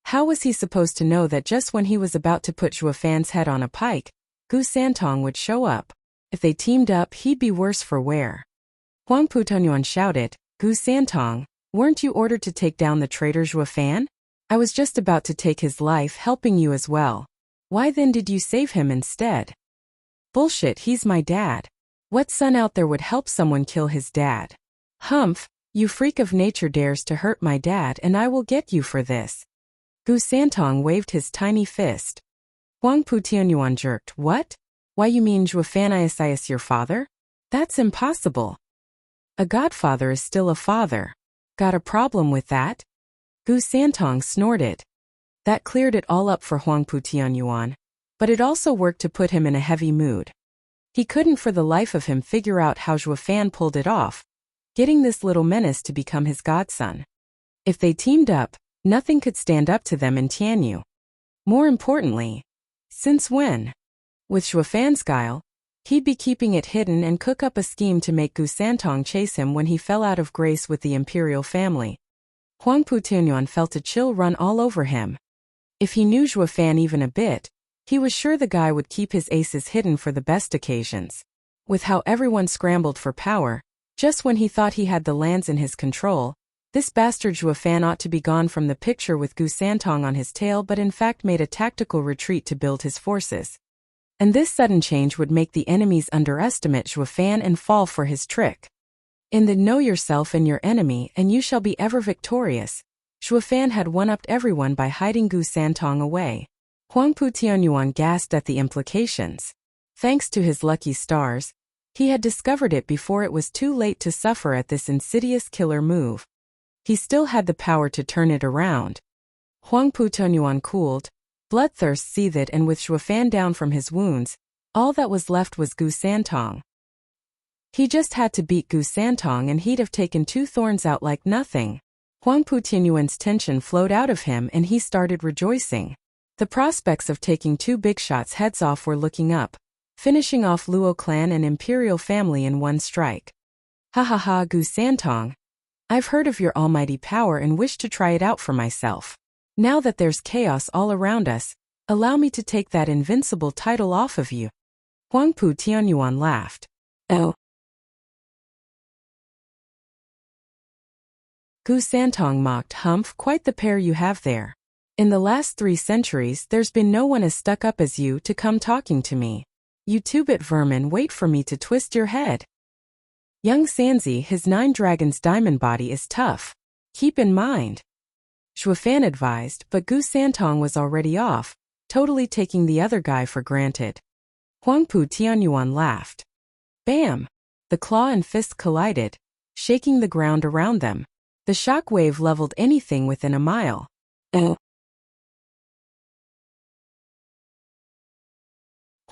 How was he supposed to know that just when he was about to put Zhuo Fan's head on a pike, Gu Santong would show up? If they teamed up, he'd be worse for wear. Huang Putonyan shouted, "Gu Santong, weren't you ordered to take down the traitor Zhuo Fan? I was just about to take his life, helping you as well. Why then did you save him instead?" "Bullshit, he's my dad. What son out there would help someone kill his dad? Humph, you freak of nature dares to hurt my dad and I will get you for this." Gu Santong waved his tiny fist. Huang Putonyan jerked. "What? Why, you mean Zhuo Fan is your father? That's impossible. A godfather is still a father. Got a problem with that?" Gu Santong snorted. That cleared it all up for Huang Putonyan, but it also worked to put him in a heavy mood. He couldn't for the life of him figure out how Zhuo Fan pulled it off, getting this little menace to become his godson. If they teamed up, nothing could stand up to them in Tianyu. More importantly, since when? With Zhuo Fan's guile, he'd be keeping it hidden and cook up a scheme to make Gu Santong chase him when he fell out of grace with the imperial family. Huangpu Tianyuan felt a chill run all over him. If he knew Zhuo Fan even a bit, he was sure the guy would keep his aces hidden for the best occasions. With how everyone scrambled for power, just when he thought he had the lands in his control, this bastard Zhuo Fan ought to be gone from the picture with Gu Santong on his tail, but in fact made a tactical retreat to build his forces. And this sudden change would make the enemies underestimate Zhuo Fan and fall for his trick. In the know yourself and your enemy and you shall be ever victorious, Zhuo Fan had one-upped everyone by hiding Gu Santong away. Huangpu Tianyuan gasped at the implications. Thanks to his lucky stars, he had discovered it before it was too late to suffer at this insidious killer move. He still had the power to turn it around. Huangpu Tianyuan cooled, bloodthirst seethed, and with Zhuo Fan down from his wounds, all that was left was Gu Santong. He just had to beat Gu Santong and he'd have taken 2 thorns out like nothing. Huangpu Tianyuan's tension flowed out of him and he started rejoicing. The prospects of taking 2 big shots heads off were looking up, finishing off Luo clan and imperial family in one strike. Ha ha ha, Gu Santong. I've heard of your almighty power and wish to try it out for myself. Now that there's chaos all around us, allow me to take that invincible title off of you. Huangpu Tianyuan laughed. Oh. Gu Santong mocked, humph, quite the pair you have there. In the last 3 centuries there's been no one as stuck up as you to come talking to me. You 2-bit vermin, wait for me to twist your head. Young Sanzi, his 9 dragons diamond body is tough. Keep in mind. Zhuo Fan advised, but Gu Santong was already off, totally taking the other guy for granted. Huangpu Tianyuan laughed. Bam! The claw and fist collided, shaking the ground around them. The shock wave leveled anything within a mile.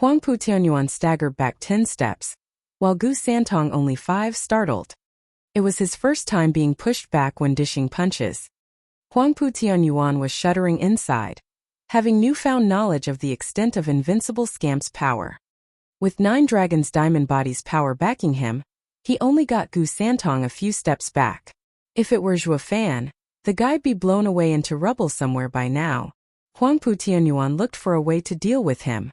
Huangpu Tianyuan staggered back 10 steps, while Gu Santong only 5, startled. It was his first time being pushed back when dishing punches. Huangpu Tianyuan was shuddering inside, having newfound knowledge of the extent of Invincible Scamp's power. With 9 dragons diamond body's power backing him, he only got Gu Santong a few steps back. If it were Zhuo Fan, the guy'd be blown away into rubble somewhere by now. Huangpu Tianyuan looked for a way to deal with him.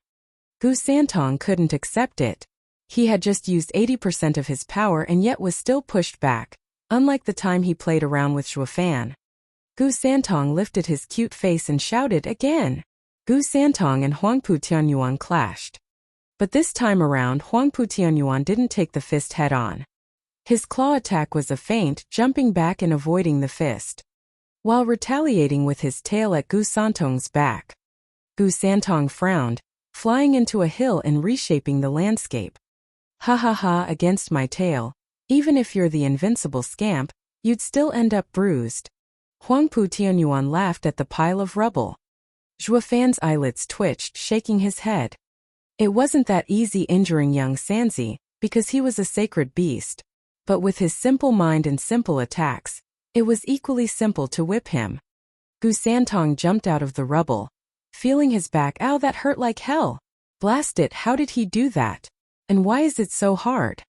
Gu Santong couldn't accept it. He had just used 80% of his power and yet was still pushed back, unlike the time he played around with Zhuo Fan. Gu Santong lifted his cute face and shouted again. Gu Santong and Huangpu Tianyuan clashed. But this time around Huangpu Tianyuan didn't take the fist head on. His claw attack was a feint, jumping back and avoiding the fist, while retaliating with his tail at Gu Santong's back. Gu Santong frowned, flying into a hill and reshaping the landscape. Ha ha ha, against my tail, even if you're the invincible scamp, you'd still end up bruised. Huangpu Tianyuan laughed at the pile of rubble. Zhuo Fan's eyelids twitched, shaking his head. It wasn't that easy injuring young Sanzi, because he was a sacred beast. But with his simple mind and simple attacks, it was equally simple to whip him. Gu Santong jumped out of the rubble, feeling his back. Ow, that hurt like hell. Blast it, how did he do that? And why is it so hard?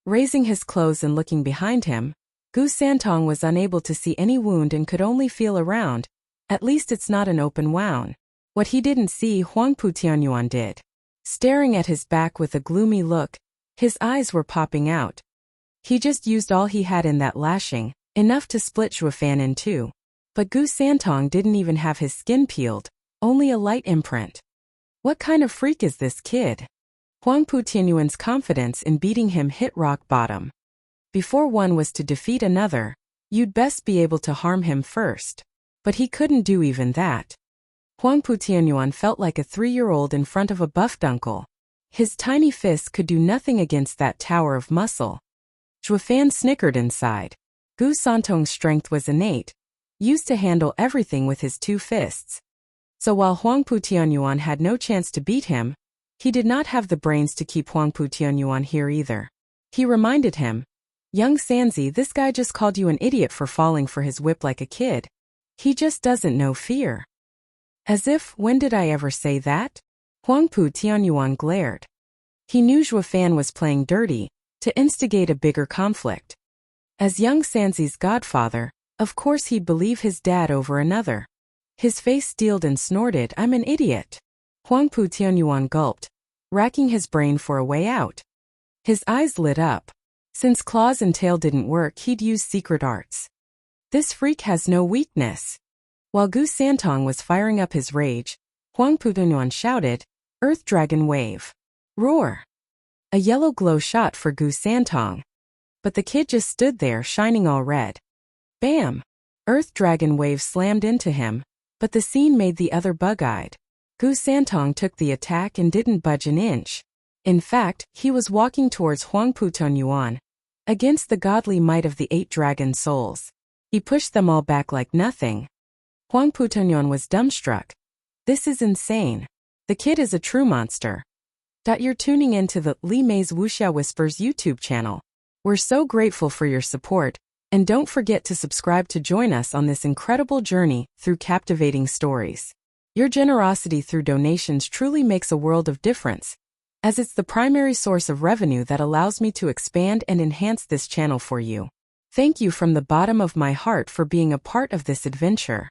Raising his clothes and looking behind him, Gu Santong was unable to see any wound and could only feel around. At least it's not an open wound. What he didn't see, Huangpu Tianyuan did. Staring at his back with a gloomy look, his eyes were popping out. He just used all he had in that lashing, enough to split Zhuo Fan in 2. But Gu Santong didn't even have his skin peeled, only a light imprint. What kind of freak is this kid? Huangpu Tianyuan's confidence in beating him hit rock bottom. Before one was to defeat another, you'd best be able to harm him first. But he couldn't do even that. Huangpu Tianyuan felt like a 3-year-old in front of a buffed uncle. His tiny fist could do nothing against that tower of muscle. Zhuo Fan snickered inside. Gu Santong's strength was innate, used to handle everything with his 2 fists. So while Huangpu Tianyuan had no chance to beat him, He did not have the brains to keep Huangpu Tianyuan here either. He reminded him, "Young Sanzi, this guy just called you an idiot for falling for his whip like a kid. He just doesn't know fear." As if, when did I ever say that? Huangpu Tianyuan glared. He knew Zhuo Fan was playing dirty, to instigate a bigger conflict. As young Sanzi's godfather, of course he'd believe his dad over another. His face steeled and snorted, "I'm an idiot." Huangpu Tianyuan gulped, racking his brain for a way out. His eyes lit up. Since claws and tail didn't work, he'd use secret arts. This freak has no weakness. While Gu Santong was firing up his rage, Huangpu Tianyuan shouted, "Earth Dragon Wave." Roar! A yellow glow shot for Gu Santong. But the kid just stood there, shining all red. Bam! Earth Dragon Wave slammed into him, but the scene made the other bug-eyed. Gu Santong took the attack and didn't budge an inch. In fact, he was walking towards Huangpu Tianyuan. Against the godly might of the 8 dragon souls, he pushed them all back like nothing. Huangpu Tianyuan was dumbstruck. This is insane. The kid is a true monster. You're tuning into the Li Mei's Wuxia Whispers YouTube channel. We're so grateful for your support, and don't forget to subscribe to join us on this incredible journey through captivating stories. Your generosity through donations truly makes a world of difference, as it's the primary source of revenue that allows me to expand and enhance this channel for you. Thank you from the bottom of my heart for being a part of this adventure.